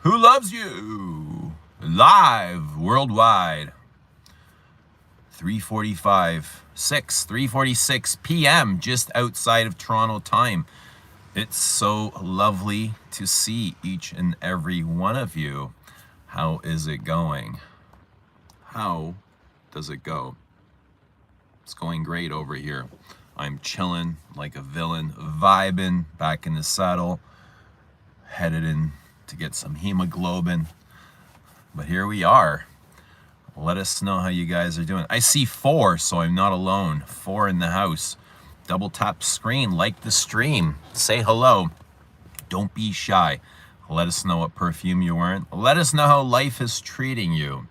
Who loves you? Live worldwide. 3:46 p.m. just outside of Toronto time. It's so lovely to see each and every one of you. How is it going? How does it go? It's going great over here. I'm chilling like a villain, vibing, back in the saddle, headed in to get some hemoglobin. But here we are. Let us know how you guys are doing. I see 4, so I'm not alone. 4 in the house. Double tap screen, like the stream, say hello. Don't be shy. Let us know what perfume you're wearing. Let us know how life is treating you.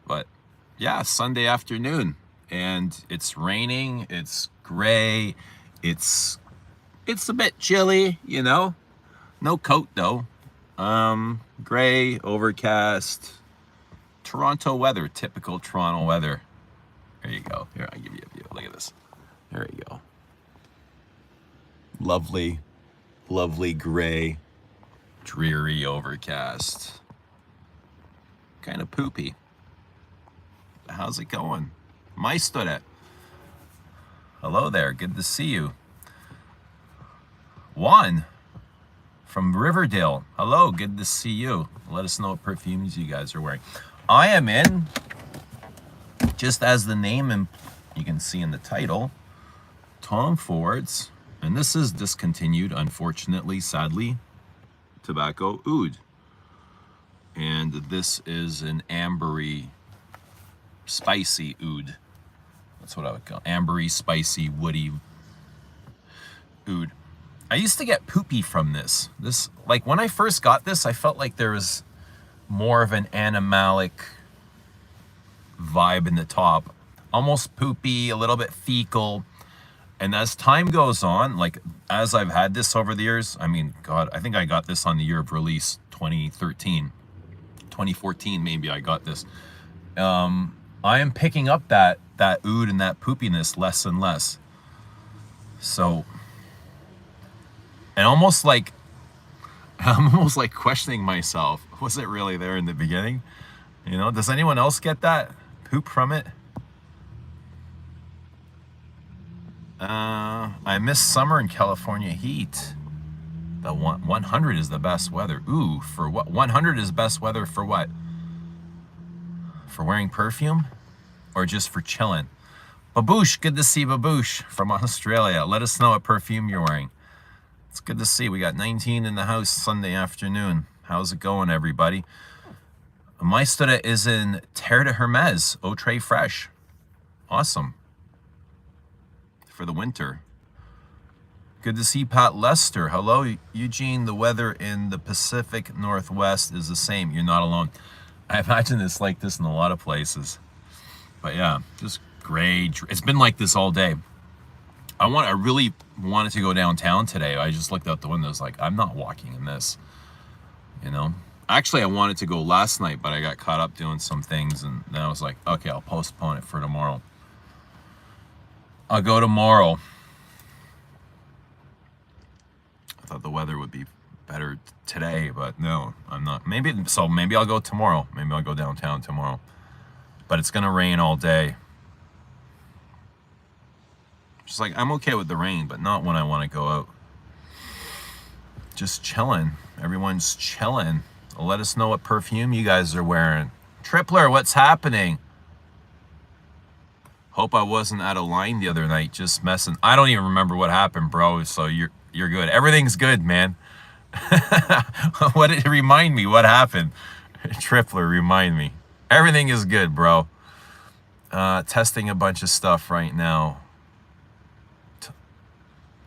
But yeah, Sunday afternoon, and it's raining, it's gray, it's a bit chilly, you know. No coat though. Gray, overcast, Toronto weather, typical Toronto weather. There you go. Here, I'll give you a view. Look at this. There you go. Lovely, lovely gray, dreary overcast. Kind of poopy. How's it going? Maistore. Hello there. Good to see you. Juan from Riverdale. Hello. Good to see you. Let us know what perfumes you guys are wearing. I am in, just as the name and you can see in the title, Tom Ford's, and this is discontinued, unfortunately, sadly, Tobacco Oud. And this is an ambery, spicy oud. That's what I would call it. Ambery, spicy, woody oud. I used to get poopy from this. Like when I first got this, I felt like there was more of an animalic vibe in the top. Almost poopy, a little bit fecal. And as time goes on, like as I've had this over the years, I mean, God, I think I got this on the year of release, 2013. 2014 maybe I got this. I am picking up that oud and that poopiness less and less. So, and almost like, I'm almost like questioning myself. Was it really there in the beginning? You know, does anyone else get that poop from it? I miss summer in California heat. The 100 is the best weather. Ooh, for what? 100 is best weather for what? For wearing perfume? Or just for chilling? Baboosh, good to see Baboosh from Australia. Let us know what perfume you're wearing. It's good to see. We got 19 in the house Sunday afternoon. How's it going, everybody? Maistore is in Terre de Hermes, Eau Très Fresh. Awesome. For the winter. Good to see Pat Lester. Hello, Eugene. The weather in the Pacific Northwest is the same. You're not alone. I imagine it's like this in a lot of places. But yeah, just gray. It's been like this all day. I really wanted to go downtown today. I just looked out the window. I was like, I'm not walking in this. You know? Actually, I wanted to go last night, but I got caught up doing some things. And then I was like, okay, I'll postpone it for tomorrow. I'll go tomorrow. I thought the weather would be better today, but no, I'm not. Maybe I'll go tomorrow. Maybe I'll go downtown tomorrow. But it's gonna rain all day. Just like, I'm okay with the rain, but not when I want to go out. Just chilling. Everyone's chilling. Let us know what perfume you guys are wearing. Tripler, what's happening? Hope I wasn't out of line the other night, just messing. I don't even remember what happened, bro, so you're good. Everything's good, man. What did it remind me? What happened? Tripler, remind me. Everything is good, bro. Testing a bunch of stuff right now.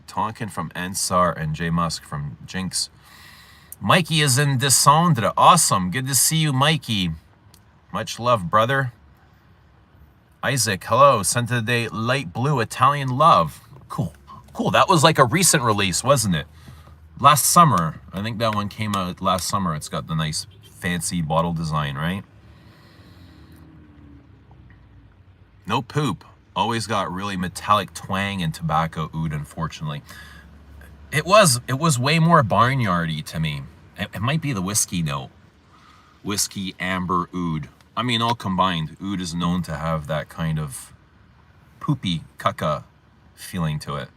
Tonkin from Ensar and J Musk from Jinx. Mikey is in Descendre. Awesome. Good to see you, Mikey. Much love, brother. Isaac, hello. Sent today light blue Italian love. Cool. Cool. That was like a recent release, wasn't it? Last summer. I think that one came out last summer. It's got the nice fancy bottle design, right? No poop. Always got really metallic twang in Tobacco Oud, unfortunately. It was way more barnyardy to me. It might be the whiskey note. Whiskey, amber, oud. I mean, all combined. Oud is known to have that kind of poopy, caca feeling to it.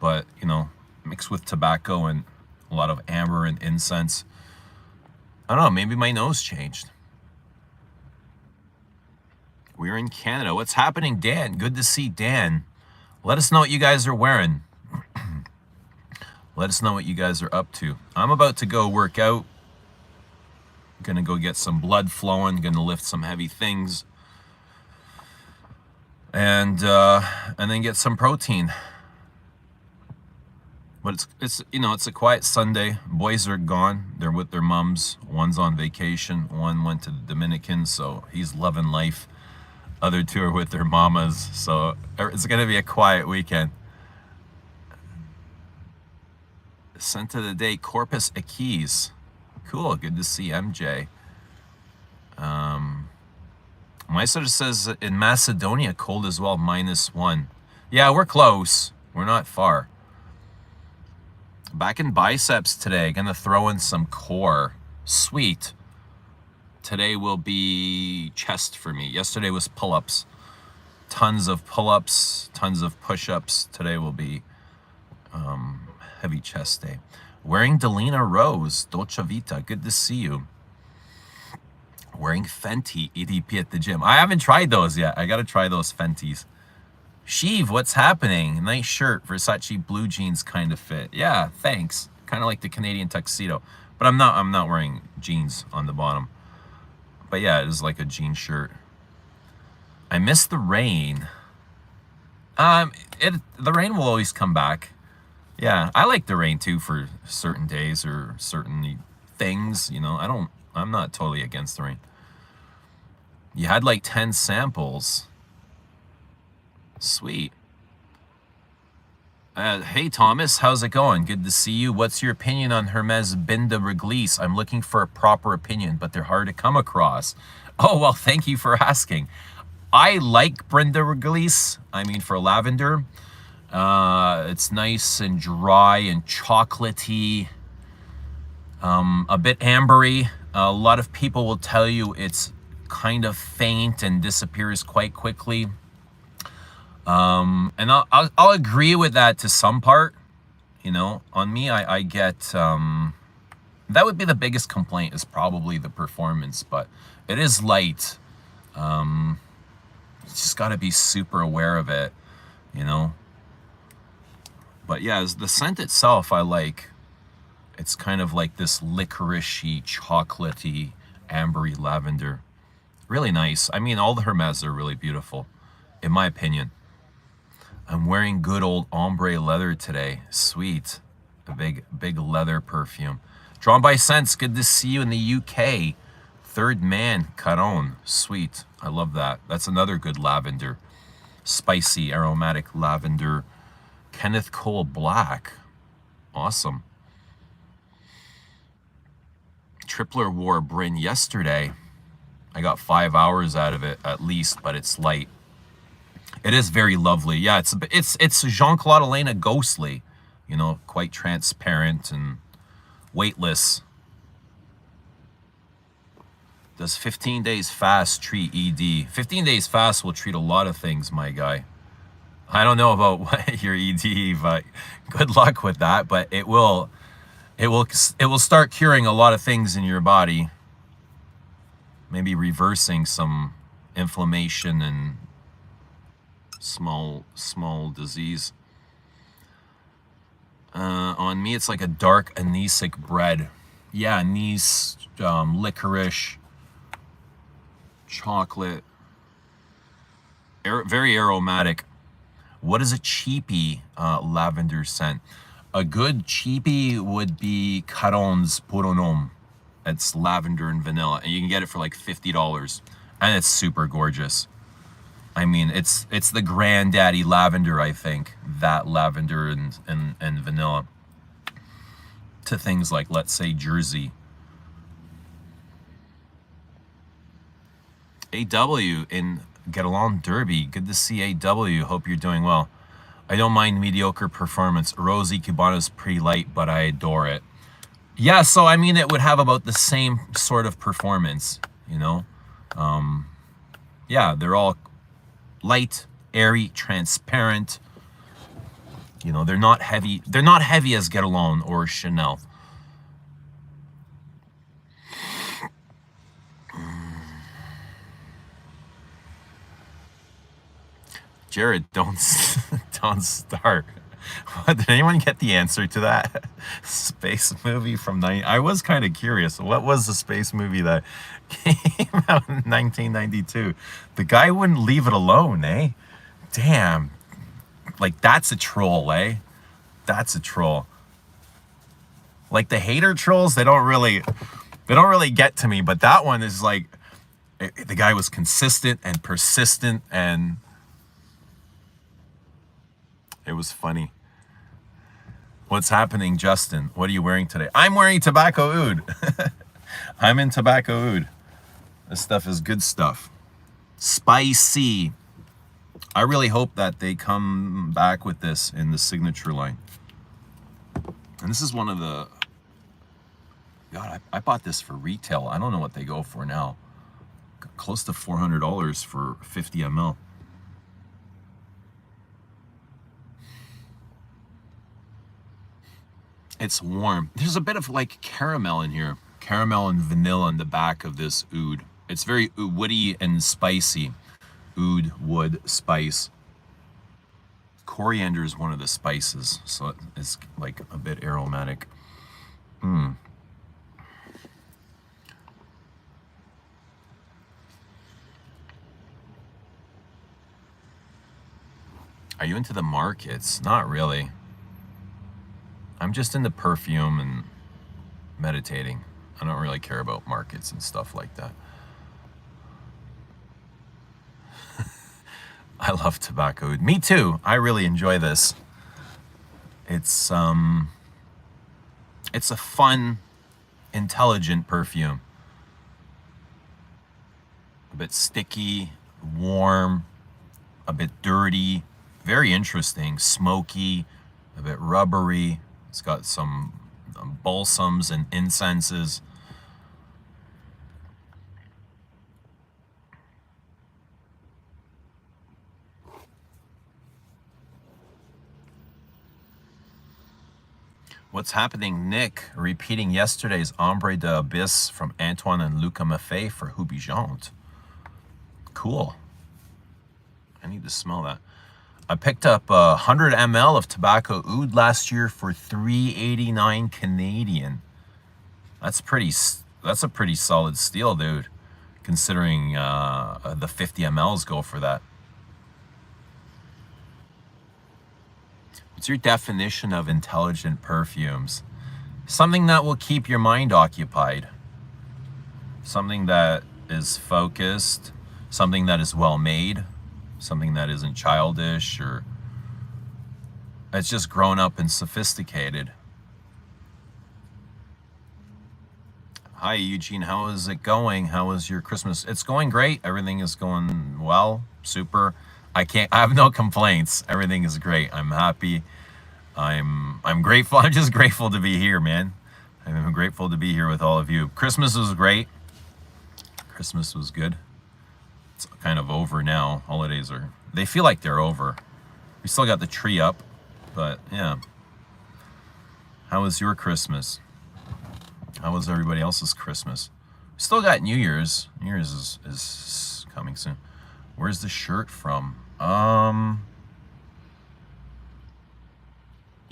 But, you know, mixed with tobacco and a lot of amber and incense. I don't know, maybe my nose changed. We're in Canada. What's happening, Dan? Good to see Dan. Let us know what you guys are wearing. Let us know what you guys are up to. I'm about to go work out. Gonna go get some blood flowing. Gonna lift some heavy things. And then get some protein. But it's you know, it's a quiet Sunday. Boys are gone. They're with their mums. One's on vacation. One went to the Dominican, so he's loving life. Other two are with their mamas. So it's gonna be a quiet weekend. Scent of the day, Corpus Equis. Cool, good to see MJ. My sort of says in Macedonia, cold as well, -1. Yeah, we're close. We're not far. Back in biceps today. Gonna throw in some core. Sweet. Today will be chest for me. Yesterday was pull-ups. Tons of pull-ups, tons of push-ups. Today will be heavy chest day. Wearing Delina Rose, Dolce Vita. Good to see you. Wearing Fenty, EDP at the gym. I haven't tried those yet. I gotta try those Fenties. Sheev, what's happening? Nice shirt, Versace blue jeans kind of fit. Yeah, thanks. Kind of like the Canadian tuxedo, but I'm not wearing jeans on the bottom. But yeah, it is like a jean shirt. I miss the rain. The rain will always come back. Yeah, I like the rain too for certain days or certain things. You know, I'm not totally against the rain. You had like 10 samples. Sweet. Hey Thomas, how's it going? Good to see you. What's your opinion on Hermes Binda Réglisse? I'm looking for a proper opinion, but they're hard to come across. Oh, well, thank you for asking. I like Binda Réglisse. I mean, for lavender. It's nice and dry and chocolatey. A bit ambery. A lot of people will tell you it's kind of faint and disappears quite quickly. And I'll agree with that to some part. You know, on me, I get, that would be the biggest complaint, is probably the performance, but it is light. You just got to be super aware of it, you know. But yeah, the scent itself I like. It's kind of like this licorice-y, chocolatey, ambery lavender. Really nice. I mean, all the Hermes are really beautiful, in my opinion. I'm wearing good old ombre leather today. Sweet. A big leather perfume. Drawn by Scents. Good to see you in the UK. Third Man Caron. Sweet. I love that. That's another good lavender. Spicy, aromatic lavender. Kenneth Cole Black. Awesome. Tripler wore Bryn yesterday. I got 5 hours out of it at least, but it's light. It is very lovely. Yeah, it's Jean-Claude Elena ghostly, you know, quite transparent and weightless. Does 15 days fast treat ED? 15 days fast will treat a lot of things, my guy. I don't know about what your ED, but good luck with that. But it will start curing a lot of things in your body. Maybe reversing some inflammation and small disease. On me, it's like a dark anisic bread. Yeah, anise, licorice, chocolate. Very aromatic. What is a cheapy lavender scent? A good cheapy would be Caron's Puro Nom. It's lavender and vanilla, and you can get it for like $50, and it's super gorgeous. I mean, it's the granddaddy lavender, I think. That lavender and vanilla to things like, let's say, Jersey. AW in Get Along Derby. Good to see AW. Hope you're doing well. I don't mind mediocre performance. Rosie Cubana's pretty light, but I adore it. Yeah, so I mean, it would have about the same sort of performance, you know? Yeah, they're all light, airy, transparent. You know, they're not heavy. They're not heavy as Guerlain or Chanel. Jared, don't don't start. What, did anyone get the answer to that space movie from I was kind of curious. What was the space movie that came out in 1992? The guy wouldn't leave it alone, eh? Damn, like that's a troll, eh? That's a troll. Like the hater trolls, they don't really get to me, but that one is like the guy was consistent and persistent, and it was funny. What's happening, Justin? What are you wearing today? I'm wearing Tobacco Oud. I'm in Tobacco Oud. This stuff is good stuff. Spicy. I really hope that they come back with this in the signature line. And this is one of the... God, I bought this for retail. I don't know what they go for now. Close to $400 for 50 ml. It's warm. There's a bit of like caramel in here. Caramel and vanilla in the back of this oud. It's very woody and spicy. Oud, wood, spice. Coriander is one of the spices, so it's like a bit aromatic. Are you into the markets? Not really. I'm just into perfume and meditating. I don't really care about markets and stuff like that. I love tobacco. Me too. I really enjoy this. It's a fun, intelligent perfume. A bit sticky, warm, a bit dirty, very interesting, smoky, a bit rubbery. It's got some balsams and incenses. What's happening, Nick? Repeating yesterday's Ombre de Abyss from Antoine and Luca Maffei for Hubigant. Cool. I need to smell that. I picked up 100 ml of Tobacco Oud last year for $3.89 Canadian. That's a pretty solid steal, dude. Considering the 50 mLs go for that. What's your definition of intelligent perfumes? Something that will keep your mind occupied. Something that is focused. Something that is well made. Something that isn't childish, or it's just grown up and sophisticated. Hi, Eugene. How is it going? How was your Christmas? It's going great. Everything is going well. Super. I have no complaints. Everything is great. I'm happy. I'm grateful. I'm just grateful to be here, man. I'm grateful to be here with all of you. Christmas was great. Christmas was good. It's kind of over now. Holidays they feel like they're over. We still got the tree up, but yeah. How was your Christmas? How was everybody else's Christmas? We still got New Year's. New Year's is coming soon. Where's the shirt from?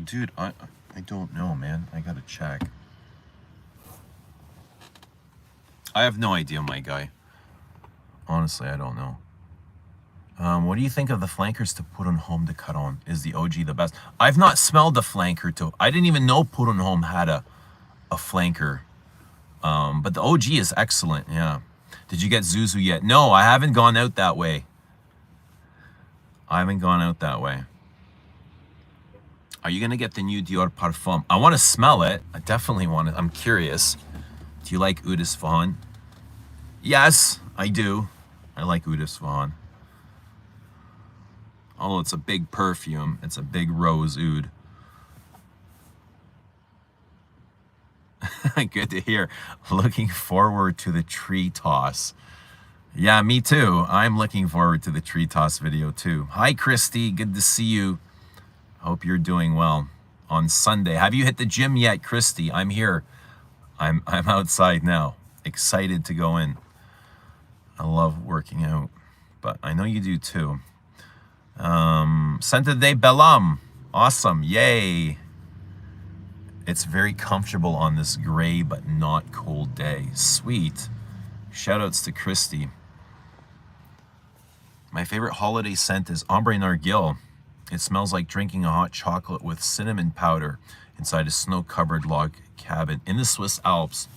Dude, I don't know, man. I gotta check. I have no idea, my guy. Honestly, I don't know. What do you think of the flankers to put on home to cut on? Is the OG the best? I've not smelled the flanker to. I didn't even know put on home had a flanker. But the OG is excellent. Yeah. Did you get Zuzu yet? No, I haven't gone out that way. Are you gonna get the new Dior Parfum? I want to smell it. I definitely want it. I'm curious. Do you like Oud d'Isfahan? Yes, I do. I like Oud d'Isfahan. Oh, it's a big perfume. It's a big rose oud. Good to hear. Looking forward to the tree toss. Yeah, me too. I'm looking forward to the tree toss video too. Hi, Christy. Good to see you. Hope you're doing well on Sunday. Have you hit the gym yet, Christy? I'm here. I'm outside now. Excited to go in. I love working out, but I know you do too. Santa de Bellam. Awesome. Yay. It's very comfortable on this gray but not cold day. Sweet. Shoutouts to Christy. My favorite holiday scent is Ombre Nargile. It smells like drinking a hot chocolate with cinnamon powder inside a snow-covered log cabin in the Swiss Alps.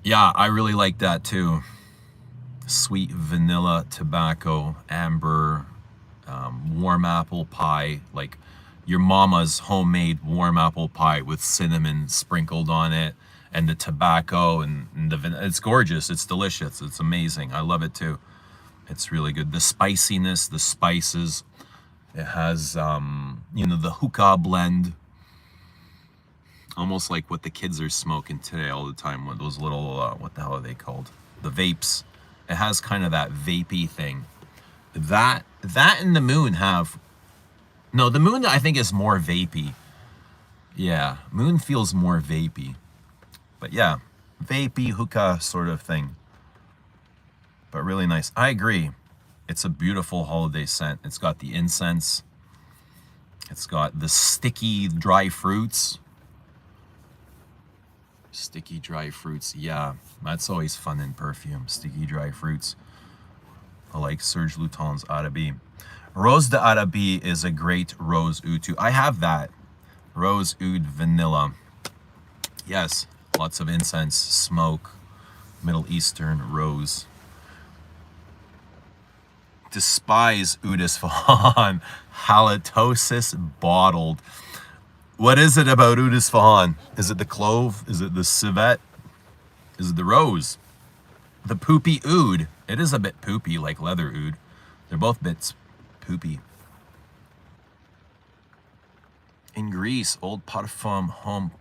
Yeah, I really like that too. Sweet vanilla, tobacco, amber, warm apple pie, like your mama's homemade warm apple pie with cinnamon sprinkled on it, and the tobacco and the vanilla. It's gorgeous. It's delicious. It's amazing. I love it too. It's really good. The spiciness, the spices. It has, the hookah blend. Almost like what the kids are smoking today all the time. With those little, what the hell are they called? The vapes. It has kind of that vapey thing. That and the Moon have... No, the Moon I think is more vapey. Yeah, Moon feels more vapey. But yeah, vapey, hookah sort of thing. But really nice. I agree. It's a beautiful holiday scent. It's got the incense. It's got the sticky dry fruits. Sticky dry fruits. Yeah, that's always fun in perfume. Sticky dry fruits. I like Serge Luton's Arabi. Rose de Arabi is a great rose oud too. I have that. Rose oud vanilla. Yes, lots of incense, smoke, Middle Eastern rose. Despise Oud Isfahan. Halitosis bottled. What is it about Oud Isfahan? Is it the clove? Is it the civet? Is it the rose? The poopy oud. It is a bit poopy, like leather oud. They're both bits poopy. In Greece, old Parfum home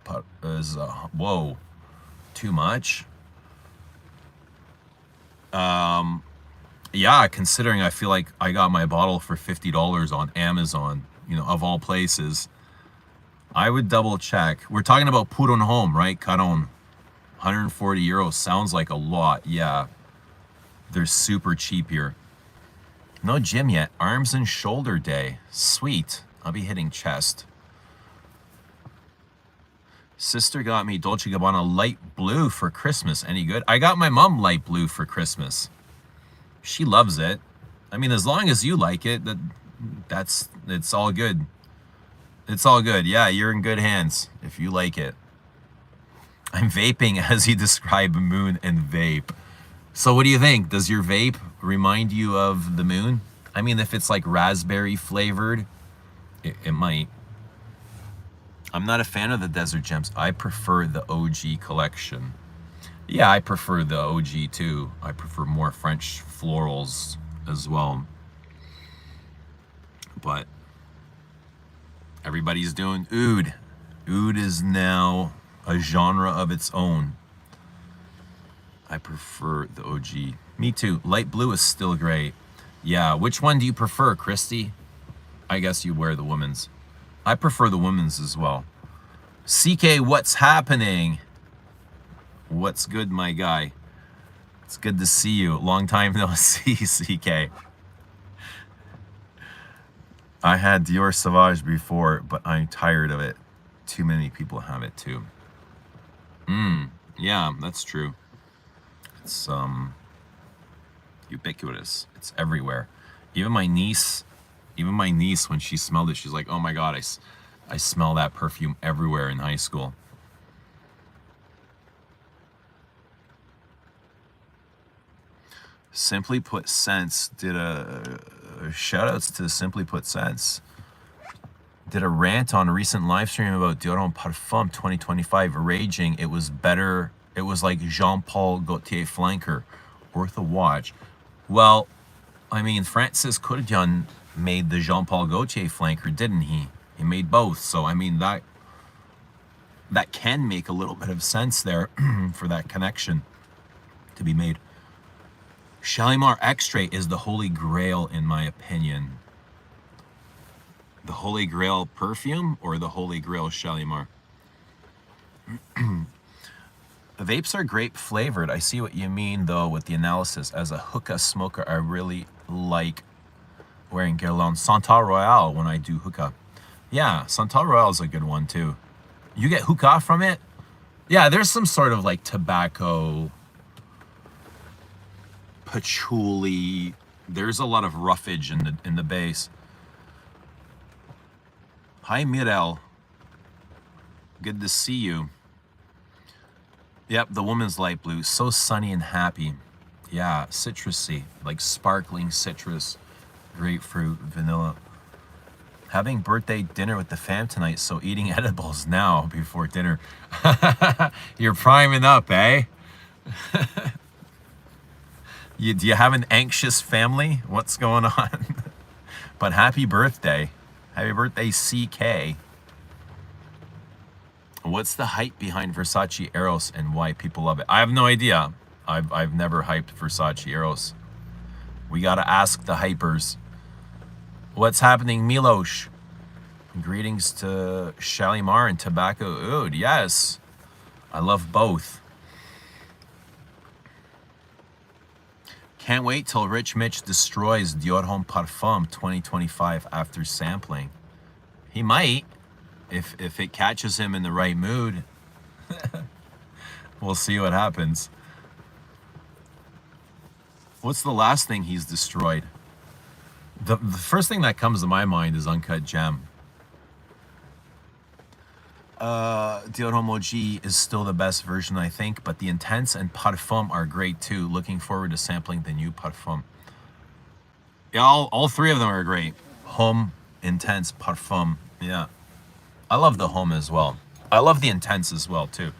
is, whoa, too much? Yeah, considering I feel like I got my bottle for $50 on Amazon, of all places. I would double check. We're talking about Puron Home, right? Caron. 140 euros sounds like a lot. Yeah. They're super cheap here. No gym yet. Arms and shoulder day. Sweet. I'll be hitting chest. Sister got me Dolce & Gabbana light blue for Christmas. Any good? I got my mom light blue for Christmas. She loves it. I mean, as long as you like it, it's all good. It's all good. Yeah, you're in good hands if you like it. I'm vaping as you describe Moon and vape. So what do you think? Does your vape remind you of the Moon? I mean, if it's like raspberry flavored, it might. I'm not a fan of the Desert Gems. I prefer the OG collection. Yeah, I prefer the OG too. I prefer more French florals as well. But everybody's doing oud. Oud is now a genre of its own. I prefer the OG. Me too. Light blue is still great. Yeah, which one do you prefer, Christy? I guess you wear the women's. I prefer the women's as well. CK, what's happening? What's good, my guy? It's good to see you. Long time no see, CK. I had Dior Sauvage before, but I'm tired of it. Too many people have it too. Yeah, that's true. It's ubiquitous. It's everywhere. Even my niece, when she smelled it, she's like, "Oh my God, I smell that perfume everywhere in high school." Simply Put Scents did shoutouts to Simply Put Scents. Did a rant on a recent live stream about Dior Parfum 2025 raging. It was better. It was like Jean-Paul Gaultier flanker, worth a watch. Well, I mean, Francis Courdion made the Jean-Paul Gaultier flanker, didn't he? He made both. So I mean, that that can make a little bit of sense there for that connection to be made. Shalimar Extrait is the holy grail, in my opinion. The holy grail perfume or the holy grail Shalimar? Vapes are grape flavored. I see what you mean though with the analysis. As a hookah smoker, I really like wearing Guerlain Santal Royale when I do hookah. Yeah, Santal Royale is a good one too. You get hookah from it? Yeah, there's some sort of like tobacco, patchouli. There's a lot of roughage in the base. Hi, Mirel. Good to see you. Yep, the woman's light blue. So sunny and happy. Yeah, citrusy, like sparkling citrus, grapefruit, vanilla. Having birthday dinner with the fam tonight, so eating edibles now before dinner. You're priming up, eh? Do you have an anxious family? What's going on? But happy birthday. Happy birthday, CK. What's the hype behind Versace Eros and why people love it? I have no idea. I've never hyped Versace Eros. We gotta ask the hypers. What's happening, Milosh? Greetings to Shalimar and Tobacco Oud. Yes, I love both. Can't wait till Rich Mitch destroys Dior Homme Parfum 2025 after sampling. He might, if it catches him in the right mood. We'll see what happens. What's the last thing he's destroyed? The first thing that comes to my mind is Uncut Gem. Dior Homme OG is still the best version, I think, but the Intense and Parfum are great too. Looking forward to sampling the new Parfum. Yeah, all three of them are great. Homme, Intense, Parfum. Yeah. I love the Homme as well. I love the Intense as well too.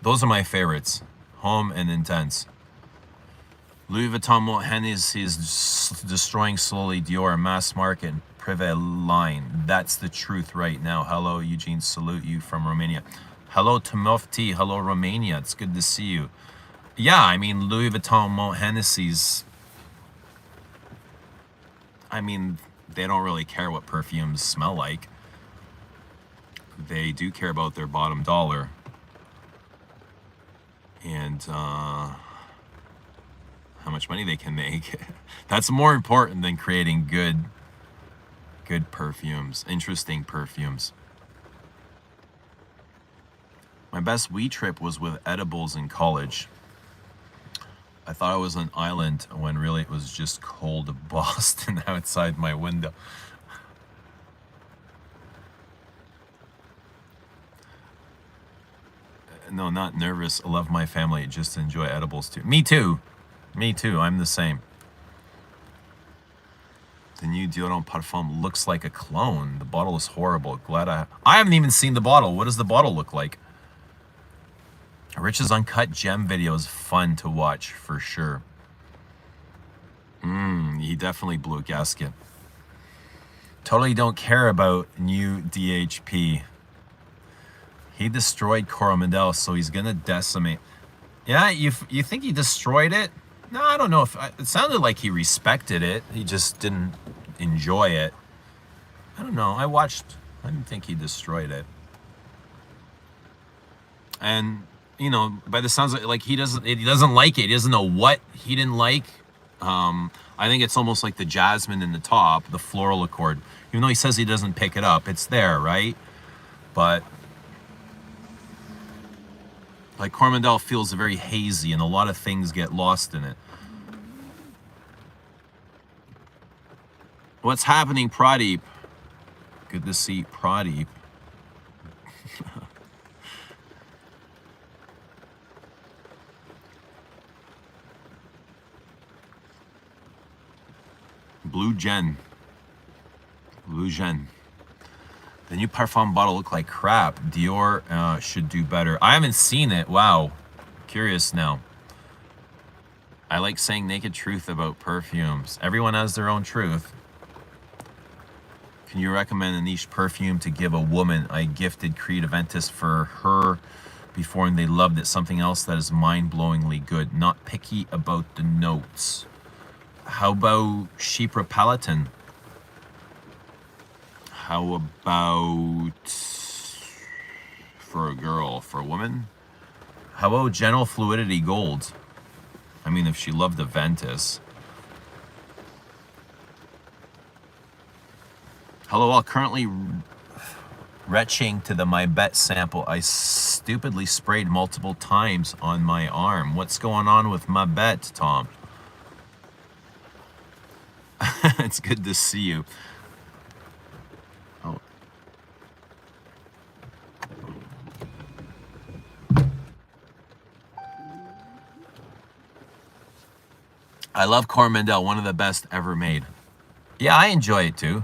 Those are my favorites. Homme and Intense. Louis Vuitton Mont Hennessy is destroying slowly Dior mass market and Privé line. That's the truth right now. Hello, Eugene. Salute you from Romania. Hello, Timofti. Hello, Romania. It's good to see you. Yeah, I mean, Louis Vuitton Mont Hennessy's... I mean, they don't really care what perfumes smell like. They do care about their bottom dollar. And how much money they can make. That's more important than creating good perfumes, interesting perfumes. My best weed trip was with edibles in college. I thought I was on an island when really it was just cold Boston outside my window. No, not nervous. I love my family. Just enjoy edibles too. Me too. Me too. I'm the same. The new Dior Homme Parfum looks like a clone. The bottle is horrible. Glad I haven't even seen the bottle. What does the bottle look like? Rich's Uncut Gem video is fun to watch for sure. He definitely blew a gasket. Totally don't care about new DHP. He destroyed Coromandel, so he's gonna decimate. Yeah, you think he destroyed it? No, I don't know if it sounded like he respected it. He just didn't enjoy it. I don't know. I didn't think he destroyed it. And you know, by the sounds of it, like he doesn't like it. He doesn't know what he didn't like. I think it's almost like the jasmine in the top, the floral accord. Even though he says he doesn't pick it up, it's there, right? But like Coromandel feels very hazy and a lot of things get lost in it. What's happening, Pradeep? Good to see Pradeep. Blue Gen. The new Parfum bottle looked like crap. Dior should do better. I haven't seen it. Wow. Curious now. I like saying naked truth about perfumes. Everyone has their own truth. Can you recommend a niche perfume to give a woman? I gifted Creed Aventus for her before and they loved it. Something else that is mind-blowingly good. Not picky about the notes. How about Chypre Palatin? How about for a girl, for a woman? How about Gentle Fluidity Gold? I mean, if she loved Aventus. Hello all, currently retching to the My Bet sample. I stupidly sprayed multiple times on my arm. What's going on with My Bet, Tom? It's good to see you. Oh. I love Coromandel, one of the best ever made. Yeah, I enjoy it too.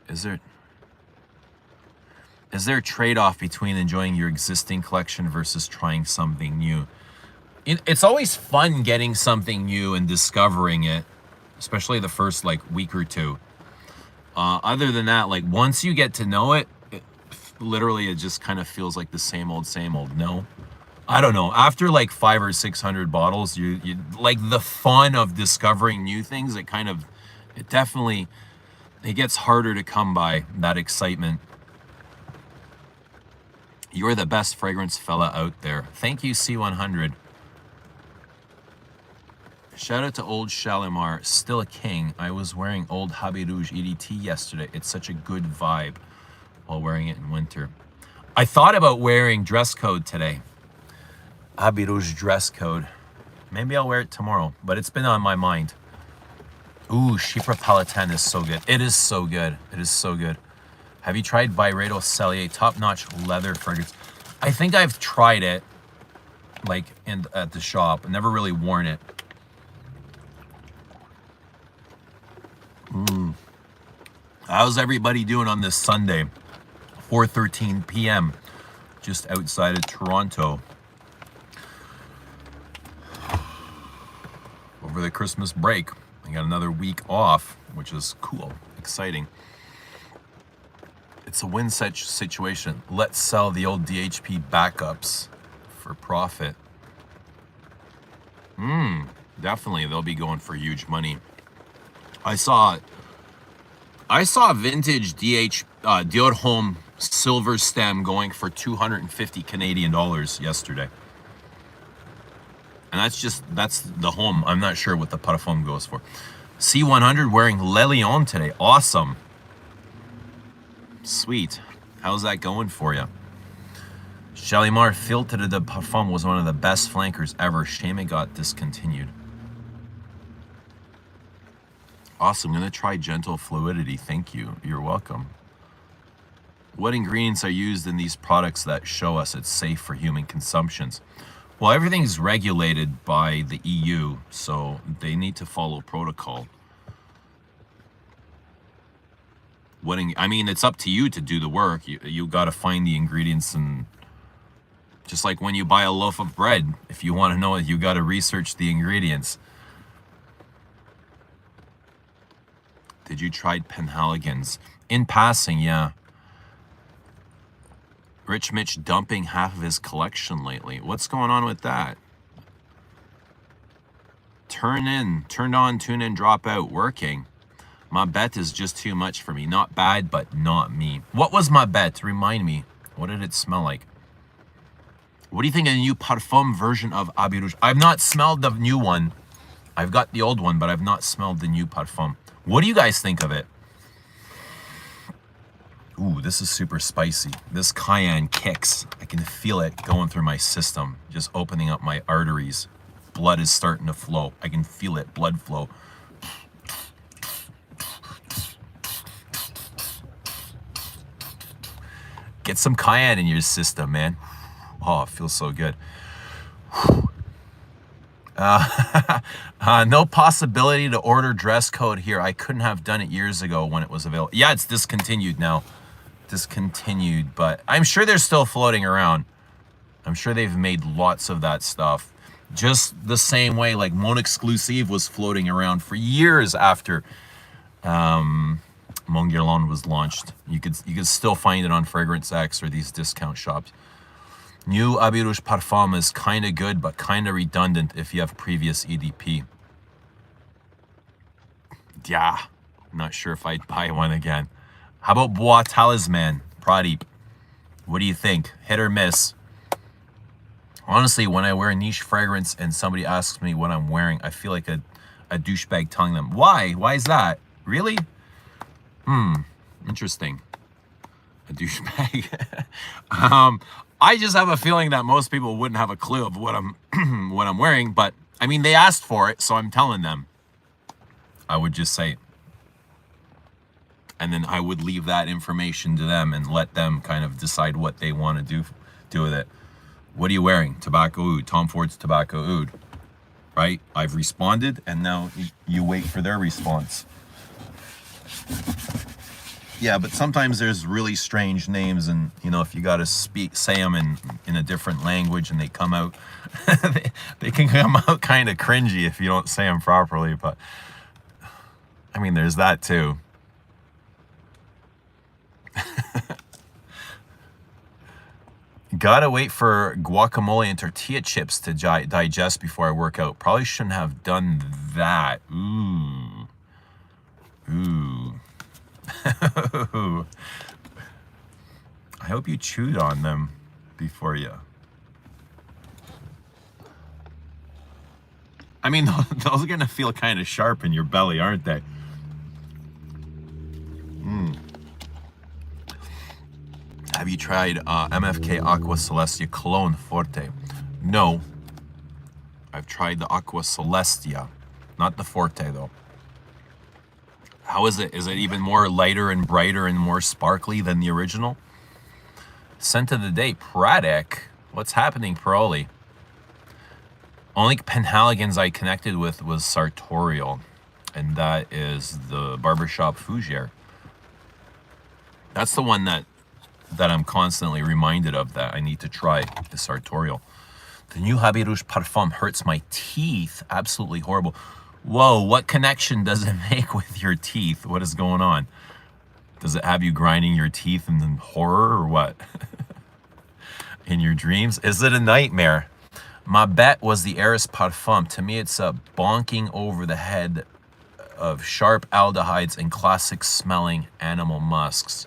Is there a trade-off between enjoying your existing collection versus trying something new? It's always fun getting something new and discovering it, especially the first like week or two. Other than that, like once you get to know it, literally it just kind of feels like the same old, no? I don't know. After like 500 or 600 bottles, you like the fun of discovering new things. It definitely, it gets harder to come by, that excitement. You're the best fragrance fella out there. Thank you, C100. Shout out to old Shalimar, still a king. I was wearing old Habit Rouge EDT yesterday. It's such a good vibe while wearing it in winter. I thought about wearing dress code today. Habit Rouge dress code. Maybe I'll wear it tomorrow, but it's been on my mind. Ooh, Chypre Palatin is so good. It is so good. It is so good. Have you tried Byredo Cellier top-notch leather fragrance? I think I've tried it, like at the shop. Never really worn it. How's everybody doing on this Sunday? 4:13 p.m. just outside of Toronto. Over the Christmas break, I got another week off, which is cool, exciting. It's a win such situation. Let's sell the old DHP backups for profit. Definitely, they'll be going for huge money. I saw vintage Dior Homme silver stem going for 250 Canadian dollars yesterday. And that's the Homme. I'm not sure what the Parfum goes for. C100 wearing Le Lion today. Awesome. Sweet. How's that going for you? Shalimar Filtre de Parfum was one of the best flankers ever. Shame it got discontinued. Awesome. I'm going to try Gentle Fluidity. Thank you. You're welcome. What ingredients are used in these products that show us it's safe for human consumptions? Well, everything's regulated by the EU, so they need to follow protocol. I mean, it's up to you to do the work. You got to find the ingredients, and just like when you buy a loaf of bread, if you want to know it, you got to research the ingredients. Did you try Penhaligon's? In passing, yeah. Rich Mitch dumping half of his collection lately. What's going on with that? Turned on, tune in, drop out, working. My bet is just too much for me. Not bad, but not me. What was my bet? Remind me. What did it smell like? What do you think of the new Parfum version of Habit Rouge? I've not smelled the new one. I've got the old one, but I've not smelled the new Parfum. What do you guys think of it? Ooh, this is super spicy. This cayenne kicks. I can feel it going through my system, just opening up my arteries. Blood is starting to flow. I can feel it, blood flow. Get some cayenne in your system, man. Oh, it feels so good. No possibility to order dress code here. I couldn't have done it years ago when it was available. Yeah, it's discontinued now. Discontinued, but I'm sure they're still floating around. I'm sure they've made lots of that stuff. Just the same way like Mon Exclusive was floating around for years after Monguerlon was launched. You could still find it on Fragrance X or these discount shops. New Habit Rouge Parfum is kind of good, but kind of redundant if you have previous EDP. Yeah, not sure if I'd buy one again. How about Bois Talisman, Pradeep? What do you think? Hit or miss? Honestly, when I wear a niche fragrance and somebody asks me what I'm wearing, I feel like a douchebag telling them. Why? Why is that? Really? Interesting. A douchebag. I just have a feeling that most people wouldn't have a clue of what I'm what I'm wearing, but I mean, they asked for it, so I'm telling them. I would just say, and then I would leave that information to them and let them kind of decide what they want to do with it. What are you wearing? Tobacco Oud, Tom Ford's Tobacco Oud, right? I've responded, and now you wait for their response. Yeah, but sometimes there's really strange names, and you know, if you got to say them in a different language, and they come out, they can come out kind of cringy if you don't say them properly. But I mean, there's that too. Gotta wait for guacamole and tortilla chips to digest before I work out. Probably shouldn't have done that. Ooh. I hope you chewed on them before you. I mean, those are gonna feel kind of sharp in your belly, aren't they? Have you tried MFK Aqua Celestia Cologne Forte? No. I've tried the Aqua Celestia, not the Forte though. How is it? Is it even more lighter and brighter and more sparkly than the original? Scent of the day, Pradek. What's happening, Paroli? Only Penhaligons I connected with was Sartorial, and that is the Barbershop Fougere. That's the one that I'm constantly reminded of that I need to try, the Sartorial. The new Habit Rouge Parfum hurts my teeth. Absolutely horrible. Whoa, what connection does it make with your teeth? What is going on? Does it have you grinding your teeth in horror or what? In your dreams? Is it a nightmare? My bet was the Eris Parfum. To me, it's a bonking over the head of sharp aldehydes and classic smelling animal musks.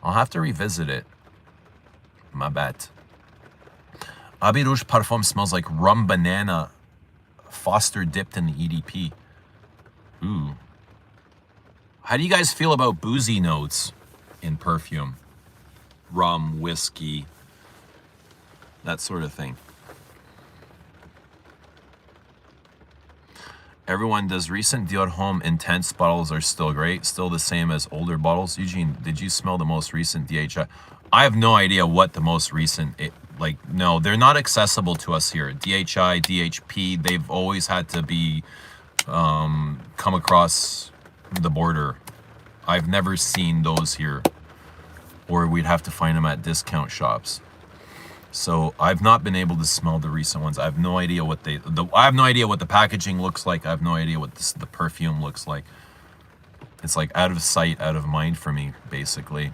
I'll have to revisit it. My bet. Habit Rouge Parfum smells like rum banana, Foster dipped in the EDP. Ooh. How do you guys feel about boozy notes in perfume? Rum, whiskey, that sort of thing. Everyone, does recent Dior Homme Intense bottles are still great? Still the same as older bottles? Eugene, did you smell the most recent DHI? I have no idea what the most recent, no, they're not accessible to us here. DHI, DHP, they've always had to be, come across the border. I've never seen those here, or we'd have to find them at discount shops. So I've not been able to smell the recent ones. I have no idea what I have no idea what the packaging looks like. I have no idea what the perfume looks like. It's like out of sight, out of mind for me, basically.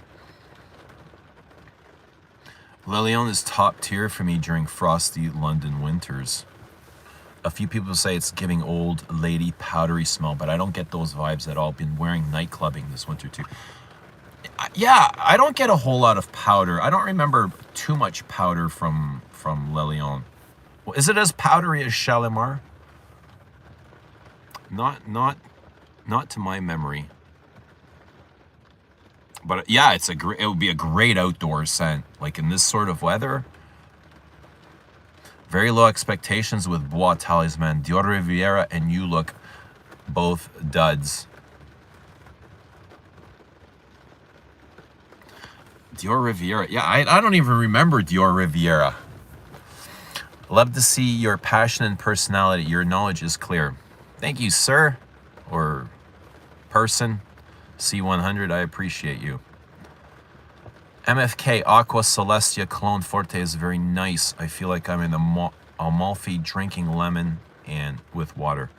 Le Lion is top tier for me during frosty London winters. A few people say it's giving old lady powdery smell, but I don't get those vibes at all. Been wearing night clubbing this winter too. Yeah, I don't get a whole lot of powder. I don't remember too much powder from Le Lion. Well, is it as powdery as Shalimar? Not to my memory. But yeah, it would be a great outdoor scent, like in this sort of weather. Very low expectations with Bois Talisman, Dior Riviera, and You Look, both duds. Dior Riviera. Yeah, I don't even remember Dior Riviera. Love to see your passion and personality. Your knowledge is clear. Thank you, sir. Or person. C100, I appreciate you. MFK Aqua Celestia Cologne Forte is very nice. I feel like I'm in Amalfi drinking lemon and with water.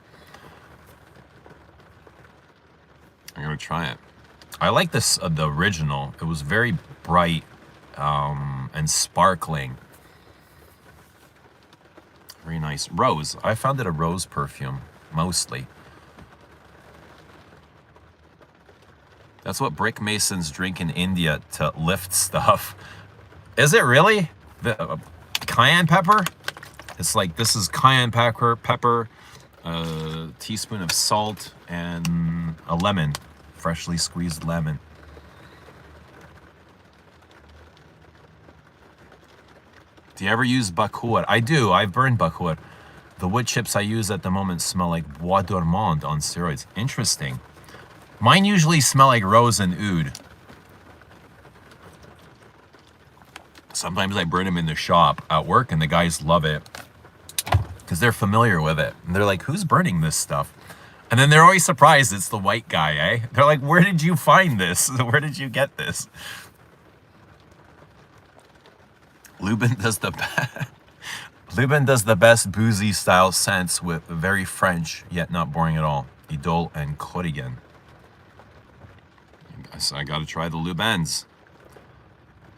I'm going to try it. I like this, the original. It was very bright and sparkling. Very nice. Rose. I found it a rose perfume, mostly. That's what brick masons drink in India to lift stuff. Is it really? The cayenne pepper? It's like, this is cayenne pepper, a teaspoon of salt, and a lemon, freshly squeezed lemon. Do you ever use bakour? I do. I've burned bakour. The wood chips I use at the moment smell like bois dormant on steroids. Interesting. Mine usually smell like rose and oud. Sometimes I burn them in the shop at work, and the guys love it because they're familiar with it. And they're like, who's burning this stuff? And then they're always surprised it's the white guy, eh? They're like, where did you find this? Where did you get this? Lubin does the best. Lubin does the best Boozy style scents with very French, yet not boring at all. Idole and Corrigan. So I gotta try the Lubens.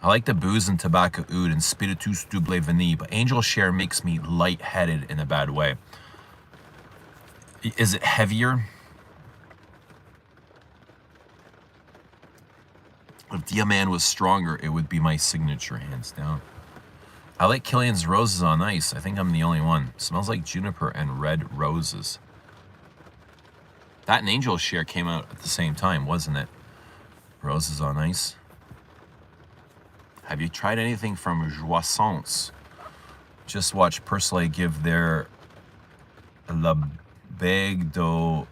I like the Booze and Tobacco Oud and Spiritus Double Vanille, but Angel Share makes me lightheaded in a bad way. Is it heavier? If Diamant was stronger, it would be my signature, hands down. I like Killian's Roses on Ice. I think I'm the only one. Smells like juniper and red roses. That and Angel Share came out at the same time, wasn't it? Roses on Ice. Have you tried anything from Joissance? Just watch Persley give their La Bague d'Eau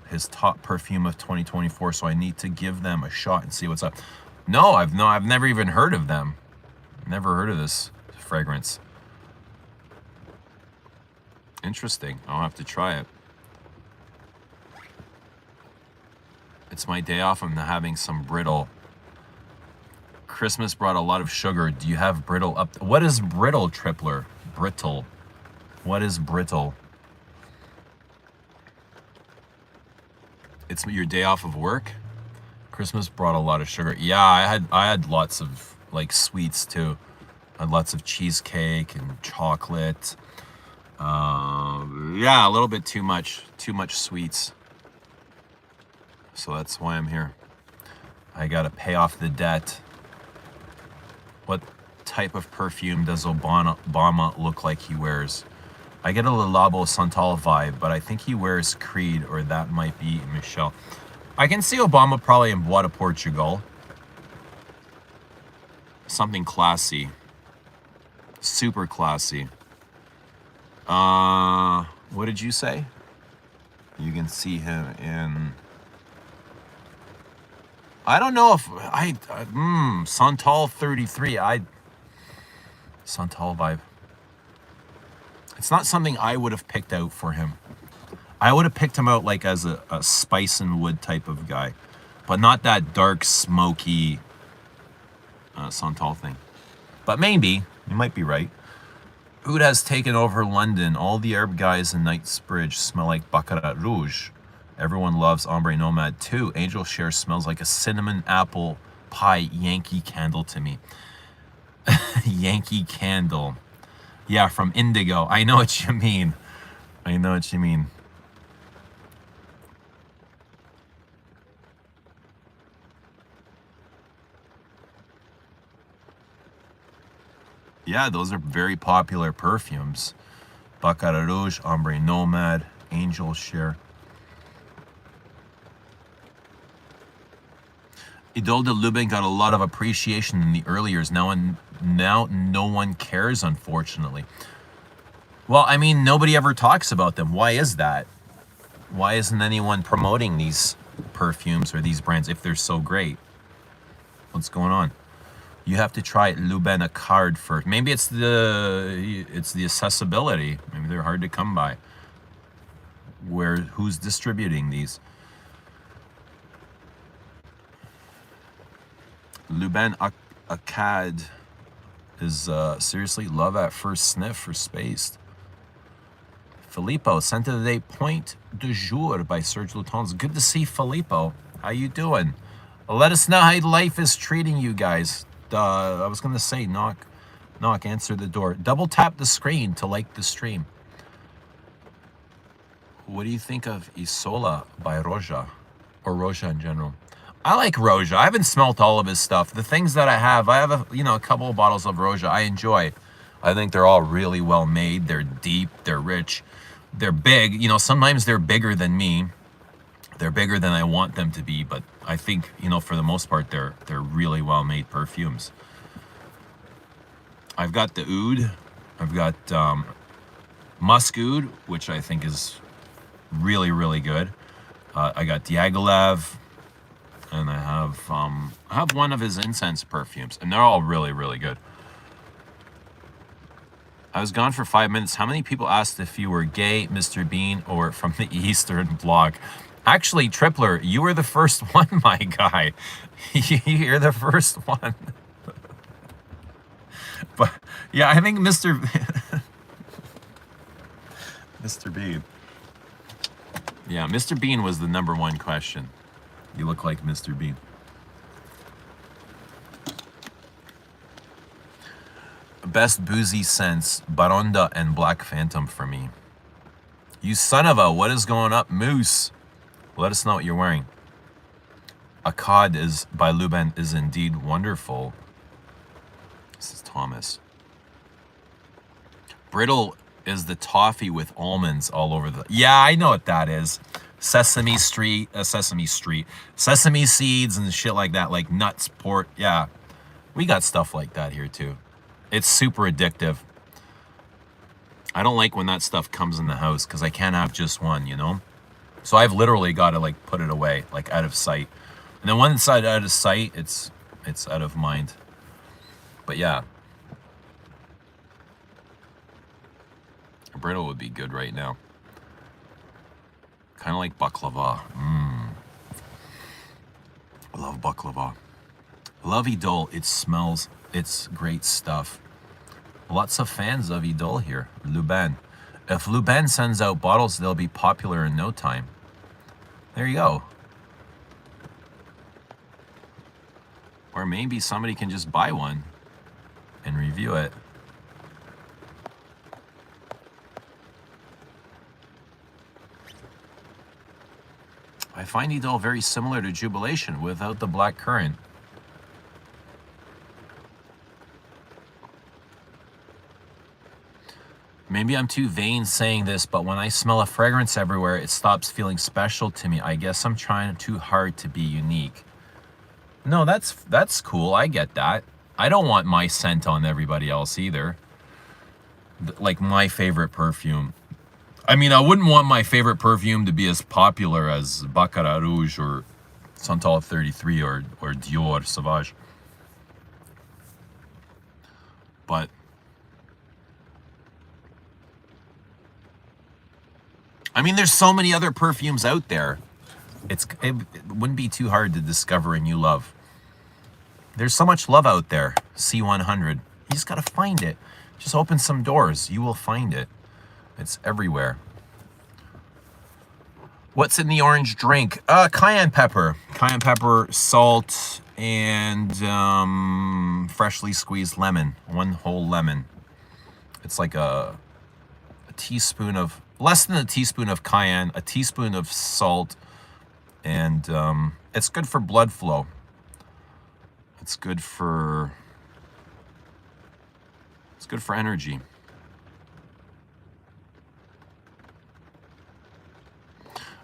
his top perfume of 2024, so I need to give them a shot and see what's up. No, I've never even heard of them. Never heard of this fragrance. Interesting. I'll have to try it. It's my day off. I'm having some brittle. Christmas brought a lot of sugar. Do you have brittle up? What is brittle, Tripler? Brittle. What is brittle? It's your day off of work? Christmas brought a lot of sugar. Yeah, I had lots of like sweets too. I had lots of cheesecake and chocolate. Yeah, a little bit too much sweets. So that's why I'm here. I gotta pay off the debt. What type of perfume does Obama look like he wears? I get a Le Labo Santal vibe, but I think he wears Creed, or that might be Michelle. I can see Obama probably in Bois de Portugal. Something classy. Super classy. What did you say? You can see him in... I don't know if Santal 33. Santal vibe. It's not something I would have picked out for him. I would have picked him out like as a spice and wood type of guy, but not that dark, smoky Santal thing. But maybe you might be right. Oud has taken over London. All the Arab guys in Knightsbridge smell like Baccarat Rouge. Everyone loves Ombre Nomad too. Angel Share smells like a cinnamon apple pie Yankee candle to me. Yankee candle. Yeah, from Indigo. I know what you mean. I know what you mean. Yeah, those are very popular perfumes. Baccarat Rouge, Ombre Nomad, Angel Share. Idole de Lubin got a lot of appreciation in the early years. Now no one cares, unfortunately. Well, I mean, nobody ever talks about them. Why is that? Why isn't anyone promoting these perfumes or these brands if they're so great? What's going on? You have to try Lubin a card first. Maybe it's the accessibility. Maybe they're hard to come by. Who's distributing these? Lubin Acad is seriously love at first sniff for Spaced. Filippo, Scent of the Day Point du Jour by Serge Lutens. Good to see Filippo. How you doing? Let us know how life is treating you guys. I was gonna say knock, answer the door. Double tap the screen to like the stream. What do you think of Isola by Roja, or Roja in general? I like Roja. I haven't smelt all of his stuff. The things that I have a couple of bottles of Roja I enjoy. I think they're all really well made. They're deep, they're rich, they're big. Sometimes they're bigger than me. They're bigger than I want them to be, but I think, for the most part, they're really well made perfumes. I've got the Oud. I've got Musk Oud, which I think is really, really good. I got Diaghilev, and I have one of his incense perfumes, and they're all really, really good. I was gone for 5 minutes. How many people asked if you were gay, Mr. Bean, or from the Eastern Bloc? Actually, Tripler, you were the first one, my guy. You're the first one. But yeah, I think Mr. Mr. Bean. Yeah, Mr. Bean was the #1 question. You look like Mr. Bean. Best boozy scents, Baronda and Black Phantom for me. You son of a, what is going up, Moose? Let us know what you're wearing. Akkad is by Luban is indeed wonderful. This is Thomas. Brittle is the toffee with almonds all over the... Yeah, I know what that is. Sesame seeds and shit like that, like nuts, port. Yeah, we got stuff like that here too. It's super addictive. I don't like when that stuff comes in the house because I can't have just one, So I've literally got to like put it away, like out of sight. And then one side out of sight, it's out of mind. But yeah. Brittle would be good right now. Kind of like baklava. I love baklava. Love Idol. It smells. It's great stuff. Lots of fans of Idol here. Luban. If Luban sends out bottles, they'll be popular in no time. There you go. Or maybe somebody can just buy one and review it. I find Idol very similar to Jubilation without the black currant. Maybe I'm too vain saying this, but when I smell a fragrance everywhere, it stops feeling special to me. I guess I'm trying too hard to be unique. No, that's cool. I get that. I don't want my scent on everybody else either. Like my favorite perfume. I mean, I wouldn't want my favorite perfume to be as popular as Baccarat Rouge or Santal 33 or Dior Sauvage. But I mean, there's so many other perfumes out there. It wouldn't be too hard to discover a new love. There's so much love out there. C100. You just gotta find it. Just open some doors. You will find it. It's everywhere. What's in the orange drink? Cayenne pepper. Cayenne pepper, salt, and freshly squeezed lemon. One whole lemon. It's like a teaspoon of... less than a teaspoon of cayenne, a teaspoon of salt, and it's good for blood flow. It's good for energy.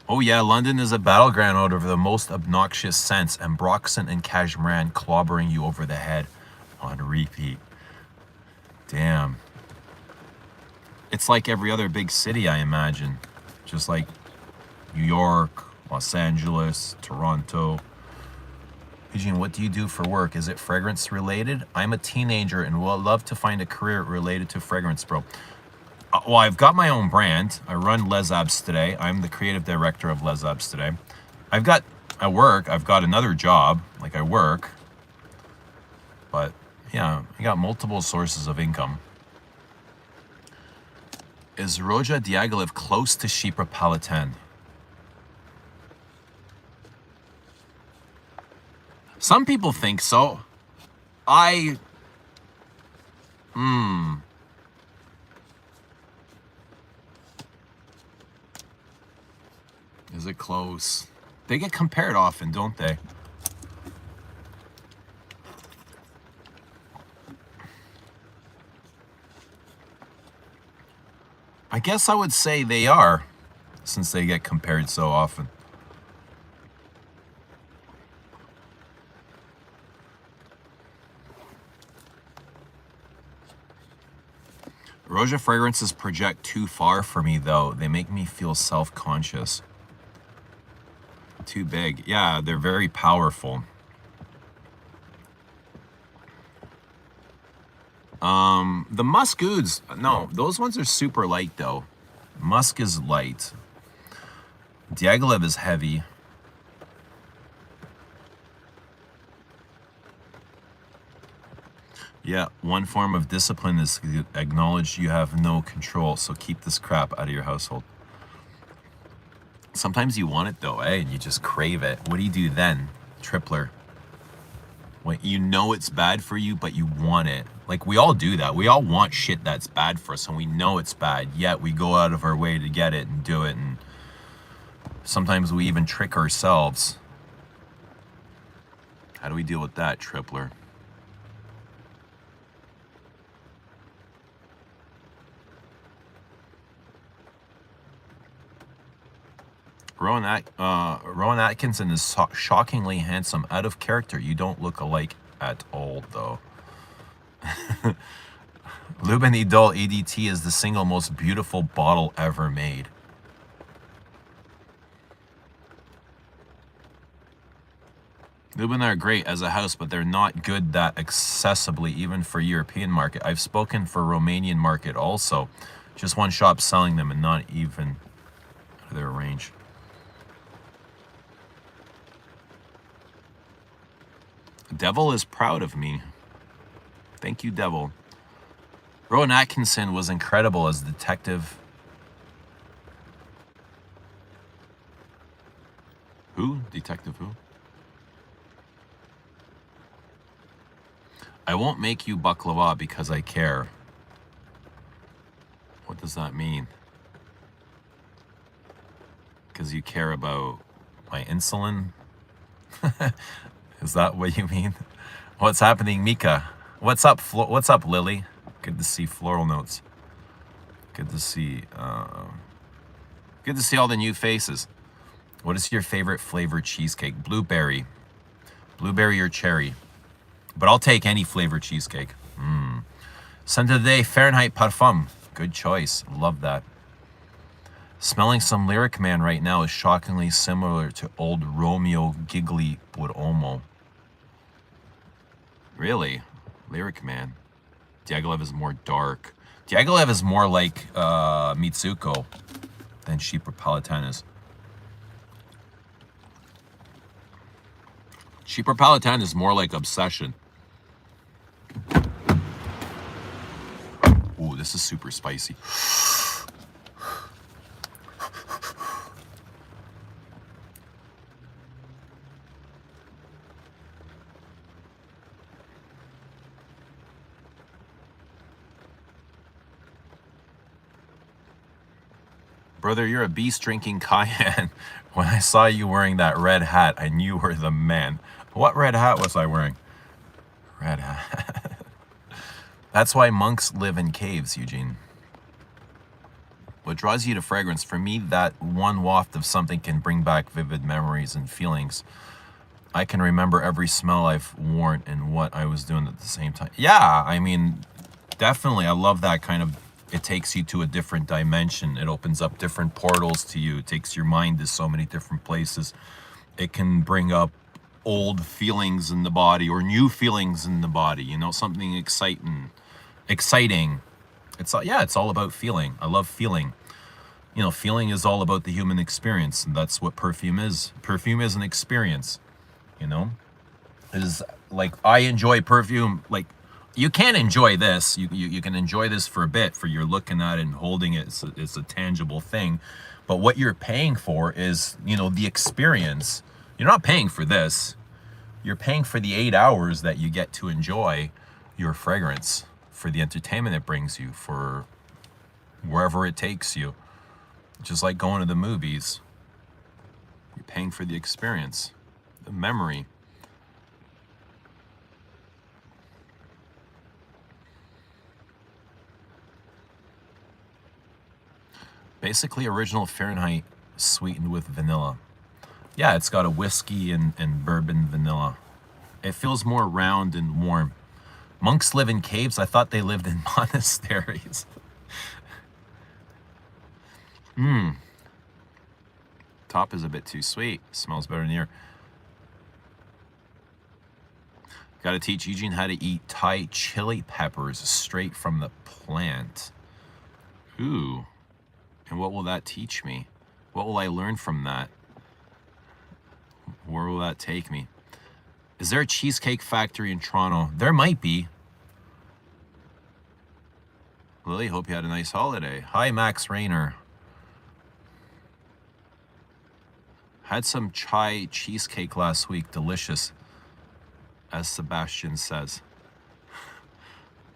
Oh yeah, London is a battleground out of the most obnoxious scents, and Broxton and Cashmeran clobbering you over the head on repeat. Damn. It's like every other big city, I imagine. Just like New York, Los Angeles, Toronto. Eugene, what do you do for work? Is it fragrance related? I'm a teenager and would love to find a career related to fragrance, bro. Well, I've got my own brand. I run Les Abs today. I'm the creative director of Les Abs today. I've got another job. Like I work. But yeah, I got multiple sources of income. Is Roja Diaghilev close to Chypre Palatin? Some people think so. Is it close? They get compared often, don't they? I guess I would say they are, since they get compared so often. Roja fragrances project too far for me, though. They make me feel self-conscious. Too big. Yeah, they're very powerful. The Musk Ouds, no, those ones are super light, though. Musk is light. Diaghilev is heavy. Yeah, one form of discipline is to acknowledge you have no control, so keep this crap out of your household. Sometimes you want it, though, eh? And you just crave it. What do you do then, Tripler? When you know it's bad for you, but you want it. Like, we all do that. We all want shit that's bad for us, and we know it's bad, yet we go out of our way to get it and do it, and sometimes we even trick ourselves. How do we deal with that, Tripler? Rowan Atkinson is shockingly handsome. Out of character. You don't look alike at all, though. Lubin Idol ADT is the single most beautiful bottle ever made. Lubin are great as a house, but they're not good that accessibly, even for European market. I've spoken for Romanian market also. Just one shop selling them and not even out of their range. Devil is proud of me. Thank you, Devil. Rowan Atkinson was incredible as detective. Who? Detective who? I won't make you baklava because I care. What does that mean? Because you care about my insulin? Is that what you mean? What's happening, Mika? What's up, what's up, Lily? Good to see floral notes. Good to see all the new faces. What is your favorite flavor cheesecake? Blueberry. Blueberry or cherry? But I'll take any flavor cheesecake. Santa de Fahrenheit Parfum. Good choice. Love that. Smelling some Lyric Man right now is shockingly similar to old Romeo Giggly por Omo. Really? Lyric Man. Diaghilev is more dark. Diaghilev is more like Mitsuko than Chypre Palatine is. Chypre Palatine is more like Obsession. Ooh, this is super spicy. Brother, you're a beast drinking cayenne. When I saw you wearing that red hat, I knew you were the man. What red hat was I wearing? Red hat. That's why monks live in caves, Eugene. What draws you to fragrance? For me, that one waft of something can bring back vivid memories and feelings. I can remember every smell I've worn and what I was doing at the same time. Yeah, I mean, definitely. I love that kind of, it takes you to a different dimension. It opens up different portals to you. It takes your mind to so many different places. It can bring up old feelings in the body or new feelings in the body, you know, something exciting. It's all about feeling. I love feeling. You know, feeling is all about the human experience, and that's what perfume is. Perfume is an experience, you know? It is like, I enjoy perfume. Like, you can enjoy this. You can enjoy this for a bit, for you're looking at it and holding it. It's a tangible thing. But what you're paying for is, you know, the experience. You're not paying for this. You're paying for the 8 hours that you get to enjoy your fragrance, for the entertainment it brings you, for wherever it takes you. Just like going to the movies. You're paying for the experience, the memory. Basically original Fahrenheit sweetened with vanilla. Yeah, it's got a whiskey and bourbon vanilla. It feels more round and warm. Monks live in caves. I thought they lived in monasteries. Top is a bit too sweet. Smells better in here. Got to teach Eugene how to eat Thai chili peppers straight from the plant. Ooh. And what will that teach me? What will I learn from that? Where will that take me? Is there a cheesecake factory in Toronto? There might be. Lily, hope you had a nice holiday. Hi, Max Rayner. Had some chai cheesecake last week. Delicious, as Sebastian says.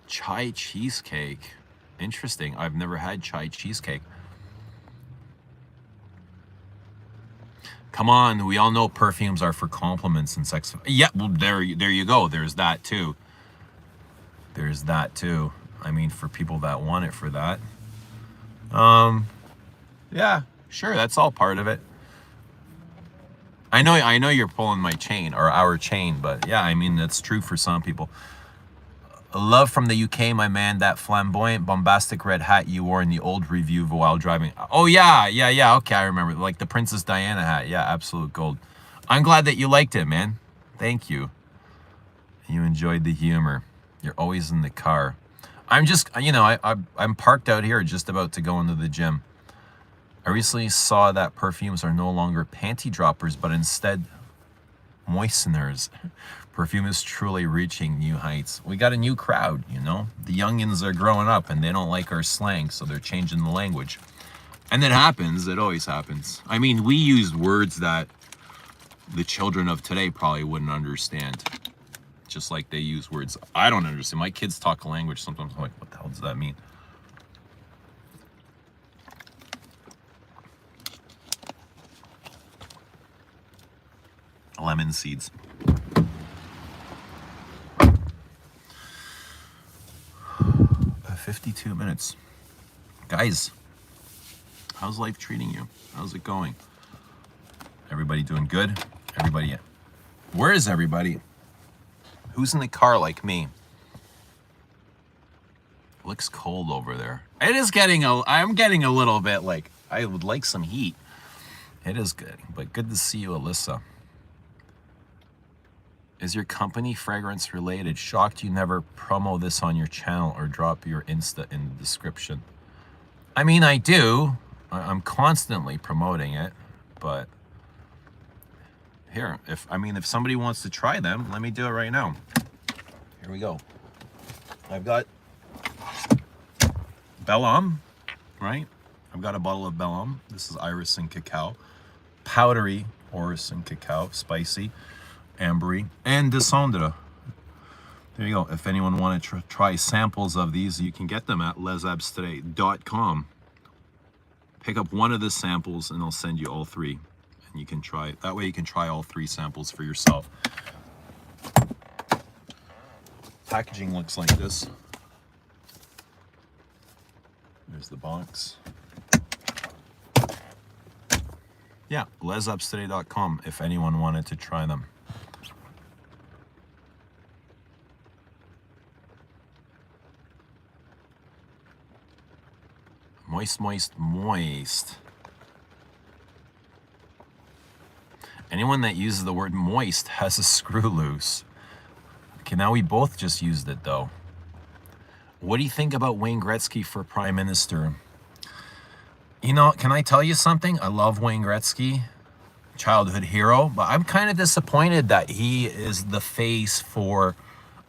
Chai cheesecake. Interesting. I've never had chai cheesecake. Come on, we all know perfumes are for compliments and sex. Yeah, well, there you go. There's that too. There's that too. I mean, for people that want it for that. Yeah, sure, that's all part of it. I know you're pulling my chain, or our chain, but yeah, I mean, that's true for some people. Love from the UK, my man, that flamboyant, bombastic red hat you wore in the old review while driving. Oh, yeah, okay, I remember. Like the Princess Diana hat. Yeah, absolute gold. I'm glad that you liked it, man. Thank you. You enjoyed the humor. You're always in the car. I'm just, I'm parked out here just about to go into the gym. I recently saw that perfumes are no longer panty droppers, but instead moisteners. Perfume is truly reaching new heights. We got a new crowd, The youngins are growing up and they don't like our slang, so they're changing the language. And it happens. It always happens. I mean, we used words that the children of today probably wouldn't understand. Just like they use words I don't understand. My kids talk a language sometimes. I'm like, what the hell does that mean? Lemon seeds. 52 minutes. Guys, how's life treating you? How's it going? Everybody doing good? Everybody, where is everybody? Who's in the car like me? Looks cold over there. It is I'm getting a little bit like, I would like some heat. It is good, but good to see you, Alyssa. Is your company fragrance related? Shocked you never promo this on your channel or drop your Insta in the description. I mean, I do. I'm constantly promoting it, but here, if somebody wants to try them, let me do it right now. Here we go. I've got Bel Homme, right? I've got a bottle of Bel Homme. This is Iris and Cacao. Powdery Orris and Cacao, spicy. Ambery, and Descendre. There you go. If anyone want to try samples of these, you can get them at lesabstraits.com. Pick up one of the samples and I'll send you all three. And you can try, that way you can try all three samples for yourself. Packaging looks like this. There's the box. Yeah, lesabstraits.com if anyone wanted to try them. Moist, moist, moist. Anyone that uses the word moist has a screw loose. Okay, now we both just used it though. What do you think about Wayne Gretzky for Prime Minister? Can I tell you something? I love Wayne Gretzky, childhood hero, but I'm kind of disappointed that he is the face for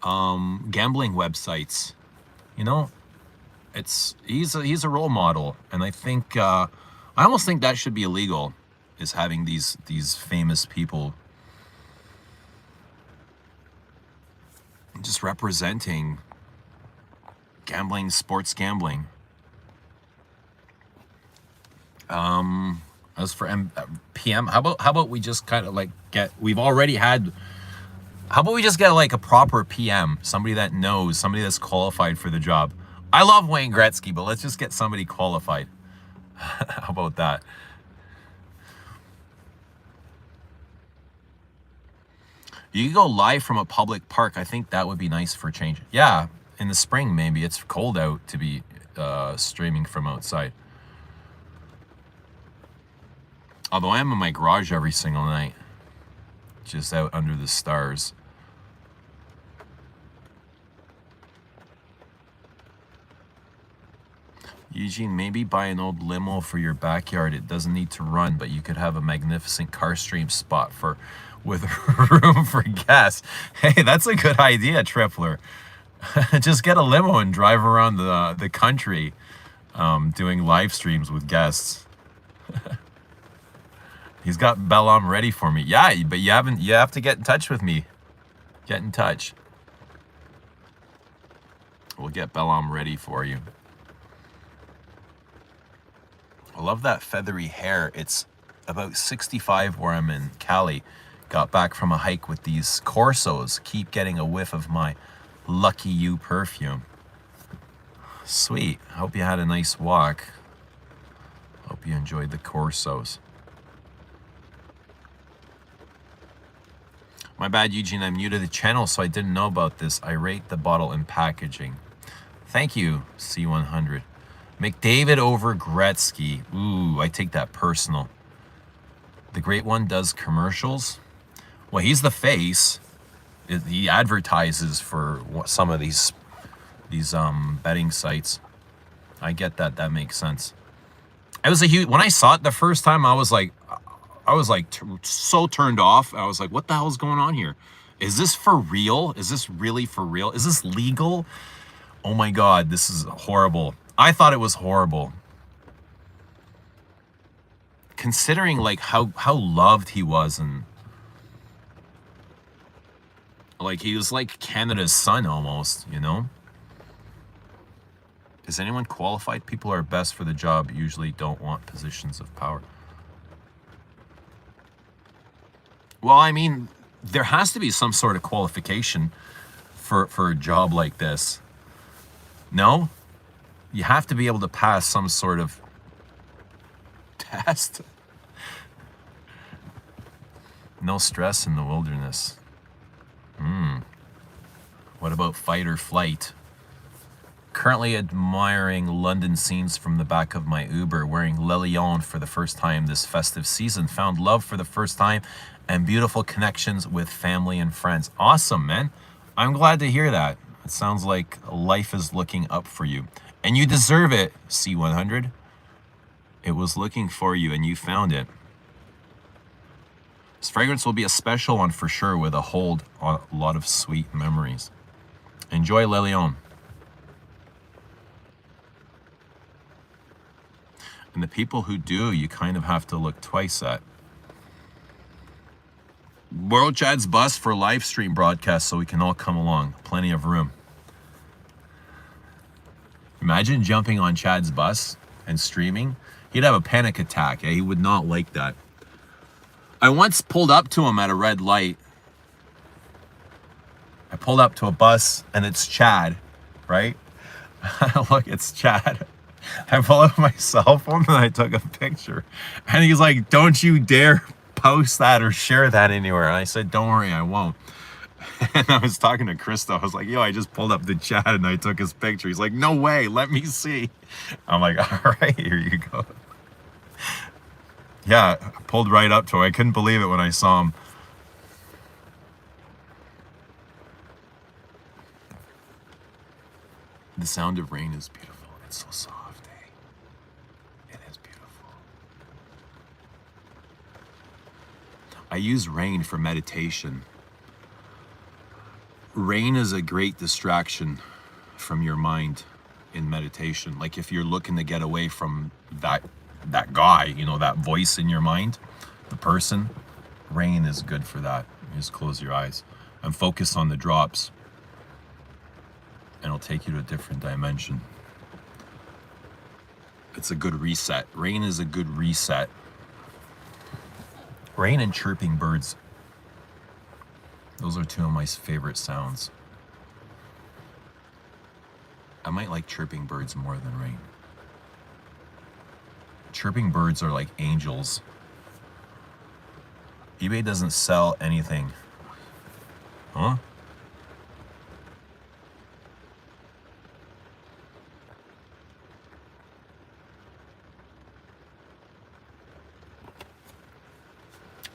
gambling websites. He's a role model, and I think I almost think that should be illegal, is having these famous people just representing gambling, sports gambling. As for PM, how about we just kind of like we've already had, how about we just get like a proper PM, somebody that knows, somebody that's qualified for the job. I love Wayne Gretzky, but let's just get somebody qualified. How about that? You could go live from a public park. I think that would be nice for a change. Yeah, in the spring maybe. It's cold out to be streaming from outside. Although I am in my garage every single night, just out under the stars. Eugene, maybe buy an old limo for your backyard. It doesn't need to run, but you could have a magnificent car stream spot with room for gas. Hey, that's a good idea, Tripler. Just get a limo and drive around the country doing live streams with guests. He's got Bellam ready for me. Yeah, but you have to get in touch with me. Get in touch. We'll get Bellam ready for you. I love that feathery hair. It's about 65 where I'm in Cali. Got back from a hike with these Corsos. Keep getting a whiff of my Lucky You perfume. Sweet. Hope you had a nice walk. Hope you enjoyed the Corsos. My bad, Eugene. I'm new to the channel, so I didn't know about this. I rate the bottle and packaging. Thank you, C100. McDavid over Gretzky. Ooh, I take that personal. The Great One does commercials. Well, he's the face. He advertises for some of these betting sites. I get that. That makes sense. It was a huge. When I saw it the first time, I was like so turned off. I was like, what the hell is going on here? Is this for real? Is this really for real? Is this legal? Oh my God, this is horrible. I thought it was horrible. Considering like how loved he was, and like he was like Canada's son almost, you know? Is anyone qualified? People who are best for the job usually don't want positions of power. Well, I mean, there has to be some sort of qualification for a job like this. No? You have to be able to pass some sort of test. No stress in the wilderness. What about fight or flight? Currently admiring London scenes from the back of my Uber, wearing Le Lion for the first time this festive season. Found love for the first time and beautiful connections with family and friends. Awesome, man. I'm glad to hear that. It sounds like life is looking up for you. And you deserve it, C100. It was looking for you and you found it. This fragrance will be a special one for sure, with a hold on a lot of sweet memories. Enjoy Le Lion. And the people who do, you kind of have to look twice at. Borrow Chad's bus for live stream broadcast so we can all come along. Plenty of room. Imagine jumping on Chad's bus and streaming. He'd have a panic attack. He would not like that. I once pulled up to him at a red light. I pulled up to a bus and it's Chad, right? Look, it's Chad. I pulled up my cell phone and I took a picture. And he's like, don't you dare post that or share that anywhere. And I said, don't worry, I won't. And I was talking to Krista. I was like, yo, I just pulled up the Chad and I took his picture. He's like, no way, let me see. I'm like, all right, here you go. Yeah, I pulled right up to him. I couldn't believe it when I saw him. The sound of rain is beautiful. It's so soft, eh? It is beautiful. I use rain for meditation. Rain is a great distraction from your mind in meditation. Like if you're looking to get away from that guy, you know, that voice in your mind, the person, rain is good for that. You just close your eyes and focus on the drops. and it'll take you to a different dimension. It's a good reset. Rain is a good reset. Rain and chirping birds. Those are two of my favorite sounds. I might like chirping birds more than rain. Chirping birds are like angels. eBay doesn't sell anything. Huh?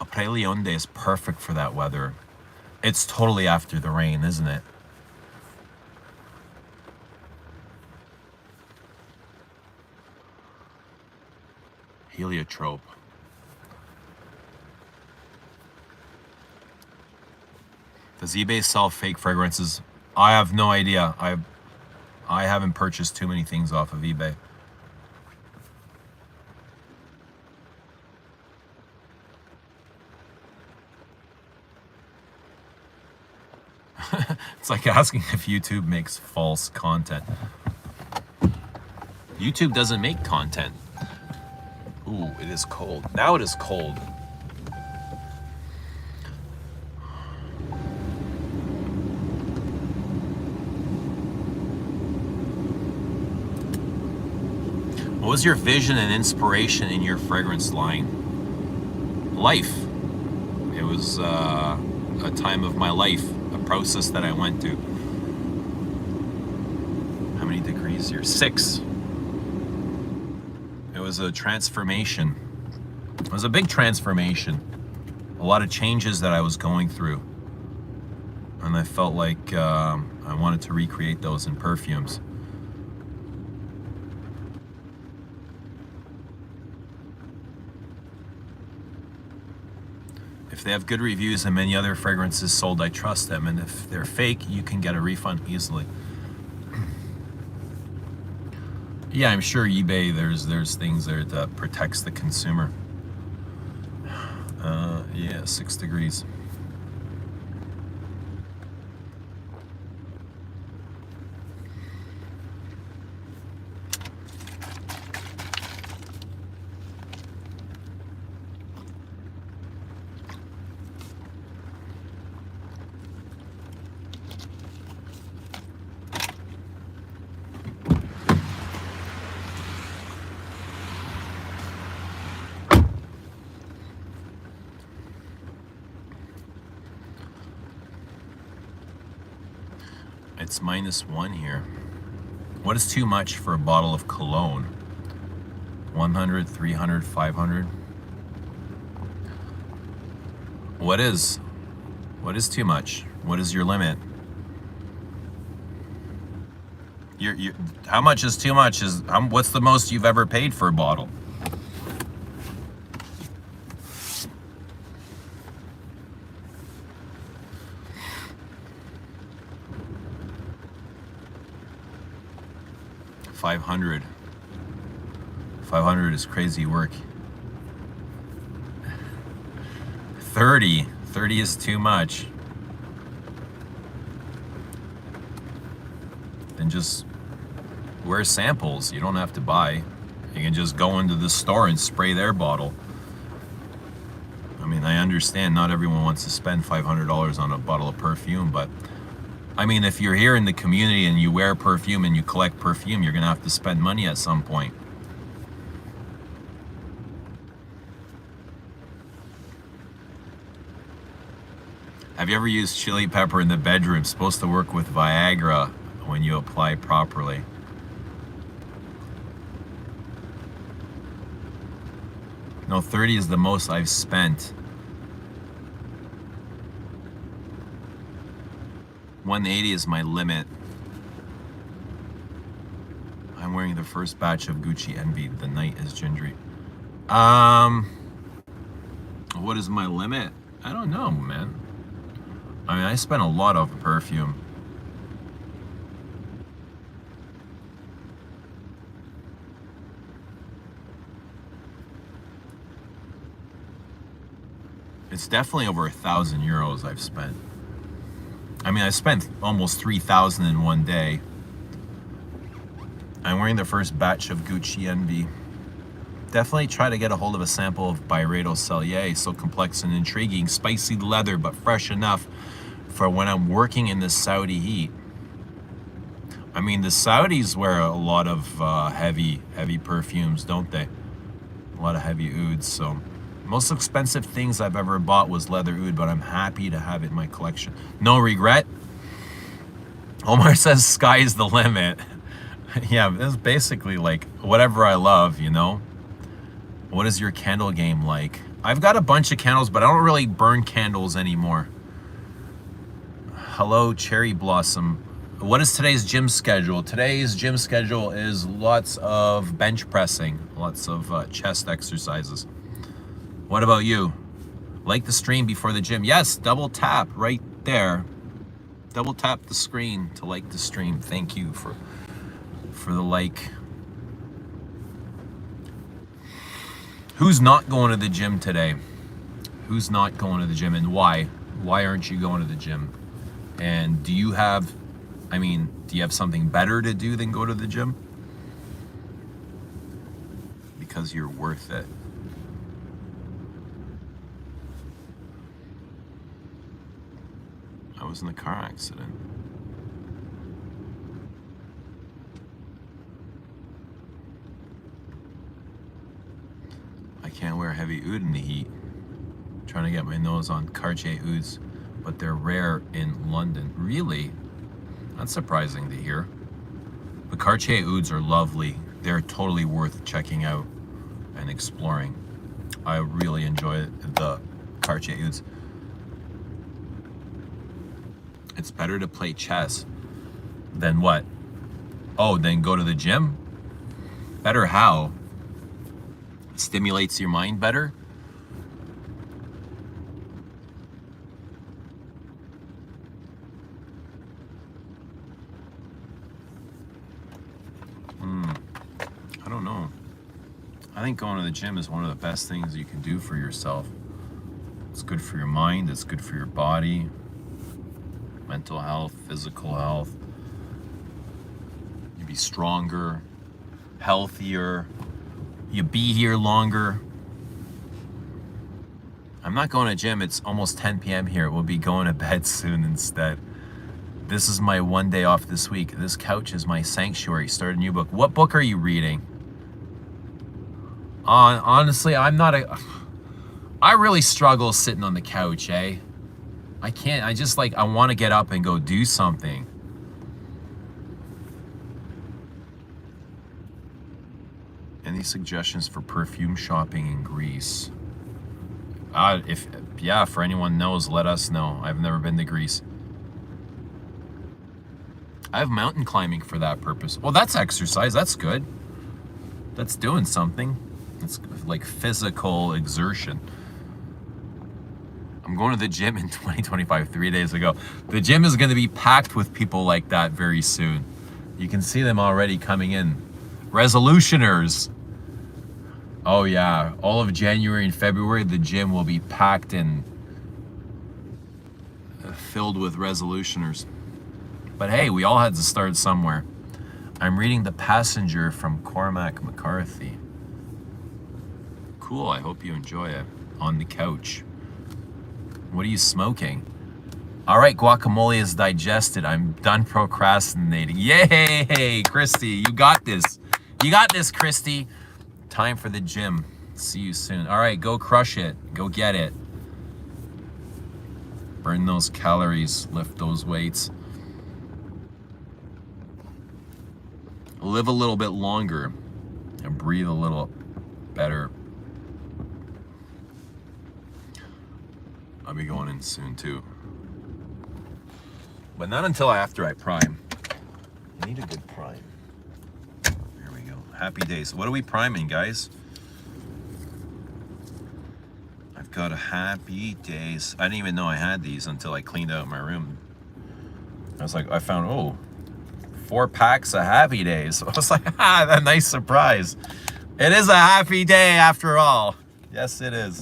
A Prelionde is perfect for that weather. It's totally after the rain, isn't it? Heliotrope. Does eBay sell fake fragrances? I have no idea. I haven't purchased too many things off of eBay. It's like asking if YouTube makes false content. YouTube doesn't make content. Ooh, it is cold. Now it is cold. What was your vision and inspiration in your fragrance line? Life. It was a time of my life, a process that I went to. How many degrees here? 6. It was a transformation. It was a big transformation. A lot of changes that I was going through. And I felt like I wanted to recreate those in perfumes. If they have good reviews and many other fragrances sold, I trust them. And if they're fake, you can get a refund easily. Yeah, I'm sure eBay, there's things there that protects the consumer. Yeah, 6 degrees. It's -1 here. What is too much for a bottle of cologne? 100, 300, 500? What is too much? What is your limit? How much is too much? What's the most you've ever paid for a bottle? $500. 500 is crazy work. 30 is too much. Then just wear samples. You don't have to buy. You can just go into the store and spray their bottle. I mean, I understand not everyone wants to spend $500 on a bottle of perfume, but I mean, if you're here in the community and you wear perfume and you collect perfume, you're gonna have to spend money at some point. Have you ever used chili pepper in the bedroom? It's supposed to work with Viagra when you apply properly. No, 30 is the most I've spent. 180 is my limit. I'm wearing the first batch of Gucci Envy. The night is gingery. What is my limit? I don't know, man. I mean, I spent a lot of perfume. It's definitely over €1,000 I've spent. I mean, I spent almost 3,000 in one day. I'm wearing the first batch of Gucci Envy. Definitely try to get a hold of a sample of Byredo Cellier, so complex and intriguing, spicy leather, but fresh enough for when I'm working in the Saudi heat. I mean, the Saudis wear a lot of heavy perfumes, don't they? A lot of heavy ouds, so most expensive things I've ever bought was leather oud, but I'm happy to have it in my collection. No regret. Omar says sky is the limit. Yeah, it's basically like whatever I love, you know? What is your candle game like? I've got a bunch of candles, but I don't really burn candles anymore. Hello, Cherry Blossom. What is today's gym schedule? Today's gym schedule is lots of bench pressing, lots of chest exercises. What about you? Like the stream before the gym. Yes, double tap right there. Double tap the screen to like the stream. Thank you for the like. Who's not going to the gym today? Who's not going to the gym, and why? Why aren't you going to the gym? And do you have something better to do than go to the gym? Because you're worth it. I was in a car accident. I can't wear heavy oud in the heat. I'm trying to get my nose on Cartier ouds, but they're rare in London. Really? That's surprising to hear. The Cartier ouds are lovely. They're totally worth checking out and exploring. I really enjoy the Cartier ouds. It's better to play chess than what? Oh, then go to the gym? Better how? It stimulates your mind better? I don't know. I think going to the gym is one of the best things you can do for yourself. It's good for your mind, it's good for your body, mental health, physical health. You be stronger, healthier, you be here longer. I'm not going to gym, it's almost 10 p.m. here. We'll be going to bed soon instead. This is my one day off this week. This couch is my sanctuary. Start a new book. What book are you reading? Honestly, I really struggle sitting on the couch, eh? I can't, I want to get up and go do something. Any suggestions for perfume shopping in Greece? For anyone knows, let us know. I've never been to Greece. I have mountain climbing for that purpose. Well, that's exercise. That's good. That's doing something. It's like physical exertion. I'm going to the gym in 2025, 3 days ago. The gym is going to be packed with people like that very soon. You can see them already coming in. Resolutioners. Oh yeah, all of January and February, the gym will be packed and filled with resolutioners. But hey, we all had to start somewhere. I'm reading The Passenger from Cormac McCarthy. Cool, I hope you enjoy it. On the couch. What are you smoking? All right, guacamole is digested. I'm done procrastinating. Yay, Christy, you got this. You got this, Christy. Time for the gym. See you soon. All right, go crush it. Go get it. Burn those calories. Lift those weights. Live a little bit longer and breathe a little better. I'll be going in soon too. But not until after I prime. I need a good prime. There we go. Happy days. What are we priming, guys? I've got a Happy Days. I didn't even know I had these until I cleaned out my room. I found, 4 packs of Happy Days. I was like, a nice surprise. It is a happy day after all. Yes, it is.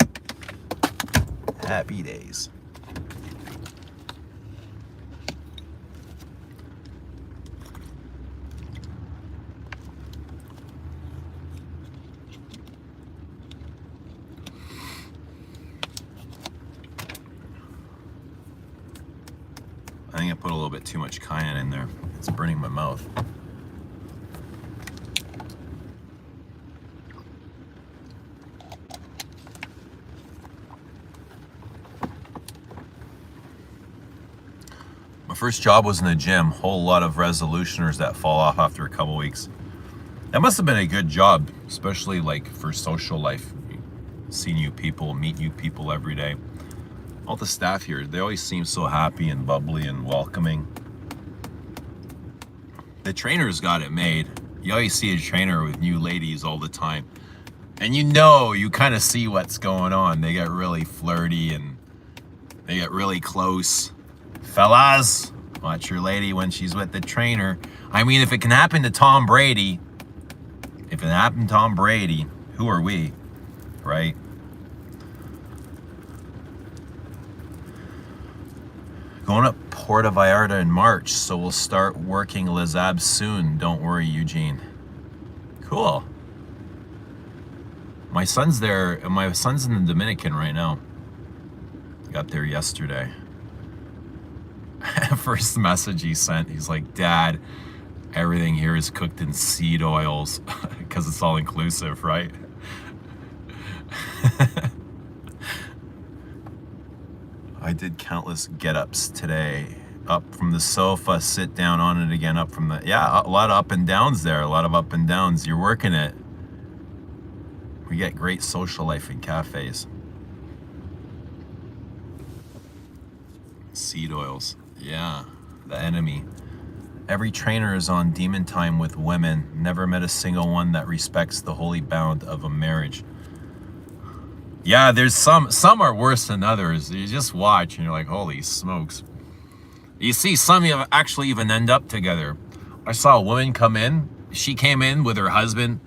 Happy Days. I put a little bit too much cayenne in there. It's burning my mouth. My first job was in the gym. Whole lot of resolutioners that fall off after a couple weeks. That must have been a good job, especially like for social life. See new people, meet new people every day. All the staff here, they always seem so happy and bubbly and welcoming. The trainers got it made. You always see a trainer with new ladies all the time. And you kind of see what's going on. They get really flirty and they get really close. Fellas, watch your lady when she's with the trainer. I mean, if it can happen to Tom Brady, who are we, right? Going up Puerto Vallarta in March, so we'll start working Les Abs soon. Don't worry, Eugene. Cool. My son's there. My son's in the Dominican right now. Got there yesterday. First message he sent, he's like, Dad, everything here is cooked in seed oils because it's all inclusive, right? I did countless get-ups today. Up from the sofa, sit down on it again, up from the... Yeah, a lot of up and downs there, a lot of up and downs. You're working it. We get great social life in cafes. Seed oils. Yeah, the enemy. Every trainer is on demon time with women. Never met a single one that respects the holy bound of a marriage. Yeah, there's some are worse than others. You just watch and you're like, holy smokes. You see some actually even end up together. I saw a woman come in. She came in with her husband,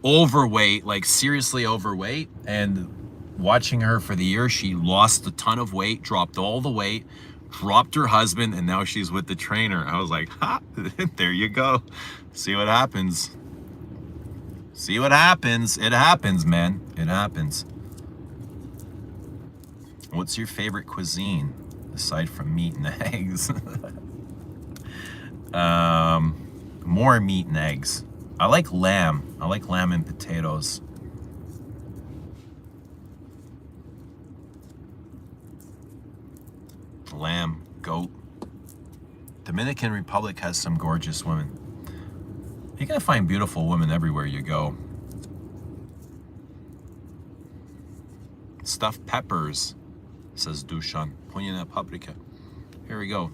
overweight, like seriously overweight. And watching her for the year, she lost a ton of weight, dropped all the weight, dropped her husband, and now she's with the trainer. I was like, ha, there you go. See what happens. See what happens. It happens, man. It happens. What's your favorite cuisine aside from meat and eggs? More meat and eggs. I like lamb. I like lamb and potatoes. Lamb, goat. Dominican Republic has some gorgeous women. You're gonna find beautiful women everywhere you go. Stuffed peppers, says Dushan. Poignant at paprika. Here we go.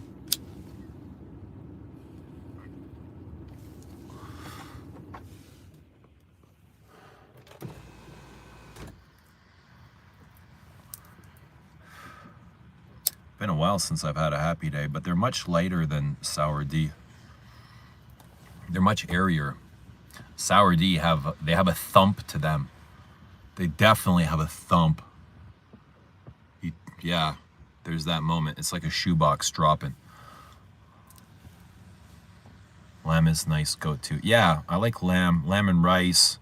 Been a while since I've had a happy day, but they're much lighter than Sour D. They're much airier. Sour D have a thump to them. They definitely have a thump. Yeah, there's that moment. It's like a shoebox dropping. Lamb is nice go-to. Yeah, I like lamb. Lamb and rice.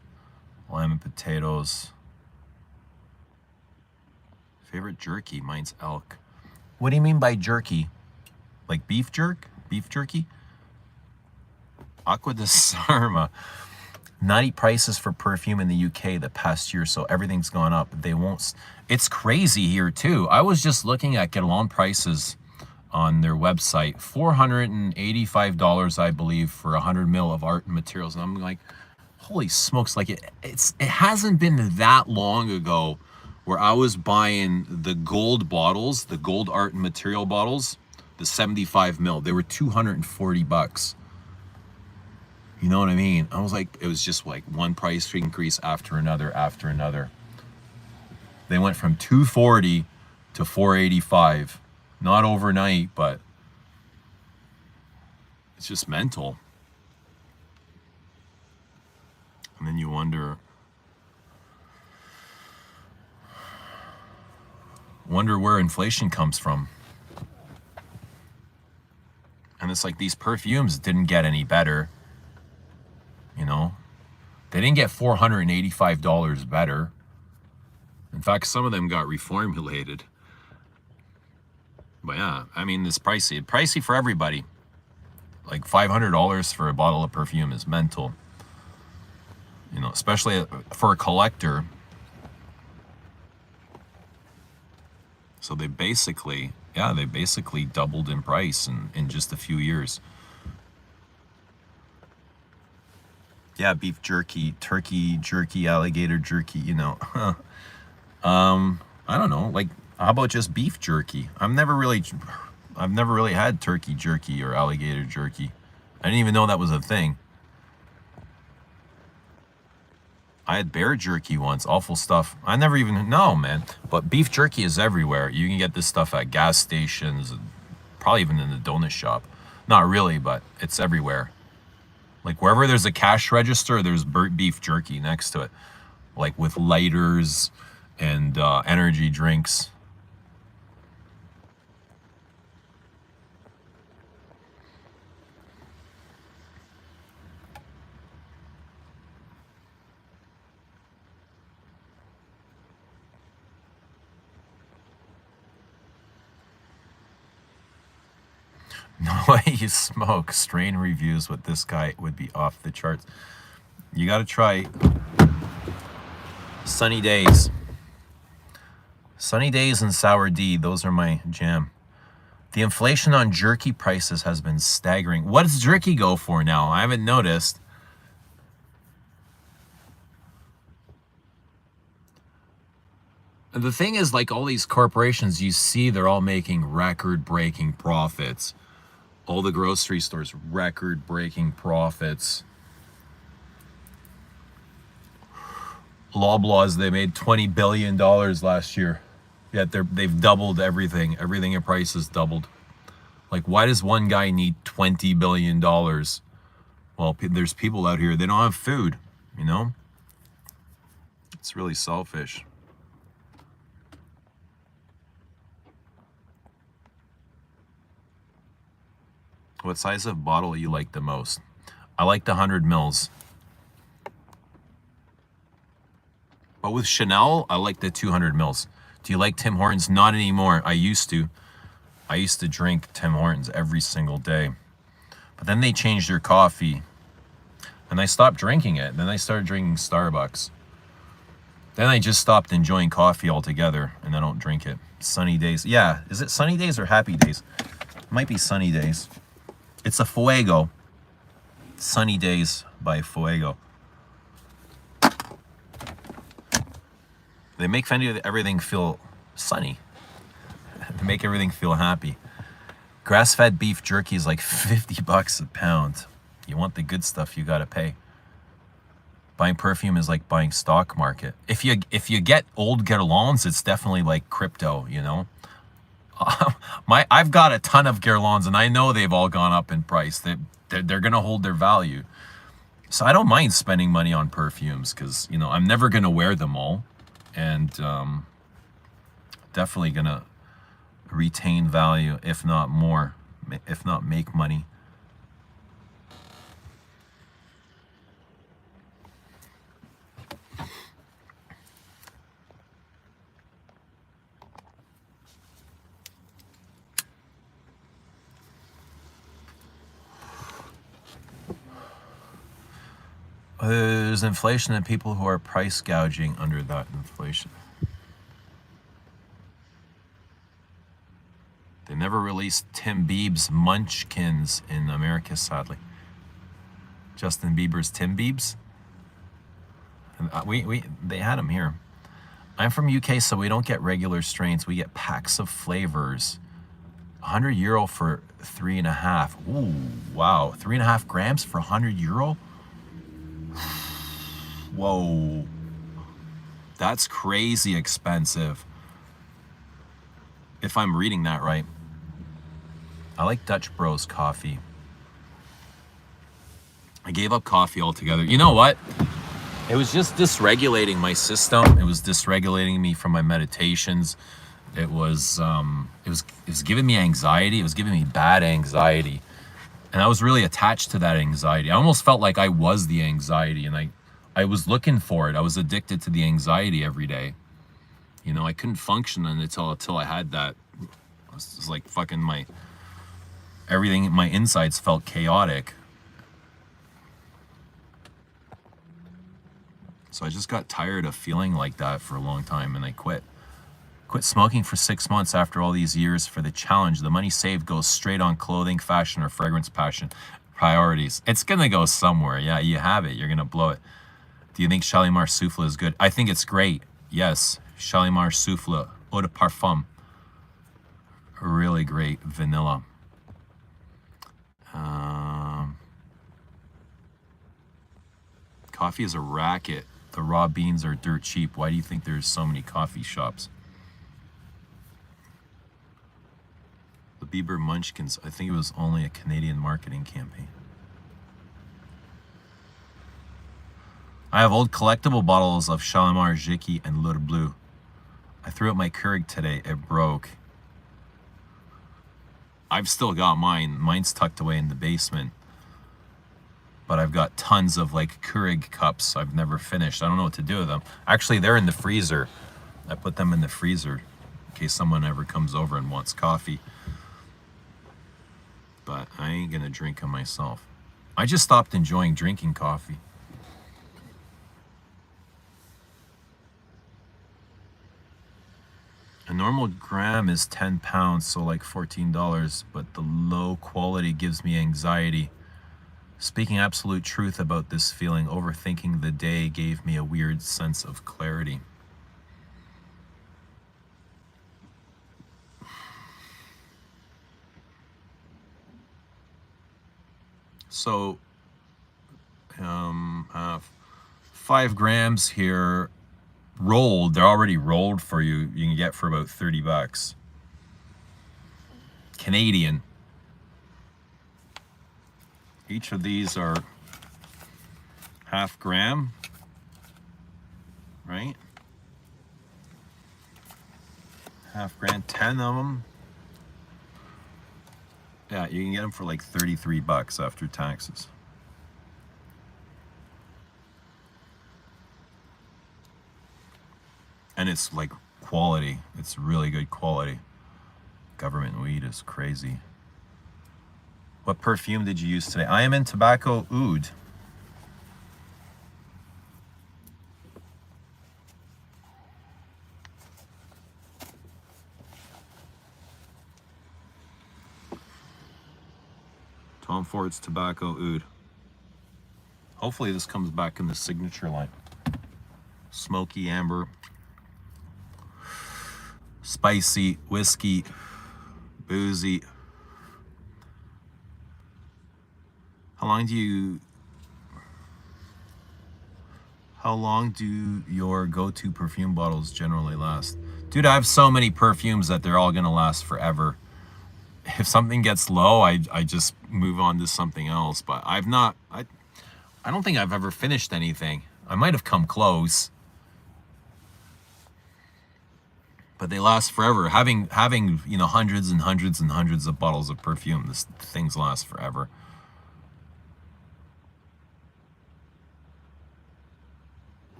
Lamb and potatoes. Favorite jerky? Mine's elk. What do you mean by jerky? Like beef jerk? Beef jerky? Aqua de Sarma. Nutty prices for perfume in the UK the past year, so everything's gone up. They won't... It's crazy here too. I was just looking at Guerlain prices on their website. $485, I believe, for 100 ml of art and materials. And I'm like, holy smokes, like it hasn't been that long ago where I was buying the gold bottles, the gold art and material bottles, the 75 ml. They were $240. You know what I mean? I was like, it was just like one price increase after another after another. They went from $240 to $485. Not overnight, but it's just mental. And then you wonder where inflation comes from. And it's like these perfumes didn't get any better. You know, they didn't get $485 better. In fact, some of them got reformulated. But yeah, I mean, it's pricey for everybody. Like $500 for a bottle of perfume is mental. You know, especially for a collector. So they basically doubled in price in just a few years. Yeah, beef jerky, turkey jerky, alligator jerky, you know. I don't know, like, how about just beef jerky? I've never really had turkey jerky or alligator jerky. I didn't even know that was a thing. I had bear jerky once, awful stuff. I never even know, man. But beef jerky is everywhere. You can get this stuff at gas stations, probably even in the donut shop. Not really, but it's everywhere. Like wherever there's a cash register, there's beef jerky next to it. Like with lighters and energy drinks. No way you smoke. Strain reviews with this guy would be off the charts. You gotta try Sunny Days. Sunny Days and Sour D, those are my jam. The inflation on jerky prices has been staggering. What does jerky go for now? I haven't noticed. The thing is, like all these corporations, you see they're all making record-breaking profits. All the grocery stores, record-breaking profits. Loblaws, they made $20 billion last year. Yet they've doubled everything. Everything in price has doubled. Like, why does one guy need $20 billion? Well, there's people out here, they don't have food, you know? It's really selfish. What size of bottle you like the most? I like the 100 mils. But with Chanel, I like the 200 mils. Do you like Tim Hortons? Not anymore. I used to. I used to drink Tim Hortons every single day. But then they changed their coffee. And I stopped drinking it. Then I started drinking Starbucks. Then I just stopped enjoying coffee altogether. And I don't drink it. Sunny Days. Yeah, is it Sunny Days or Happy Days? It might be Sunny Days. It's a Fuego. Sunny Days by Fuego. They make everything feel sunny. They make everything feel happy. Grass-fed beef jerky is like $50 a pound. You want the good stuff, you gotta pay. Buying perfume is like buying stock market. If you get old Guerlains, it's definitely like crypto, you know? I've got a ton of Guerlains, and I know they've all gone up in price. They're gonna hold their value. So I don't mind spending money on perfumes because, you know, I'm never gonna wear them all. And definitely gonna retain value, if not more, if not make money. There's inflation and people who are price gouging under that inflation. They never released Tim Biebs' Munchkins in America, sadly. Justin Bieber's Tim Biebs. And they had them here. I'm from UK, so we don't get regular strains. We get packs of flavors. €100 for 3.5. Ooh, wow. 3.5 grams for €100? Whoa. That's crazy expensive. If I'm reading that right. I like Dutch Bros coffee. I gave up coffee altogether. You know what? It was just dysregulating my system. It was dysregulating me from my meditations. It was giving me anxiety. It was giving me bad anxiety. And I was really attached to that anxiety. I almost felt like I was the anxiety, and I was looking for it. I was addicted to the anxiety every day. You know, I couldn't function until I had that It's like fucking everything, my insides felt chaotic. So I just got tired of feeling like that for a long time, and I quit. Quit smoking for 6 months after all these years for the challenge. The money saved goes straight on clothing, fashion, or fragrance passion priorities. It's gonna go somewhere. Yeah, you have it. You're gonna blow it. Do you think Shalimar Souffle is good? I think it's great. Yes, Shalimar Souffle, Eau de Parfum. Really great vanilla. Coffee is a racket. The raw beans are dirt cheap. Why do you think there's so many coffee shops? The Bieber Munchkins, I think it was only a Canadian marketing campaign. I have old collectible bottles of Shalimar, Jiki, and L'Eau Bleu. I threw out my Keurig today. It broke. I've still got mine. Mine's tucked away in the basement. But I've got tons of like Keurig cups I've never finished. I don't know what to do with them. Actually, they're in the freezer. I put them in the freezer in case someone ever comes over and wants coffee. But I ain't gonna drink them myself. I just stopped enjoying drinking coffee. A normal gram is 10 pounds, so like $14, but the low quality gives me anxiety. Speaking absolute truth about this feeling, overthinking the day gave me a weird sense of clarity. So, 5 grams here, rolled. They're already rolled for you. You can get for about $30 Canadian. Each of these are half gram, right? Half gram, 10 of them. Yeah, you can get them for like $33 after taxes. And it's like quality. It's really good quality. Government weed is crazy. What perfume did you use today? I am in Tobacco Oud. Tom Ford's Tobacco Oud. Hopefully this comes back in the signature line. Smoky amber. Spicy, whiskey, boozy. How long do your go-to perfume bottles generally last? Dude, I have so many perfumes that they're all gonna last forever. If something gets low, I just move on to something else. But I don't think I've ever finished anything. I might have come close, but they last forever. Having hundreds and hundreds and hundreds of bottles of perfume, this things last forever.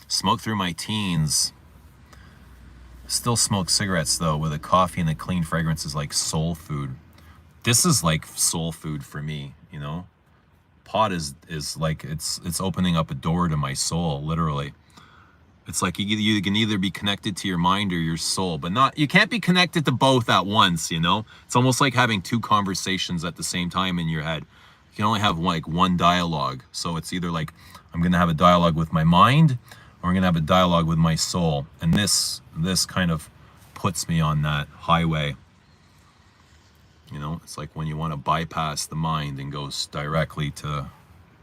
Smoked through my teens. Still smoke cigarettes though, with a coffee and a clean fragrance is like soul food. This is like soul food for me, you know? Pot is like, it's opening up a door to my soul, literally. It's like you can either be connected to your mind or your soul, but you can't be connected to both at once, you know? It's almost like having 2 conversations at the same time in your head. You can only have like one dialogue. So it's either like, I'm gonna have a dialogue with my mind, or I'm gonna have a dialogue with my soul. And this kind of puts me on that highway. You know, it's like when you want to bypass the mind and goes directly to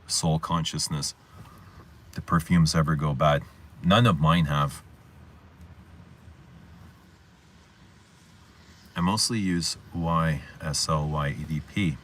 soul consciousness. The perfumes ever go bad? None of mine have. I mostly use YSL EDP.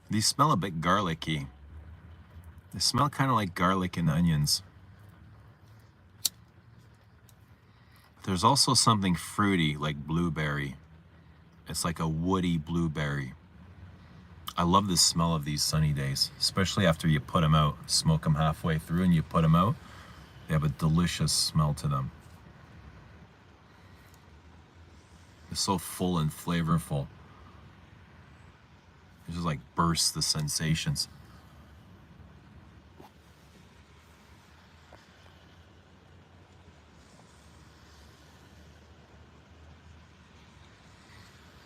These smell a bit garlicky. They smell kind of like garlic and onions. There's also something fruity, like blueberry. It's like a woody blueberry. I love the smell of these sunny days, especially after you put them out. Smoke them halfway through and you put them out. They have a delicious smell to them. They're so full and flavorful. It just like bursts the sensations.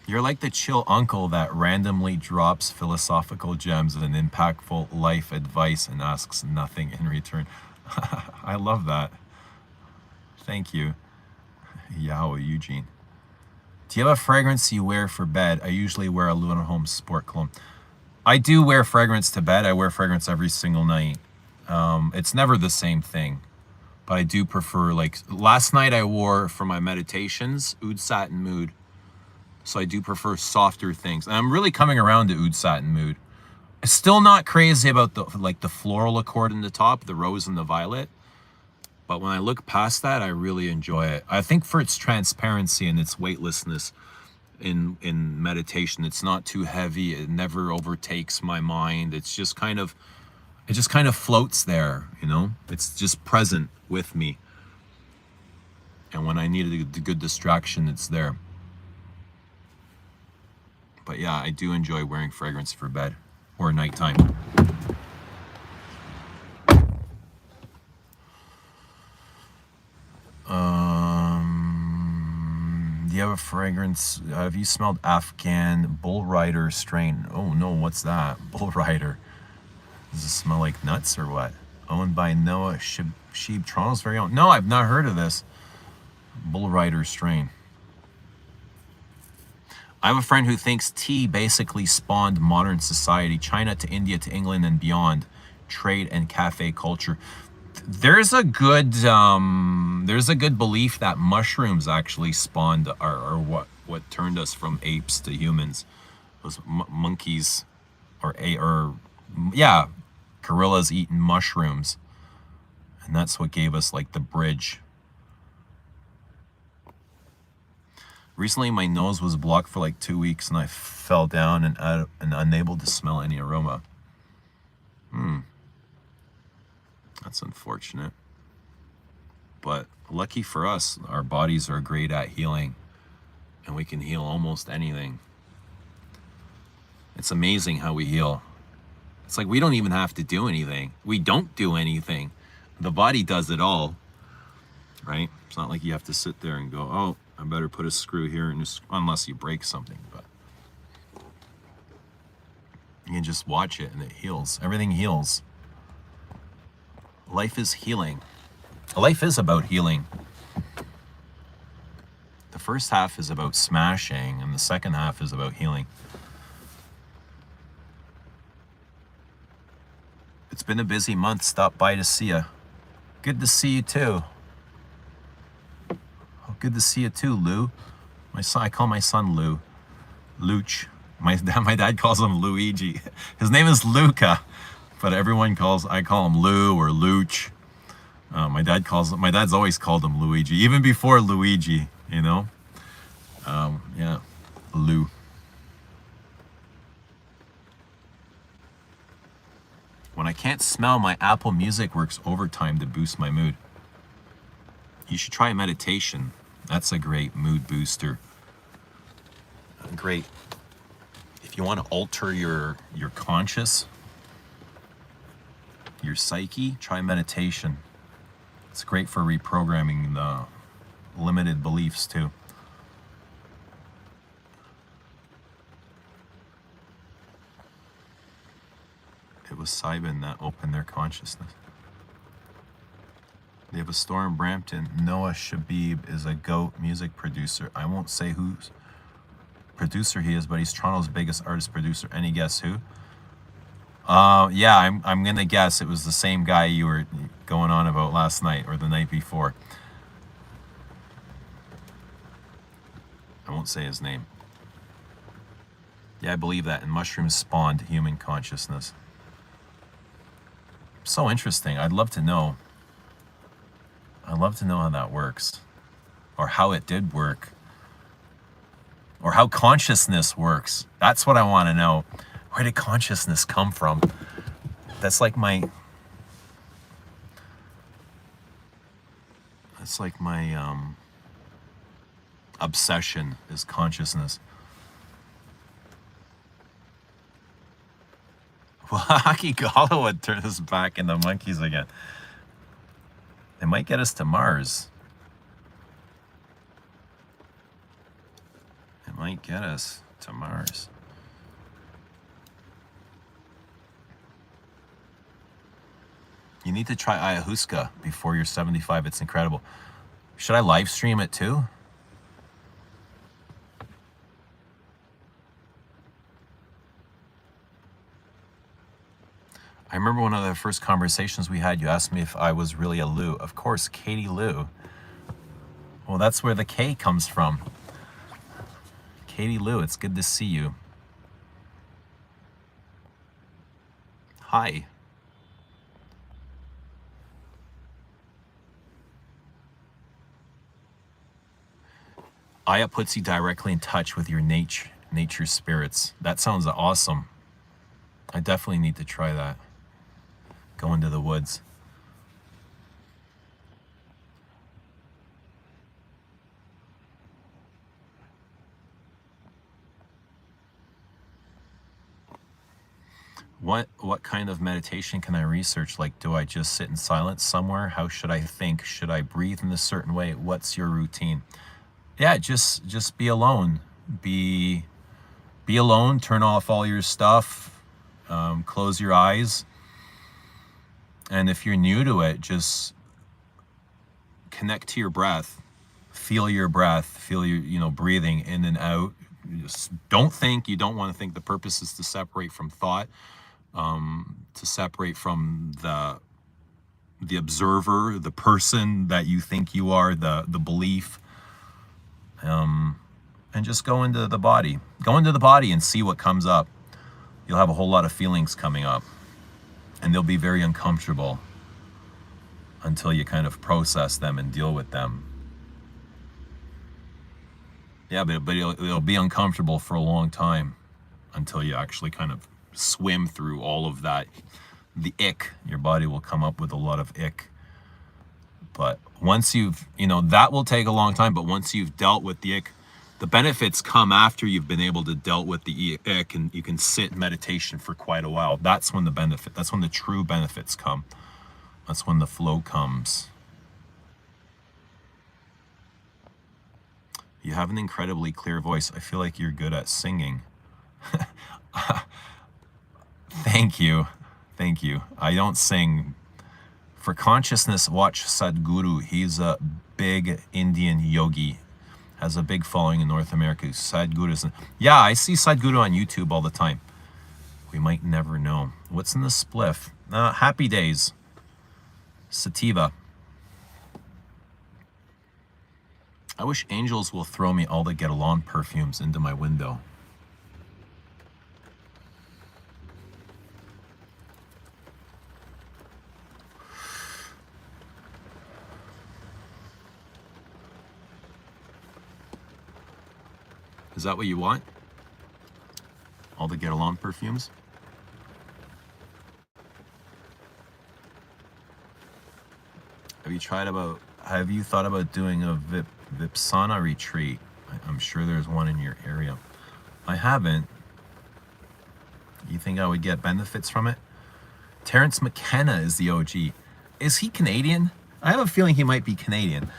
You're like the chill uncle that randomly drops philosophical gems and impactful life advice and asks nothing in return. I love that. Thank you. Yao, Eugene. Do you have a fragrance you wear for bed? I usually wear a Luna Home sport cologne. I do wear fragrance to bed. I wear fragrance every single night. It's never the same thing, but I do prefer, like last night I wore for my meditations Oud Satin Mood. So I do prefer softer things. And I'm really coming around to Oud Satin Mood. I'm still not crazy about the floral accord in the top, the rose and the violet. But when I look past that, I really enjoy it. I think for its transparency and its weightlessness in meditation, it's not too heavy. It never overtakes my mind. It just kind of floats there, you know? It's just present with me. And when I need a good distraction, it's there. But yeah, I do enjoy wearing fragrance for bed or nighttime. Do you have a fragrance? Have you smelled Afghan Bull Rider strain? Oh no, what's that? Bull Rider. Does it smell like nuts or what? Owned by Noah Sheeb, Toronto's very own. No, I've not heard of this. Bull Rider strain. I have a friend who thinks tea basically spawned modern society, China to India to England and beyond, trade and cafe culture. There's a good belief that mushrooms actually spawned or what turned us from apes to humans. Those monkeys or gorillas eating mushrooms, and that's what gave us like the bridge. Recently, my nose was blocked for like 2 weeks, and I fell down and unable to smell any aroma. That's unfortunate. But lucky for us, our bodies are great at healing, and we can heal almost anything. It's amazing how we heal. It's like we don't even have to do anything. We don't do anything. The body does it all, right? It's not like you have to sit there and go, oh, I better put a screw here, and just, unless you break something, but you can just watch it and it heals. Everything heals. Life is healing. Life is about healing. The first half is about smashing, and the second half is about healing. It's been a busy month. Stop by to see you. Good to see you too. Oh, good to see you too, Lou. My son, I call my son Lou. Luch. My dad calls him Luigi. His name is Luca, but I call him Lou or Luch. My dad's always called him Luigi, even before Luigi, you know? Yeah, Lou. When I can't smell, my Apple Music works overtime to boost my mood. You should try meditation. That's a great mood booster. Great. If you want to alter your conscious, your psyche, try meditation. It's great for reprogramming the limited beliefs too. It was Simon that opened their consciousness. They have a store in Brampton. Noah Shabib is a GOAT music producer. I won't say whose producer he is, but he's Toronto's biggest artist producer. Any guess who? Yeah, I'm gonna guess it was the same guy you were going on about last night or the night before. I won't say his name. Yeah, I believe that. And mushrooms spawned human consciousness. So interesting. I'd love to know. I'd love to know how that works. Or how it did work. Or how consciousness works. That's what I want to know. Where did consciousness come from? That's like my... That's like my obsession is consciousness. Well, Akigala would turn us back into monkeys again. It might get us to Mars. It might get us to Mars. You need to try ayahuasca before you're 75. It's incredible. Should I live stream it too? I remember one of the first conversations we had, you asked me if I was really a Lou. Of course, Katie Lou. Well, that's where the K comes from. Katie Lou, it's good to see you. Hi. Aya puts you directly in touch with your nature spirits. That sounds awesome. I definitely need to try that. Go into the woods. What kind of meditation can I research? Like, do I just sit in silence somewhere? How should I think? Should I breathe in a certain way? What's your routine? Yeah, just be alone. Be alone. Turn off all your stuff. Close your eyes. And if you're new to it, just connect to your breath. Feel your breath. Feel your breathing in and out. Just don't think. You don't want to think. The purpose is to separate from thought. To separate from the observer, the person that you think you are, the belief. And just go into the body. Go into the body and see what comes up. You'll have a whole lot of feelings coming up. And they'll be very uncomfortable until you kind of process them and deal with them. Yeah, but it'll be uncomfortable for a long time until you actually kind of swim through all of that. The ick, your body will come up with a lot of ick. But once you've, that will take a long time, but once you've dealt with the ick, the benefits come after you've been able to deal with the ick, and you can sit in meditation for quite a while. That's when that's when the true benefits come. That's when the flow comes. You have an incredibly clear voice. I feel like you're good at singing. Thank you. Thank you. I don't sing. For consciousness, watch Sadhguru. He's a big Indian yogi. Has a big following in North America. Sadhguru. Yeah, I see Sadhguru on YouTube all the time. We might never know. What's in the spliff? Happy Days. Sativa. I wish angels will throw me all the Get Along perfumes into my window. Is that what you want? All the Get Along perfumes? Have you thought about doing a Vipassana retreat? I'm sure there's one in your area. I haven't. You think I would get benefits from it? Terrence McKenna is the OG. Is he Canadian? I have a feeling he might be Canadian.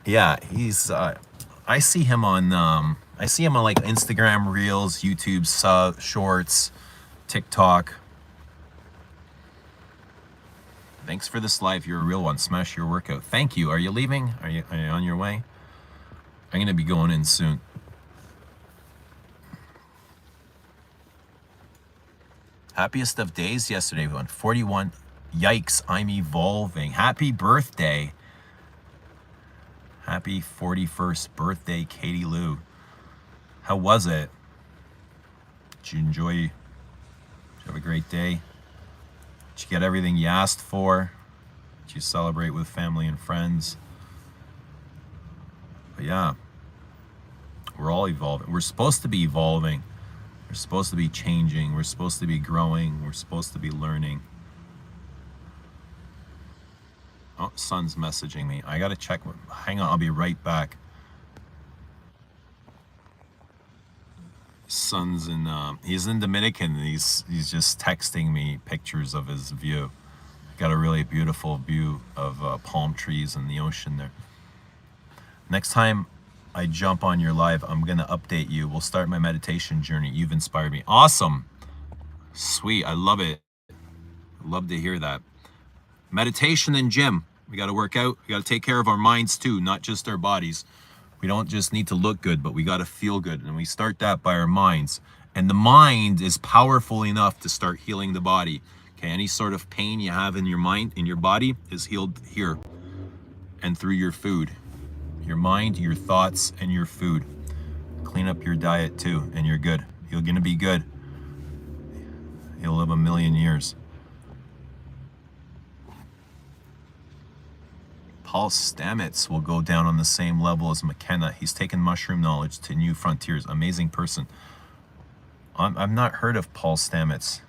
Yeah, he's I see him on like Instagram Reels, YouTube Shorts, TikTok. Thanks for this live. You're a real one. Smash your workout. Thank you. Are you leaving? Are you on your way? I'm going to be going in soon. Happiest of days yesterday, everyone. 41. Yikes, I'm evolving. Happy birthday. Happy 41st birthday, Katie Lou. How was it? Did you enjoy? Did you have a great day? Did you get everything you asked for? Did you celebrate with family and friends? But yeah, we're all evolving. We're supposed to be evolving. We're supposed to be changing. We're supposed to be growing. We're supposed to be learning. Oh, son's messaging me. I gotta check. Hang on, I'll be right back. Son's in. He's in Dominican. And he's just texting me pictures of his view. Got a really beautiful view of palm trees and the ocean there. Next time I jump on your live, I'm gonna update you. We'll start my meditation journey. You've inspired me. Awesome, sweet. I love it. Love to hear that. Meditation and gym. We got to work out. We got to take care of our minds too, not just our bodies. We don't just need to look good, but we got to feel good. And we start that by our minds. And the mind is powerful enough to start healing the body. Okay, any sort of pain you have in your mind, in your body, is healed here and through your food. Your mind, your thoughts, and your food. Clean up your diet too, and you're good. You're gonna be good. You'll live a million years. Paul Stamets will go down on the same level as McKenna. He's taken mushroom knowledge to new frontiers. Amazing person. I've not heard of Paul Stamets.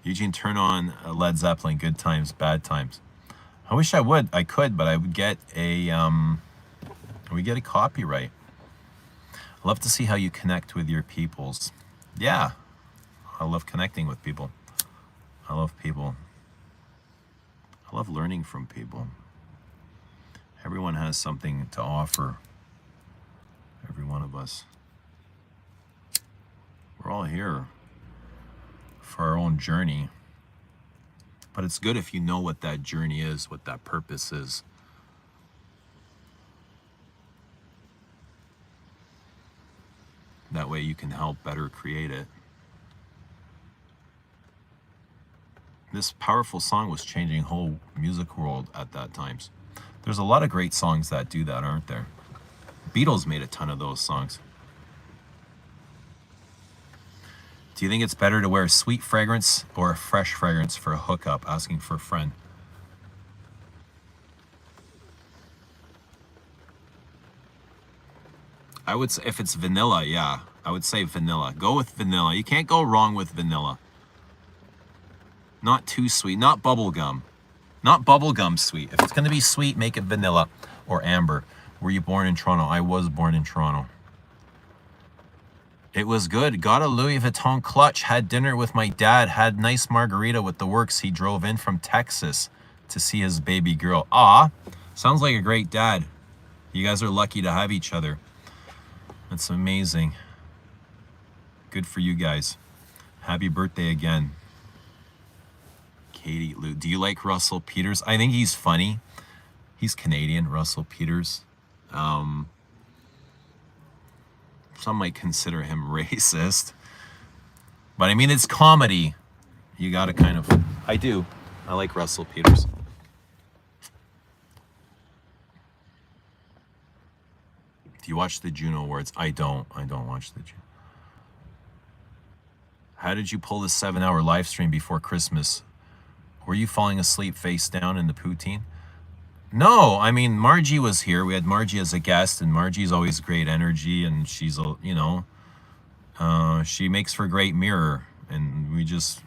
Eugene, turn on Led Zeppelin. Good times, bad times. I wish I could, but I would get a copyright. I love to see how you connect with your peoples. Yeah, I love connecting with people. I love people. I love learning from people. Everyone has something to offer. Every one of us. We're all here for our own journey. But it's good if you know what that journey is, what that purpose is. That way you can help better create it. This powerful song was changing whole music world at that times. There's a lot of great songs that do that, aren't there? Beatles made a ton of those songs. Do you think it's better to wear a sweet fragrance or a fresh fragrance for a hookup? Asking for a friend. I would say if it's vanilla, yeah. I would say vanilla. Go with vanilla. You can't go wrong with vanilla. Not too sweet, not bubblegum. Not bubblegum sweet. If it's gonna be sweet, make it vanilla or amber. Were you born in Toronto? I was born in Toronto. It was good. Got a Louis Vuitton clutch. Had dinner with my dad. Had nice margarita with the works. He drove in from Texas to see his baby girl. Ah, sounds like a great dad. You guys are lucky to have each other. That's amazing. Good for you guys. Happy birthday again. Katie Lou. Do you like Russell Peters? I think he's funny. He's Canadian, Russell Peters. Some might consider him racist. But I mean, it's comedy. You gotta kind of... I do. I like Russell Peters. Do you watch the Juno Awards? I don't watch the Juno. How did you pull the 7-hour live stream before Christmas? Were you falling asleep face down in the poutine? No, I mean, Margie was here. We had Margie as a guest, and Margie's always great energy, and she's, you know, she makes for a great mirror, and we just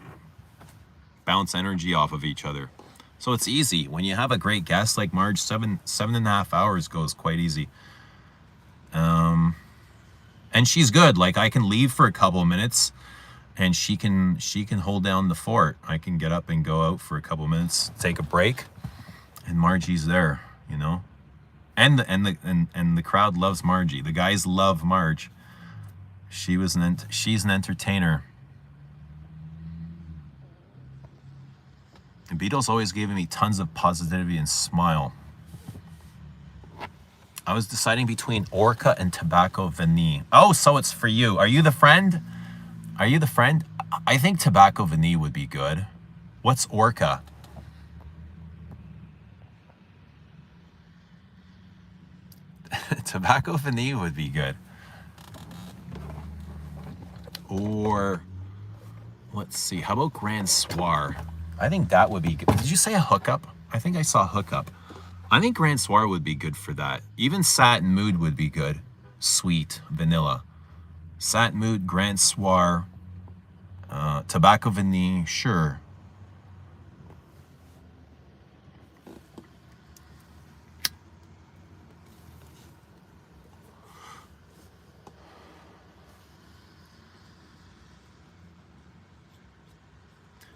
bounce energy off of each other. So it's easy. When you have a great guest like Marge, 7.5 hours goes quite easy. And she's good. Like, I can leave for a couple of minutes, and she can hold down the fort. I can get up and go out for a couple of minutes, take a break, and Margie's there, you know. And the crowd loves Margie. The guys love Marge. She's an entertainer. The Beatles always gave me tons of positivity and smile. I was deciding between Orca and Tobacco Vanille. Oh, so it's for you. Are you the friend? Are you the friend? I think Tobacco Vanille would be good. What's Orca? Tobacco Vanille would be good. Or, let's see, how about Grand Soir? I think that would be good. Did you say a hookup? I think I saw hookup. I think Grand Soir would be good for that. Even Satin Mood would be good. Sweet, vanilla. Satin Mood, Grand Soir, Tobacco Vanille, sure.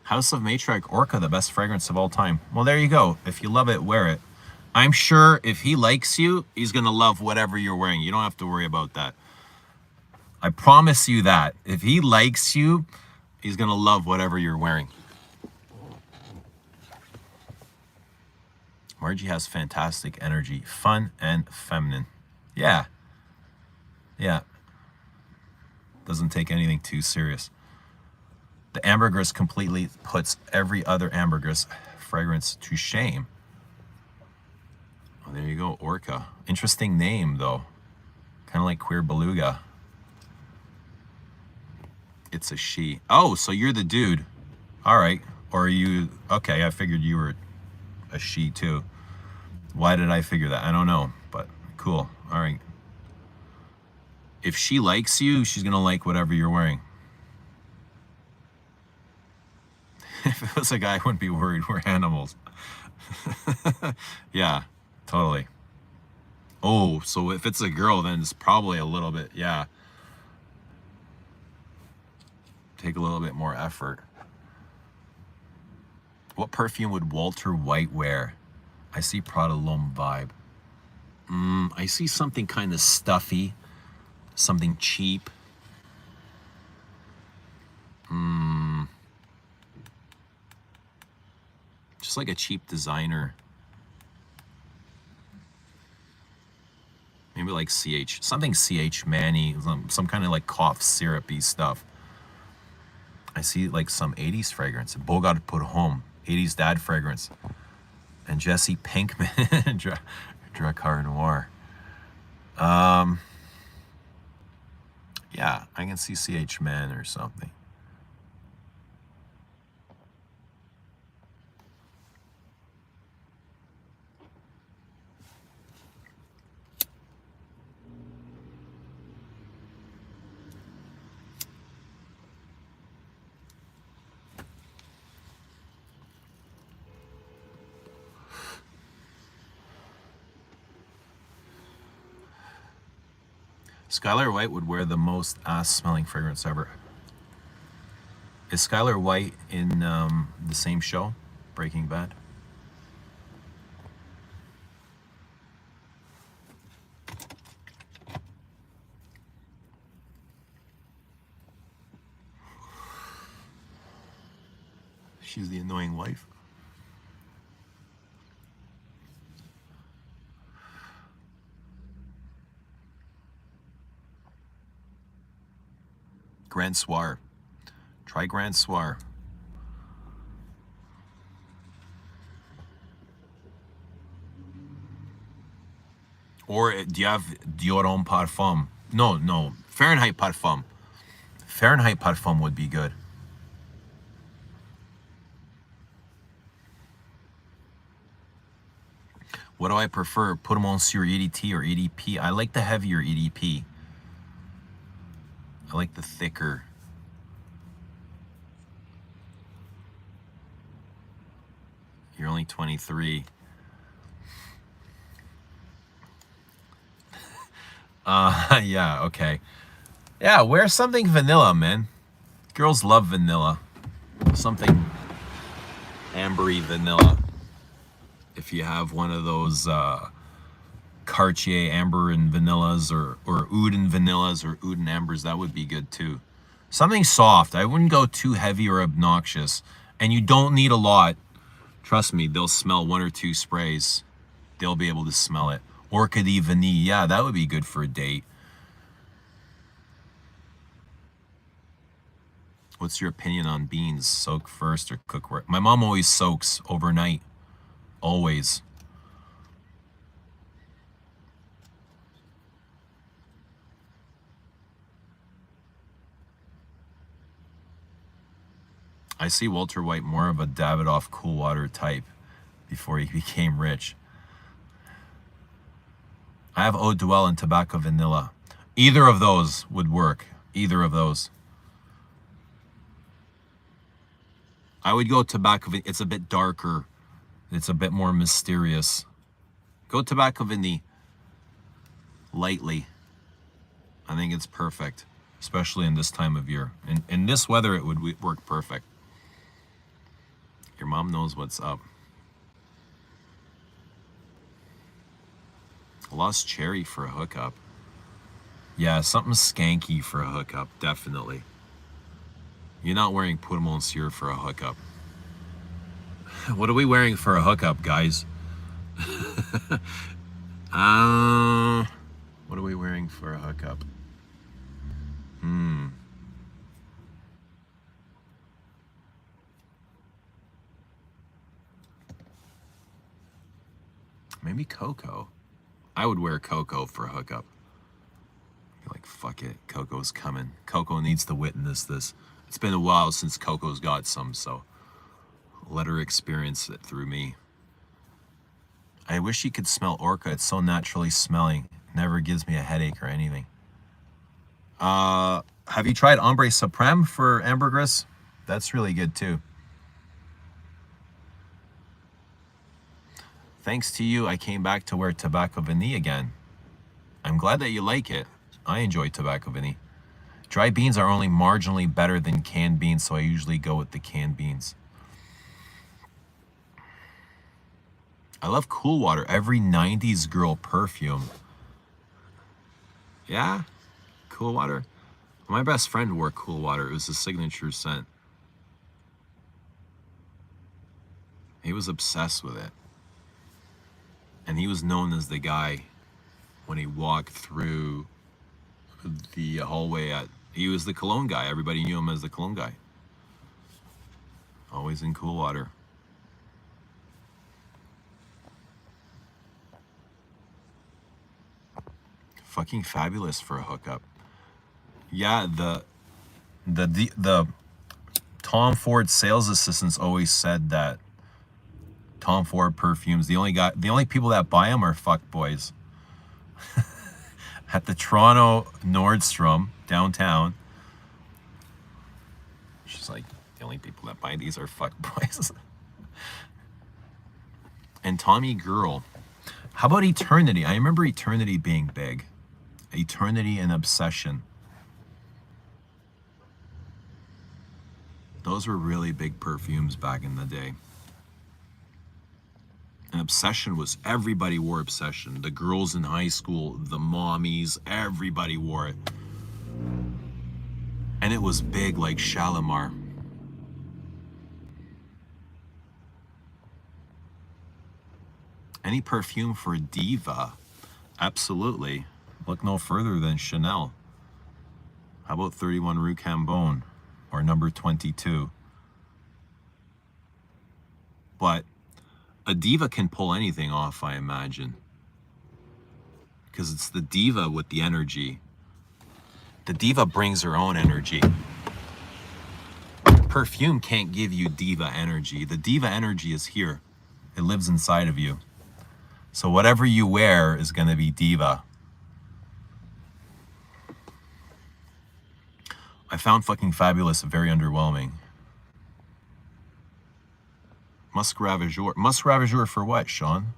House of Matriarch Orca, the best fragrance of all time. Well, there you go. If you love it, wear it. I'm sure if he likes you, he's going to love whatever you're wearing. You don't have to worry about that. I promise you that. If he likes you, he's going to love whatever you're wearing. Margie has fantastic energy. Fun and feminine. Yeah. Yeah. Doesn't take anything too serious. The ambergris completely puts every other ambergris fragrance to shame. Oh, there you go, Orca. Interesting name, though. Kind of like Queer Beluga. It's a she. Oh, so you're the dude. All right. Or are you... Okay, I figured you were a she, too. Why did I figure that? I don't know, but cool. All right. If she likes you, she's going to like whatever you're wearing. If it was a guy, I wouldn't be worried. We're animals. Yeah, totally. Oh, so if it's a girl, then it's probably a little bit, yeah. Take a little bit more effort. What perfume would Walter White wear? I see Prada L'Homme vibe. I see something kind of stuffy, something cheap. Just like a cheap designer. Maybe like CH, something CH Manny, some kind of like cough syrupy stuff. I see like some 80s fragrance. Bogart Put Home, 80s dad fragrance. And Jesse Pinkman, Dracar Noir. Yeah, I can see CH Man or something. Skylar White would wear the most ass-smelling fragrance ever. Is Skylar White in the same show, Breaking Bad? She's the annoying wife. Grand Soir. Try Grand Soir. Or do you have Dior Homme Parfum? No. Fahrenheit Parfum. Fahrenheit Parfum would be good. What do I prefer? Put them on sur EDT or EDP? I like the heavier EDP. I like the thicker. You're only 23. Yeah, okay. Yeah, wear something vanilla, man. Girls love vanilla. Something ambery vanilla. If you have one of those Cartier amber and vanillas or oud and vanillas or oud and ambers, that would be good too. Something soft. I wouldn't go too heavy or obnoxious. And you don't need a lot. Trust me, they'll smell 1 or 2 sprays. They'll be able to smell it. Orchidee Vanille. Yeah, that would be good for a date. What's your opinion on beans? Soak first or cook? My mom always soaks overnight. Always. I see Walter White more of a Davidoff cool water type before he became rich. I have Eau Duel and Tobacco Vanilla. Either of those would work. Either of those. I would go Tobacco Vanilla. It's a bit darker. It's a bit more mysterious. Go Tobacco Vanilla. Lightly. I think it's perfect. Especially in this time of year. In this weather, it would work perfect. Your mom knows what's up. Lost Cherry for a hookup. Yeah, something skanky for a hookup, definitely. You're not wearing Pour Monsieur for a hookup. What are we wearing for a hookup, guys? What are we wearing for a hookup? Maybe Cocoa. I would wear Cocoa for a hookup. You're like, fuck it, Coco's coming. Coco needs to witness this. It's been a while since Coco's got some, so let her experience it through me. I wish you could smell Orca. It's so naturally smelling. It never gives me a headache or anything. Have you tried Ombre Supreme for ambergris? That's really good too. Thanks to you, I came back to wear Tobacco Vanille again. I'm glad that you like it. I enjoy Tobacco Vanille. Dry beans are only marginally better than canned beans, so I usually go with the canned beans. I love Cool Water. Every 90s girl perfume. Yeah? Cool Water? My best friend wore Cool Water. It was his signature scent. He was obsessed with it. And he was known as the guy when he walked through the hallway at... He was the cologne guy. Everybody knew him as the cologne guy. Always in Cool Water. Fucking fabulous for a hookup. Yeah, the Tom Ford sales assistants always said that Tom Ford perfumes, the only people that buy them are fuckboys. At the Toronto Nordstrom downtown, she's like, the only people that buy these are fuckboys. And Tommy Girl. How about Eternity? I remember Eternity being big. Eternity and Obsession. Those were really big perfumes back in the day. And Obsession was, everybody wore Obsession. The girls in high school, the mommies, everybody wore it. And it was big like Shalimar. Any perfume for Diva? Absolutely. Look no further than Chanel. How about 31 Rue Cambon or number 22? But a diva can pull anything off, I imagine. Because it's the diva with the energy. The diva brings her own energy. Perfume can't give you diva energy. The diva energy is here. It lives inside of you. So whatever you wear is going to be diva. I found fucking Fabulous very underwhelming. Musk Ravageur. Musk Ravageur for what, Sean?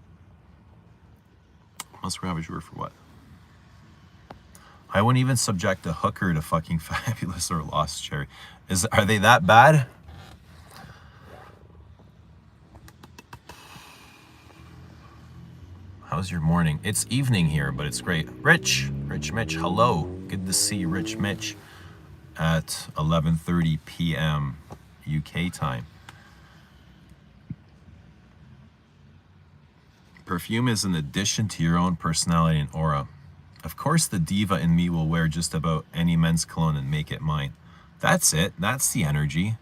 Musk Ravageur for what? I wouldn't even subject a hooker to fucking Fabulous or Lost Cherry. Are they that bad? How's your morning? It's evening here, but it's great. Rich Mitch, hello. Good to see Rich Mitch at 11:30 p.m. UK time. Perfume is an addition to your own personality and aura. Of course, the diva in me will wear just about any men's cologne and make it mine. That's it. That's the energy.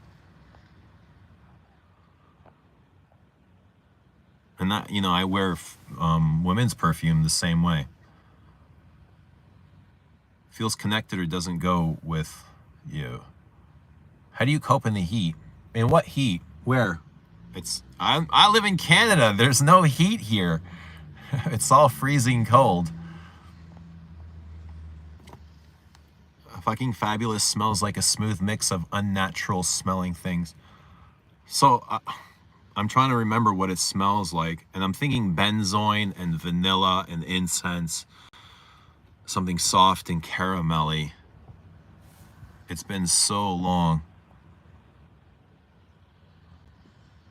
And that, you know, I wear women's perfume the same way. Feels connected or doesn't go with you. How do you cope in the heat? mean, what heat? Where? I live in Canada. There's no heat here. It's all freezing cold. Fucking Fabulous smells like a smooth mix of unnatural smelling things. So I'm trying to remember what it smells like, and I'm thinking benzoin and vanilla and incense, something soft and caramelly. It's been so long.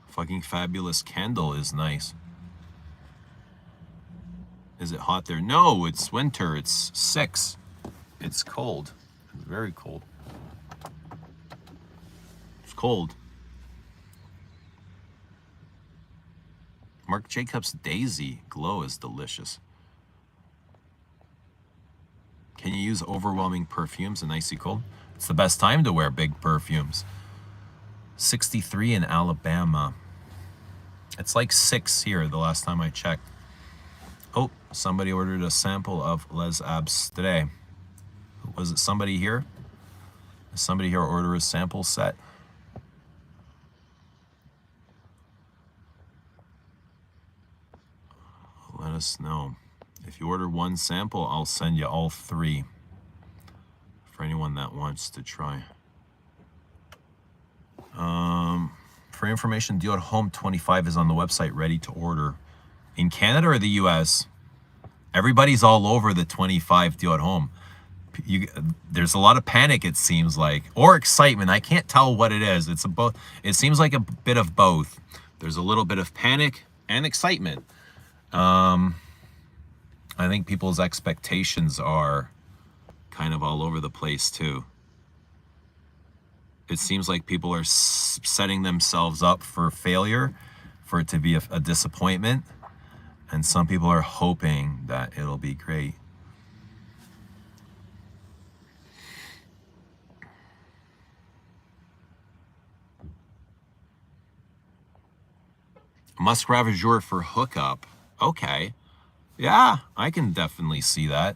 Fucking Fabulous candle is nice. Is it hot there? No, it's winter. It's 6. It's cold. It's very cold. It's cold. Marc Jacobs Daisy Glow is delicious. Can you use overwhelming perfumes in icy cold? It's the best time to wear big perfumes. 63 in Alabama. It's like 6 here the last time I checked. Oh, somebody ordered a sample of Les Abstraits. Was it somebody here? Did somebody here order a sample set? Let us know. If you order one sample, I'll send you all 3 for anyone that wants to try. For information, Deal at Home 25 is on the website, ready to order. In Canada or the US? Everybody's all over the 25 Deal at Home. There's a lot of panic, it seems like, or excitement. I can't tell what it is. It's both. It seems like a bit of both. There's a little bit of panic and excitement. I think people's expectations are kind of all over the place too. It seems like people are setting themselves up for failure, for it to be a disappointment, and some people are hoping that it'll be great. Musk Ravageur for hookup. Okay. Yeah, I can definitely see that.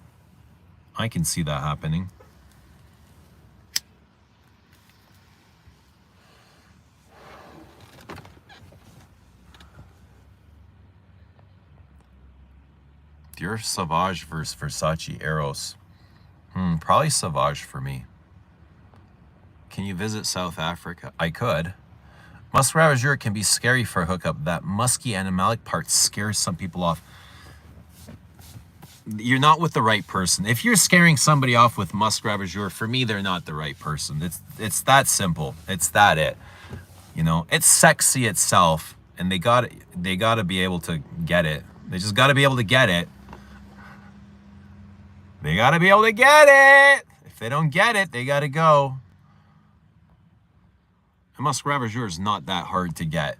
I can see that happening. Dior Sauvage versus Versace Eros. Probably Sauvage for me. Can you visit South Africa? I could. Musk Ravageur can be scary for a hookup. That musky animalic part scares some people off. You're not with the right person. If you're scaring somebody off with Musk Ravageur, for me, they're not the right person. It's that simple. It's that it. You know, it's sexy itself, and they gotta be able to get it. They just gotta be able to get it. They gotta be able to get it. If they don't get it, they gotta go. And Musk Ravageur is not that hard to get.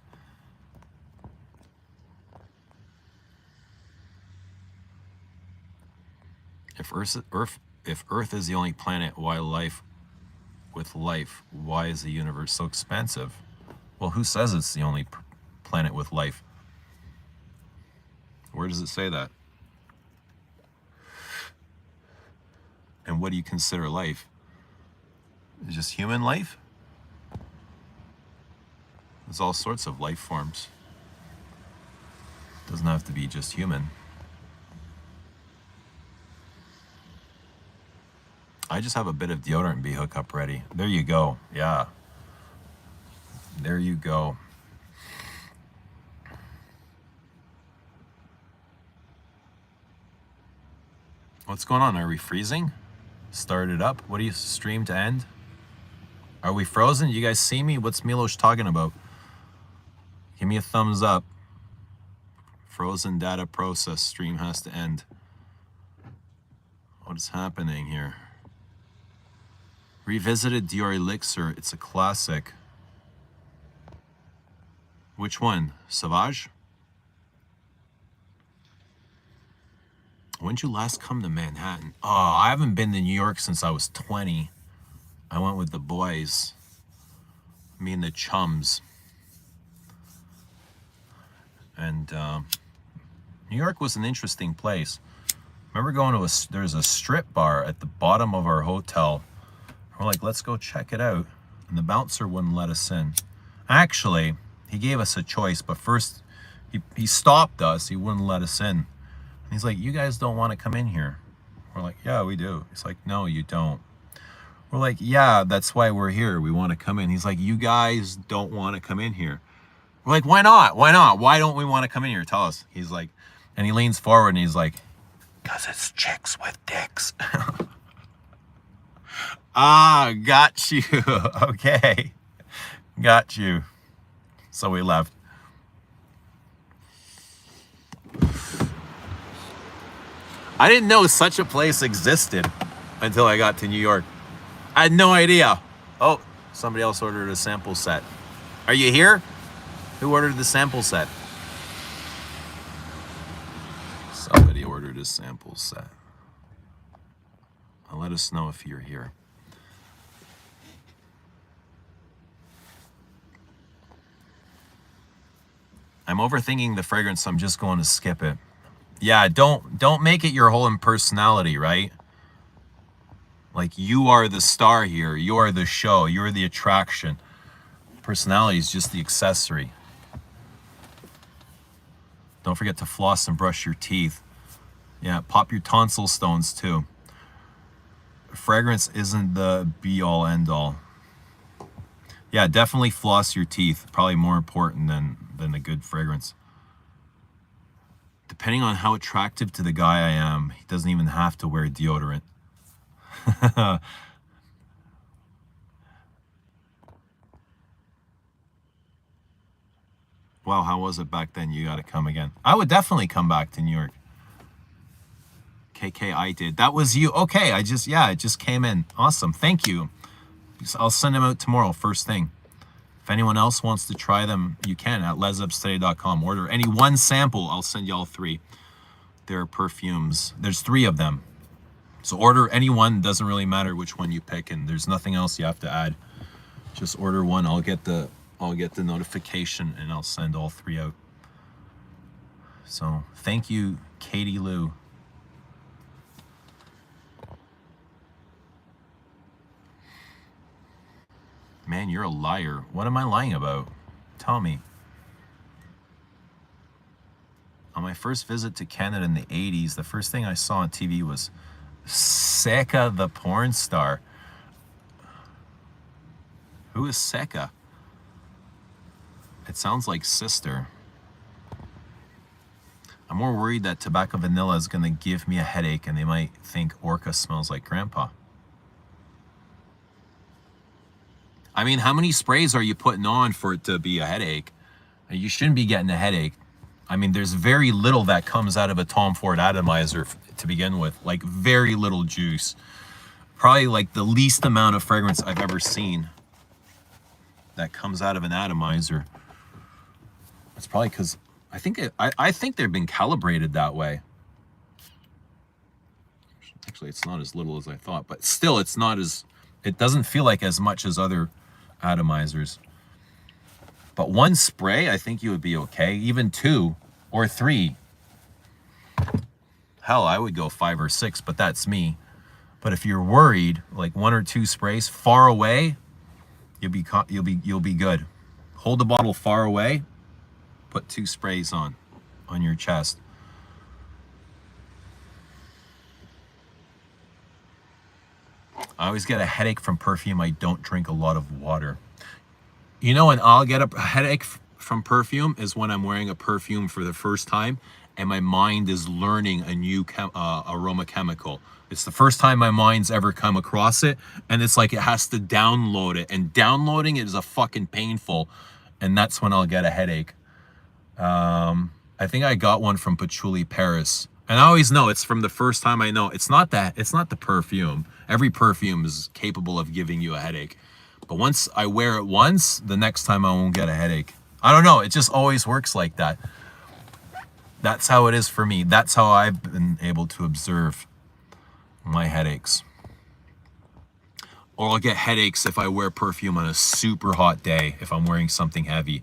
If Earth is the only planet, why life? Why is the universe so expansive? Well, who says it's the only planet with life? Where does it say that? And what do you consider life? Is just human life? There's all sorts of life forms. Doesn't have to be just human. I just have a bit of deodorant and be hookup ready. There you go. Yeah. There you go. What's going on? Are we freezing? Start it up. What do you stream to end? Are we frozen? You guys see me? What's Milos talking about? Give me a thumbs up. Frozen data process stream has to end. What is happening here? Revisited Dior Elixir. It's a classic. Which one? Sauvage? When did you last come to Manhattan? Oh, I haven't been to New York since I was 20. I went with the boys. Me and the chums. And New York was an interesting place. Remember going to there's a strip bar at the bottom of our hotel. We're like, let's go check it out. And the bouncer wouldn't let us in. Actually, he gave us a choice, but first he stopped us. He wouldn't let us in. He's like, you guys don't want to come in here. We're like, yeah, we do. He's like, no, you don't. We're like, yeah, that's why we're here. We want to come in. He's like, you guys don't want to come in here. We're like, why not? Why not? Why don't we want to come in here? Tell us. He's like, and he leans forward and he's like, because it's chicks with dicks. Ah, got you. Okay. Got you. So we left. I didn't know such a place existed until I got to New York. I had no idea. Oh, somebody else ordered a sample set. Are you here? Who ordered the sample set? Somebody ordered a sample set. Let us know if you're here. I'm overthinking the fragrance, so I'm just going to skip it. Yeah, don't make it your whole personality, right? Like, you are the star here. You are the show. You are the attraction. Personality is just the accessory. Don't forget to floss and brush your teeth. Yeah, pop your tonsil stones too. Fragrance isn't the be-all, end-all. Yeah, definitely floss your teeth. Probably more important than a good fragrance. Depending on how attractive to the guy I am, he doesn't even have to wear deodorant. Wow, how was it back then? You got to come again. I would definitely come back to New York. KK, I did. That was you. Okay, it just came in. Awesome. Thank you. I'll send them out tomorrow, first thing. If anyone else wants to try them, you can at lesabstray.com. Order any one sample. I'll send you all 3. They're perfumes. There's 3 of them. So order any one. Doesn't really matter which one you pick, and there's nothing else you have to add. Just order one. I'll get the notification and I'll send all 3 out. So thank you, Katie Lou. Man, you're a liar. What am I lying about? Tell me. On my first visit to Canada in the 80s, the first thing I saw on TV was Seka the porn star. Who is Seka? It sounds like sister. I'm more worried that tobacco vanilla is going to give me a headache and they might think Orca smells like grandpa. I mean, how many sprays are you putting on for it to be a headache? You shouldn't be getting a headache. I mean, there's very little that comes out of a Tom Ford atomizer to begin with. Like, very little juice. Probably like the least amount of fragrance I've ever seen that comes out of an atomizer. It's probably because I think they've been calibrated that way. Actually, it's not as little as I thought, but still, it doesn't feel like as much as other atomizers. But 1 spray, I think you would be okay. Even 2 or 3. Hell, I would go 5 or 6, but that's me. But if you're worried, like 1 or 2 sprays far away, you'll be good. Hold the bottle far away. Put 2 sprays on your chest. I always get a headache from perfume. I don't drink a lot of water. You know, when I'll get a headache from perfume is when I'm wearing a perfume for the first time and my mind is learning a new aroma chemical. It's the first time my mind's ever come across it, and it's like it has to download it, and downloading it is a fucking painful, and that's when I'll get a headache. I think I got one from Patchouli Paris. And I always know it's from the first time I know. It's not the perfume. Every perfume is capable of giving you a headache. But once I wear it once, the next time I won't get a headache. I don't know. It just always works like that. That's how it is for me. That's how I've been able to observe my headaches. Or I'll get headaches if I wear perfume on a super hot day, if I'm wearing something heavy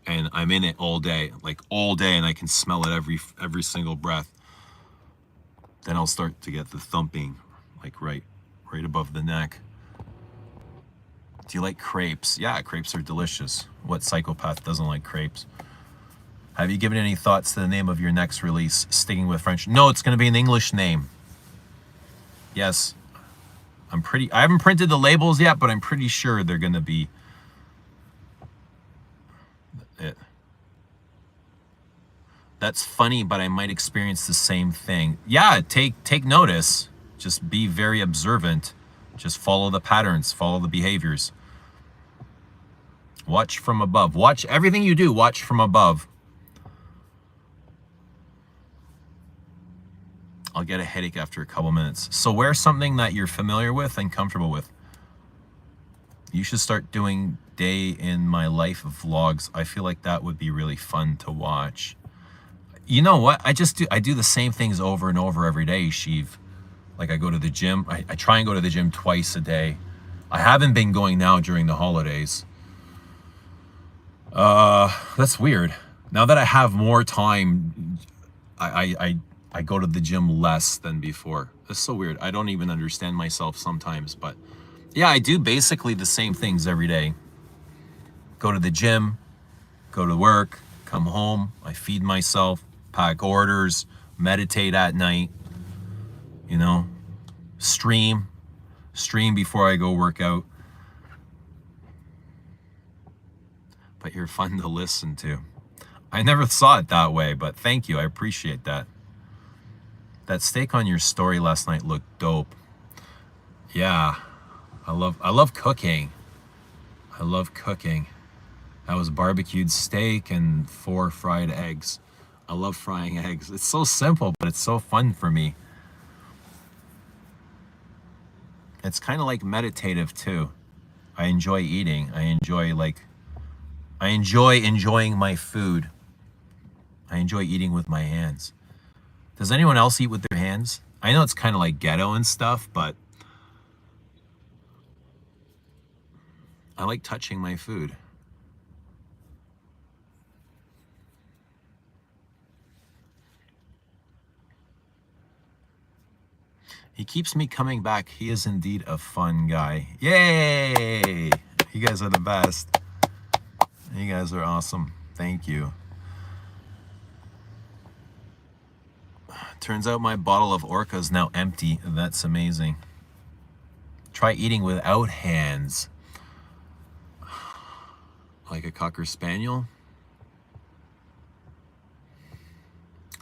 and I'm in it all day, and I can smell it every single breath. Then I'll start to get the thumping, like right above the neck. Do you like crepes? Yeah, crepes are delicious. What psychopath doesn't like crepes? Have you given any thoughts to the name of your next release? Sticking with French? No, it's going to be an English name. Yes. I haven't printed the labels yet, but I'm pretty sure they're going to be it. That's funny, but I might experience the same thing. Yeah, take notice. Just be very observant. Just follow the patterns, follow the behaviors. Watch from above. Watch everything you do, watch from above. I'll get a headache after a couple minutes. So wear something that you're familiar with and comfortable with. You should start doing day in my life vlogs. I feel like that would be really fun to watch. You know what? I do the same things over and over every day, Sheev. Like I go to the gym. I try and go to the gym twice a day. I haven't been going now during the holidays. That's weird. Now that I have more time, I go to the gym less than before. That's so weird. I don't even understand myself sometimes, but yeah, I do basically the same things every day. Go to the gym, go to work, come home, I feed myself, pack orders, meditate at night, you know, stream before I go work out. But you're fun to listen to. I never saw it that way, but thank you. I appreciate that. That steak on your story last night looked dope. Yeah, I love cooking. I love cooking. That was barbecued steak and 4 fried eggs. I love frying eggs. It's so simple, but it's so fun for me. It's kind of like meditative too. I enjoy eating. I enjoy enjoying my food. I enjoy eating with my hands. Does anyone else eat with their hands? I know it's kind of like ghetto and stuff, but I like touching my food. He keeps me coming back. He is indeed a fun guy. Yay! You guys are the best. You guys are awesome. Thank you. Turns out my bottle of Orca is now empty. That's amazing. Try eating without hands. Like a Cocker Spaniel.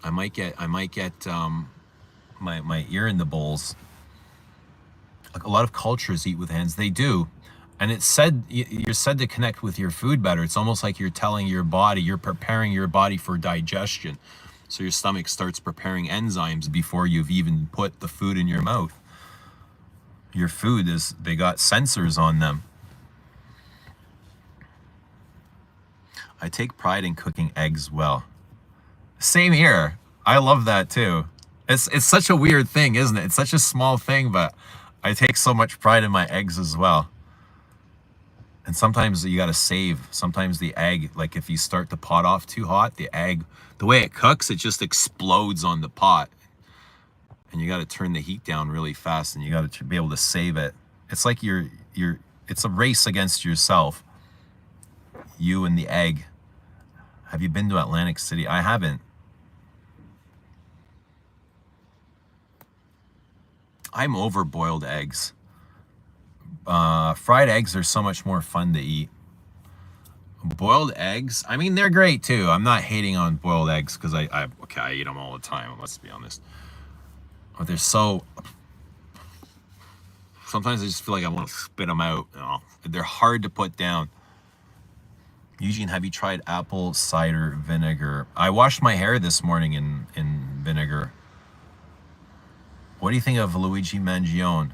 I might get my ear in the bowls. Like a lot of cultures eat with hands. They do. And it's said, you're said to connect with your food better. It's almost like you're telling your body, you're preparing your body for digestion. So your stomach starts preparing enzymes before you've even put the food in your mouth. Your food they got sensors on them. I take pride in cooking eggs well. Same here. I love that too. It's such a weird thing, isn't it? It's such a small thing, but I take so much pride in my eggs as well. And sometimes you gotta save. Sometimes the egg, like if you start the pot off too hot, the egg, the way it cooks, it just explodes on the pot. And you gotta turn the heat down really fast, and you gotta be able to save it. It's like it's a race against yourself. You and the egg. Have you been to Atlantic City? I haven't. I'm over boiled eggs. Fried eggs are so much more fun to eat. Boiled eggs, I mean, they're great too. I'm not hating on boiled eggs because I eat them all the time, let's be honest. But they're so... Sometimes I just feel like I want to spit them out. You know? They're hard to put down. Eugene, have you tried apple cider vinegar? I washed my hair this morning in vinegar. What do you think of Luigi Mangione?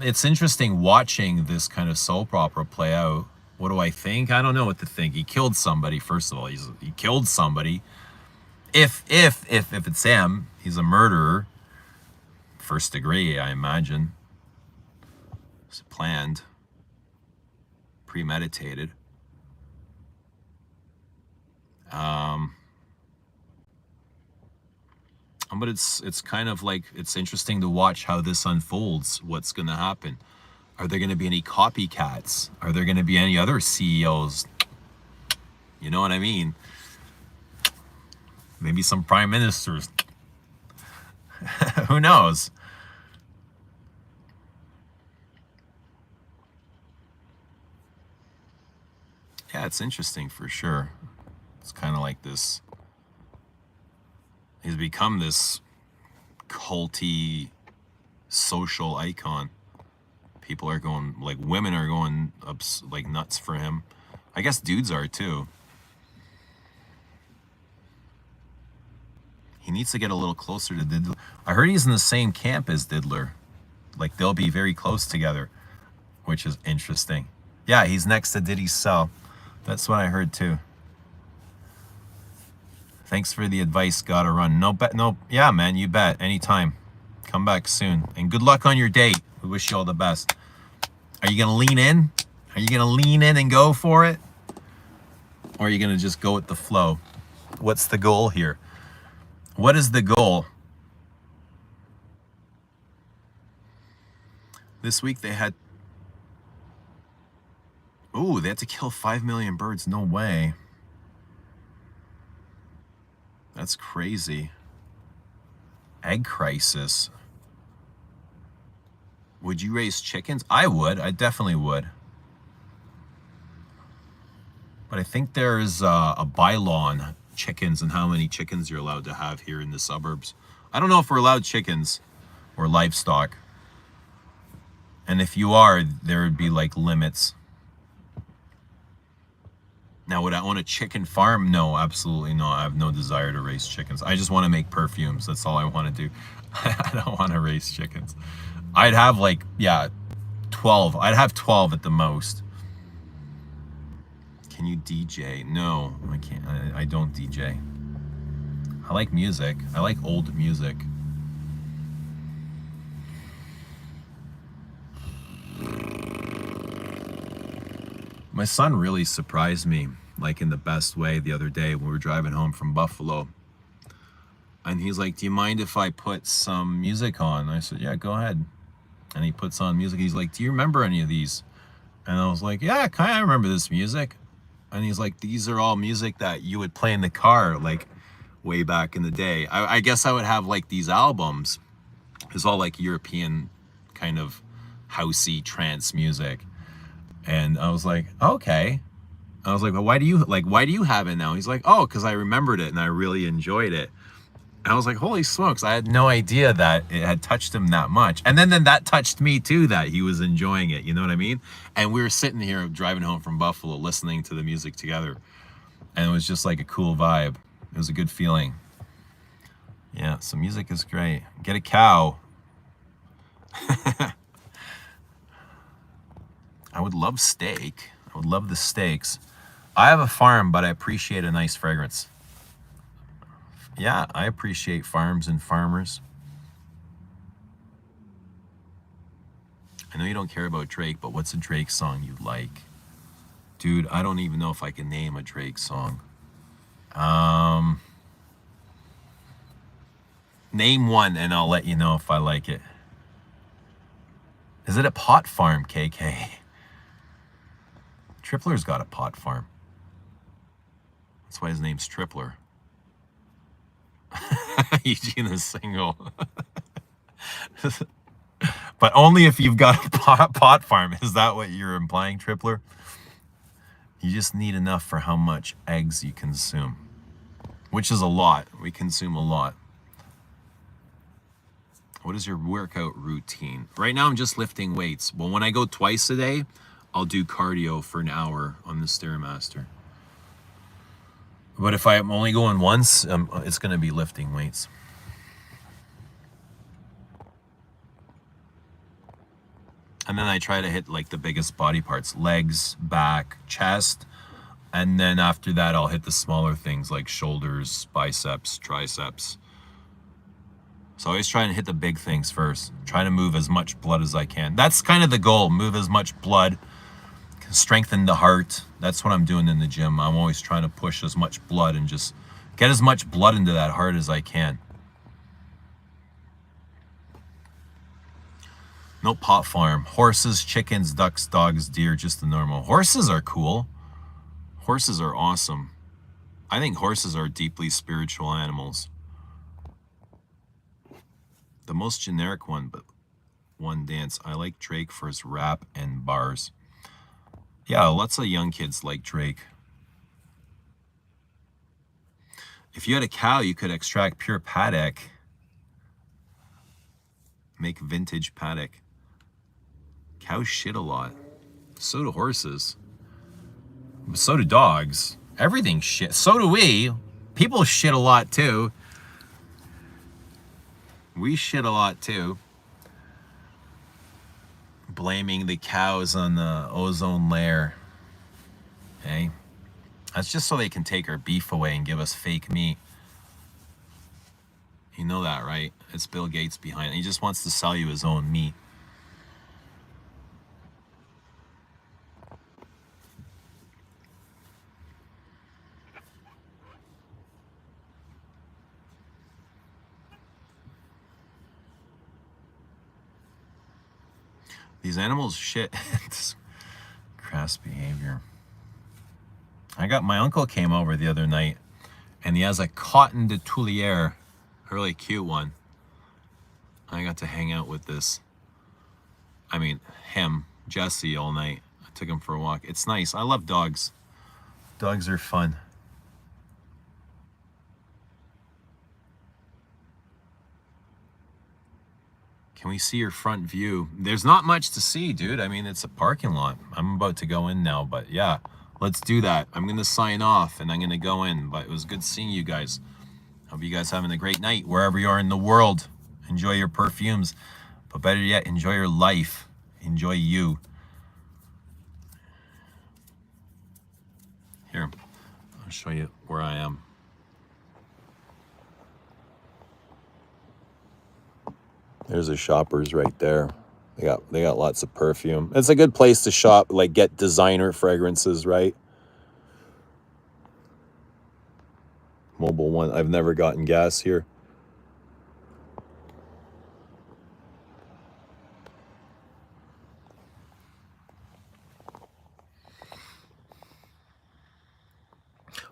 It's interesting watching this kind of soap opera play out. What do I think? I don't know what to think. He killed somebody. First of all, he killed somebody. If it's him, he's a murderer. First degree, I imagine. It's planned, premeditated. But it's kind of like, it's interesting to watch how this unfolds, what's going to happen. Are there going to be any copycats? Are there going to be any other CEOs? You know what I mean? Maybe some prime ministers. Who knows? Yeah, it's interesting for sure. It's kind of like this. He's become this culty social icon. People are going, like, women are going like nuts for him. I guess dudes are too. He needs to get a little closer to Diddler. I heard he's in the same camp as Diddler. Like, they'll be very close together, which is interesting. Yeah, he's next to Diddy's cell. That's what I heard too. Thanks for the advice. Gotta run. No, yeah, man, you bet. Anytime. Come back soon. And good luck on your date. We wish you all the best. Are you gonna lean in? Are you gonna lean in and go for it? Or are you gonna just go with the flow? What's the goal here? What is the goal? This week they had... Ooh, they had to kill 5 million birds. No way. That's crazy. Egg crisis. Would you raise chickens? I would. I definitely would. But I think there's a bylaw on chickens and how many chickens you're allowed to have here in the suburbs. I don't know if we're allowed chickens or livestock. And if you are, there would be like limits. Now, would I own a chicken farm? No, absolutely not. I have no desire to raise chickens. I just want to make perfumes. That's all I want to do. I don't want to raise chickens. I'd have like, yeah, 12. I'd have 12 at the most. Can you DJ? No, I can't. I don't DJ. I like music. I like old music. My son really surprised me, like in the best way, the other day when we were driving home from Buffalo. And he's like, do you mind if I put some music on? I said, yeah, go ahead. And he puts on music. He's like, do you remember any of these? And I was like, yeah, kind of remember this music. And he's like, these are all music that you would play in the car, like way back in the day. I guess I would have like these albums. It's all like European kind of housey trance music. And I was like, okay. I was like, well, why do you have it now? He's like, oh, because I remembered it and I really enjoyed it. And I was like, holy smokes, I had no idea that it had touched him that much. And then that touched me too, that he was enjoying it, you know what I mean? And we were sitting here driving home from Buffalo, listening to the music together. And it was just like a cool vibe. It was a good feeling. Yeah, so music is great. Get a cow. I would love steak. I would love the steaks. I have a farm, but I appreciate a nice fragrance. Yeah, I appreciate farms and farmers. I know you don't care about Drake, but what's a Drake song you like? Dude, I don't even know if I can name a Drake song. Name one and I'll let you know if I like it. Is it a pot farm, KK? Tripler's got a pot farm. That's why his name's Tripler. Eugene is single. But only if you've got a pot farm. Is that what you're implying, Tripler? You just need enough for how much eggs you consume. Which is a lot. We consume a lot. What is your workout routine? Right now I'm just lifting weights. Well, when I go twice a day, I'll do cardio for an hour on the Stairmaster. But if I'm only going once, it's going to be lifting weights. And then I try to hit like the biggest body parts, legs, back, chest. And then after that, I'll hit the smaller things like shoulders, biceps, triceps. So I always try and hit the big things first. Try to move as much blood as I can. That's kind of the goal, move as much blood. Strengthen the heart. That's what I'm doing in the gym. I'm always trying to push as much blood and just get as much blood into that heart as I can. No pot farm. Horses, chickens, ducks, dogs, deer, just the normal. Horses are cool. Horses are awesome. I think horses are deeply spiritual animals. The most generic one, but one dance. I like Drake for his rap and bars. Yeah, lots of young kids like Drake. If you had a cow, you could extract pure paddock. Make vintage paddock. Cows shit a lot. So do horses. So do dogs. Everything shit. So do we. People shit a lot too. We shit a lot too. Blaming the cows on the ozone layer. Okay? That's just so they can take our beef away and give us fake meat. You know that, right? It's Bill Gates behind it. He just wants to sell you his own meat. These animals shit. Crass behavior. My uncle came over the other night, and he has a cotton de Tuileries, a really cute one. I got to hang out with Jesse, all night. I took him for a walk. It's nice. I love dogs. Dogs are fun. Can we see your front view? There's not much to see, dude. I mean, it's a parking lot. I'm about to go in now, but yeah, let's do that. I'm going to sign off and I'm going to go in, but it was good seeing you guys. Hope you guys having a great night wherever you are in the world. Enjoy your perfumes, but better yet, enjoy your life. Enjoy you. Here, I'll show you where I am. There's a Shoppers right there. They got lots of perfume. It's a good place to shop, like get designer fragrances, right? Mobile One. I've never gotten gas here.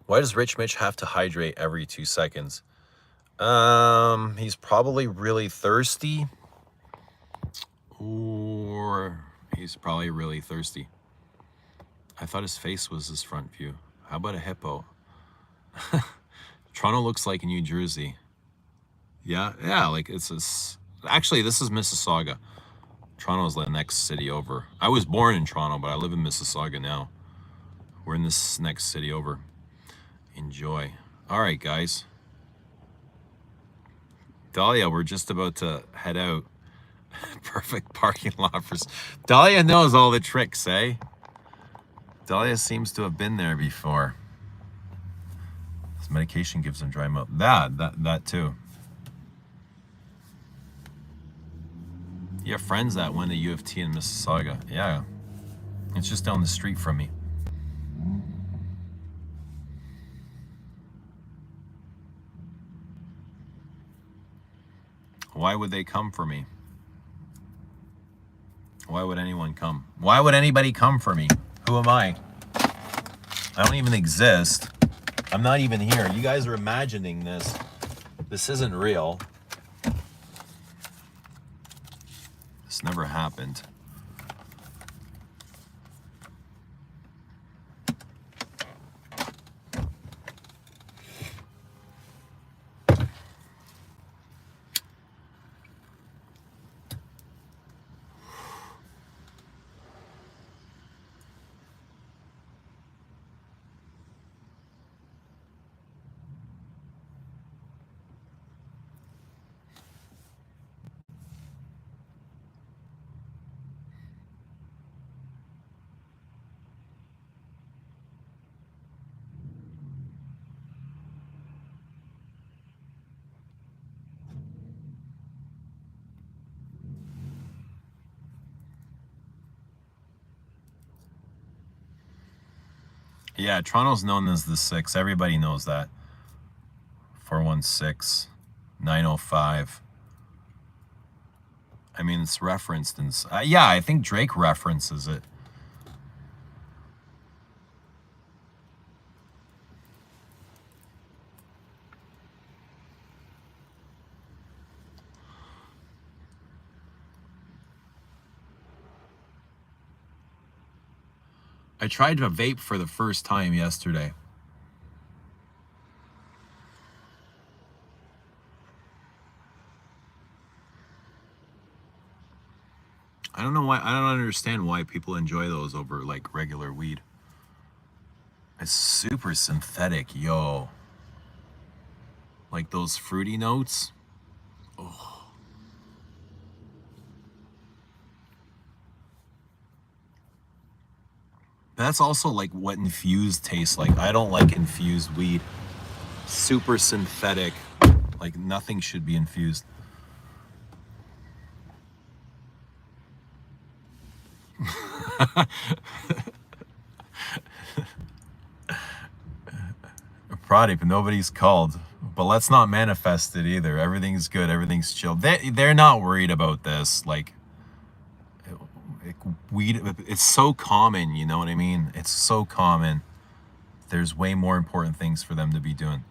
Why does Rich Mitch have to hydrate every 2 seconds? He's probably really thirsty. Or he's probably really thirsty. I thought his face was his front view. How about a hippo? Toronto looks like New Jersey. Yeah, like actually, this is Mississauga. Toronto's the next city over. I was born in Toronto, but I live in Mississauga now. We're in this next city over. Enjoy. All right, guys. Dahlia, we're just about to head out. Perfect parking lot for... Dahlia knows all the tricks, eh? Dahlia seems to have been there before. This medication gives him dry mouth. That too. You have friends that went to U of T in Mississauga. Yeah. It's just down the street from me. Why would they come for me? Why would anyone come? Why would anybody come for me? Who am I? I don't even exist. I'm not even here. You guys are imagining this. This isn't real. This never happened. Yeah, Toronto's known as the 6. Everybody knows that. 416, 905. I mean, it's referenced in... yeah, I think Drake references it. I tried to vape for the first time yesterday. I don't know why. I don't understand why people enjoy those over like regular weed. It's super synthetic, yo. Like those fruity notes. Oh. That's also like what infused tastes like. I don't like infused weed. Super synthetic. Like nothing should be infused. Product, but nobody's called. But let's not manifest it either. Everything's good. Everything's chill. They're not worried about this. Like weed, it's so common. You know what I mean? It's so common. There's way more important things for them to be doing.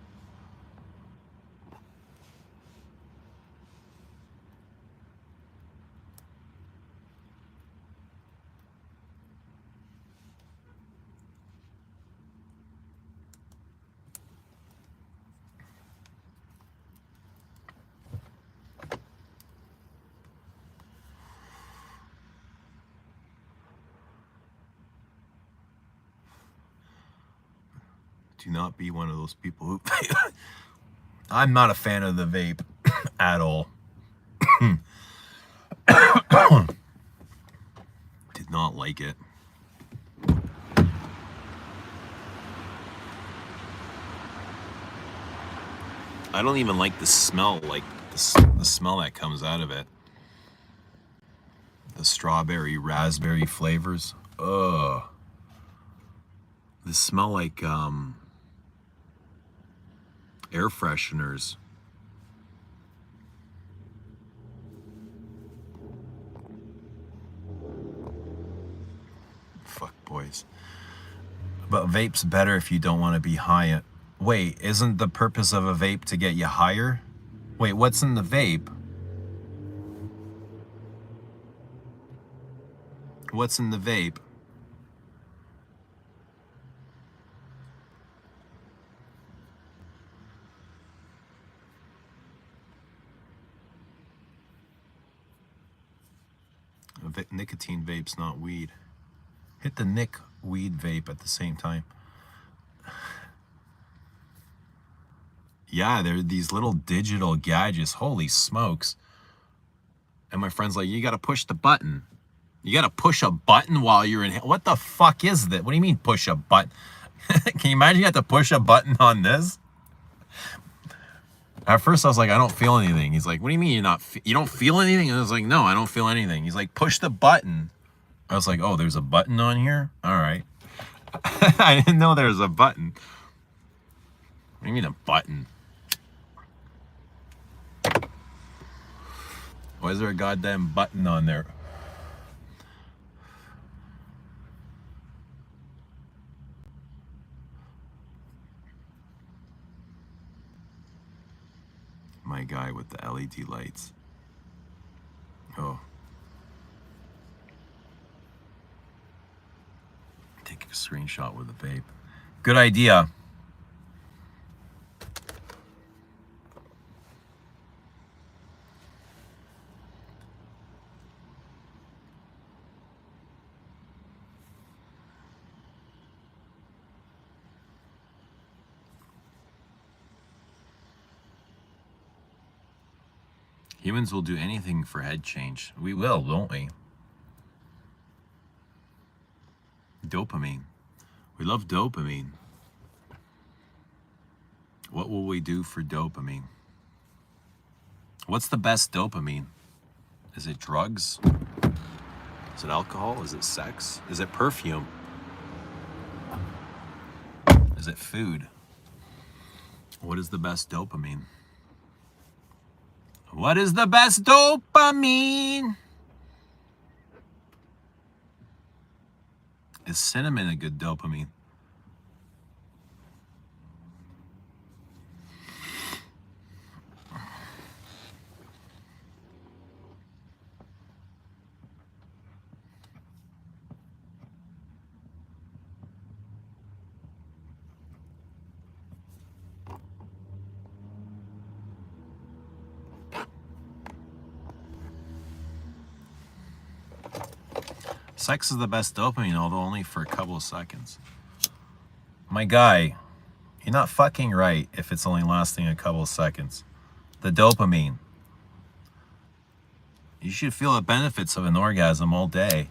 Do not be one of those people who... I'm not a fan of the vape at all. Did not like it. I don't even like the smell, like the smell that comes out of it. The strawberry, raspberry flavors. Ugh. They smell like air fresheners. Fuck boys. But vape's better if you don't want to be high. Wait, isn't the purpose of a vape to get you higher? Wait, what's in the vape? What's in the vape? Nicotine vape's not weed. Hit the Nick weed vape at the same time. Yeah, they're these little digital gadgets. Holy smokes. And my friend's like, you gotta push the button. You gotta push a button while you're in... What the fuck is that? What do you mean push a button? Can you imagine you have to push a button on this? At first I was like, I don't feel anything. He's like, what do you mean you don't feel anything? And I was like, no, I don't feel anything. He's like, push the button. I was like, oh, there's a button on here? All right. I didn't know there was a button. What do you mean a button? Why is there a goddamn button on there? My guy with the LED lights. Oh. Take a screenshot with a vape. Good idea. Humans will do anything for head change. We will, won't we? Dopamine. We love dopamine. What will we do for dopamine? What's the best dopamine? Is it drugs? Is it alcohol? Is it sex? Is it perfume? Is it food? What is the best dopamine? What is the best dopamine? Is cinnamon a good dopamine? Sex is the best dopamine, although only for a couple of seconds. My guy, you're not fucking right if it's only lasting a couple of seconds. The dopamine. You should feel the benefits of an orgasm all day.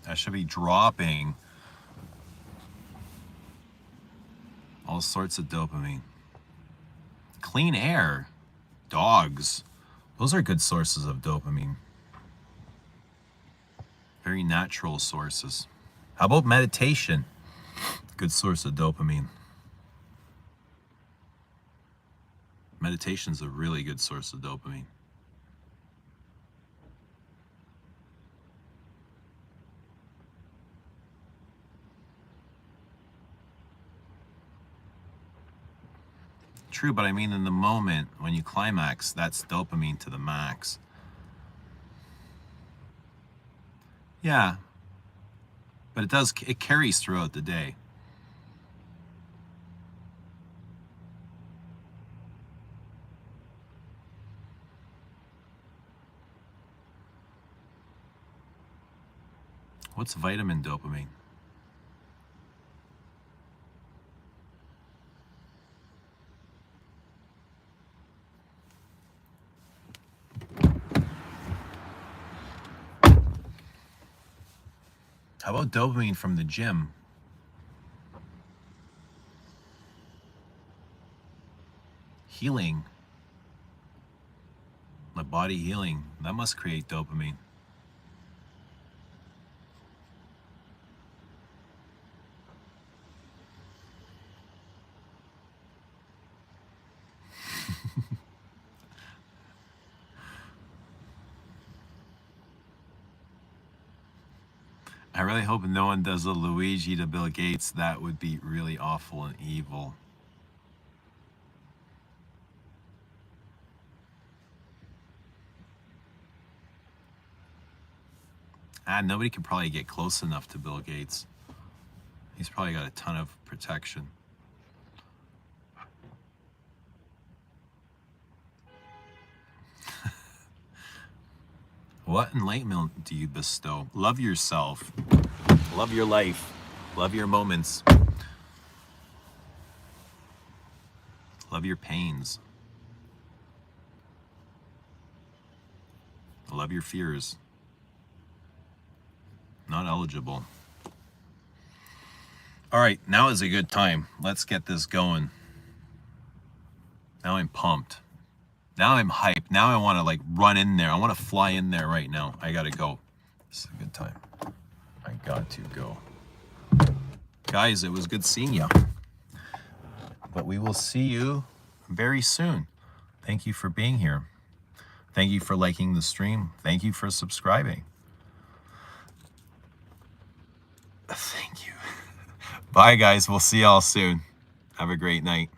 I should be dropping all sorts of dopamine. Clean air. Dogs. Those are good sources of dopamine. Very natural sources. How about meditation? Good source of dopamine. Meditation's a really good source of dopamine. True, but I mean in the moment when you climax, that's dopamine to the max. Yeah, but it carries throughout the day. What's vitamin dopamine? How about dopamine from the gym? Healing. The body healing. That must create dopamine. I really hope no one does a Luigi to Bill Gates. That would be really awful and evil. Nobody could probably get close enough to Bill Gates. He's probably got a ton of protection. What enlightenment do you bestow? Love yourself. Love your life. Love your moments. Love your pains. Love your fears. Not eligible. All right, now is a good time. Let's get this going. Now I'm pumped. Now I'm hyped. Now I want to like run in there. I want to fly in there right now. I got to go. This is a good time. I got to go. Guys, it was good seeing you. But we will see you very soon. Thank you for being here. Thank you for liking the stream. Thank you for subscribing. Thank you. Bye, guys. We'll see y'all soon. Have a great night.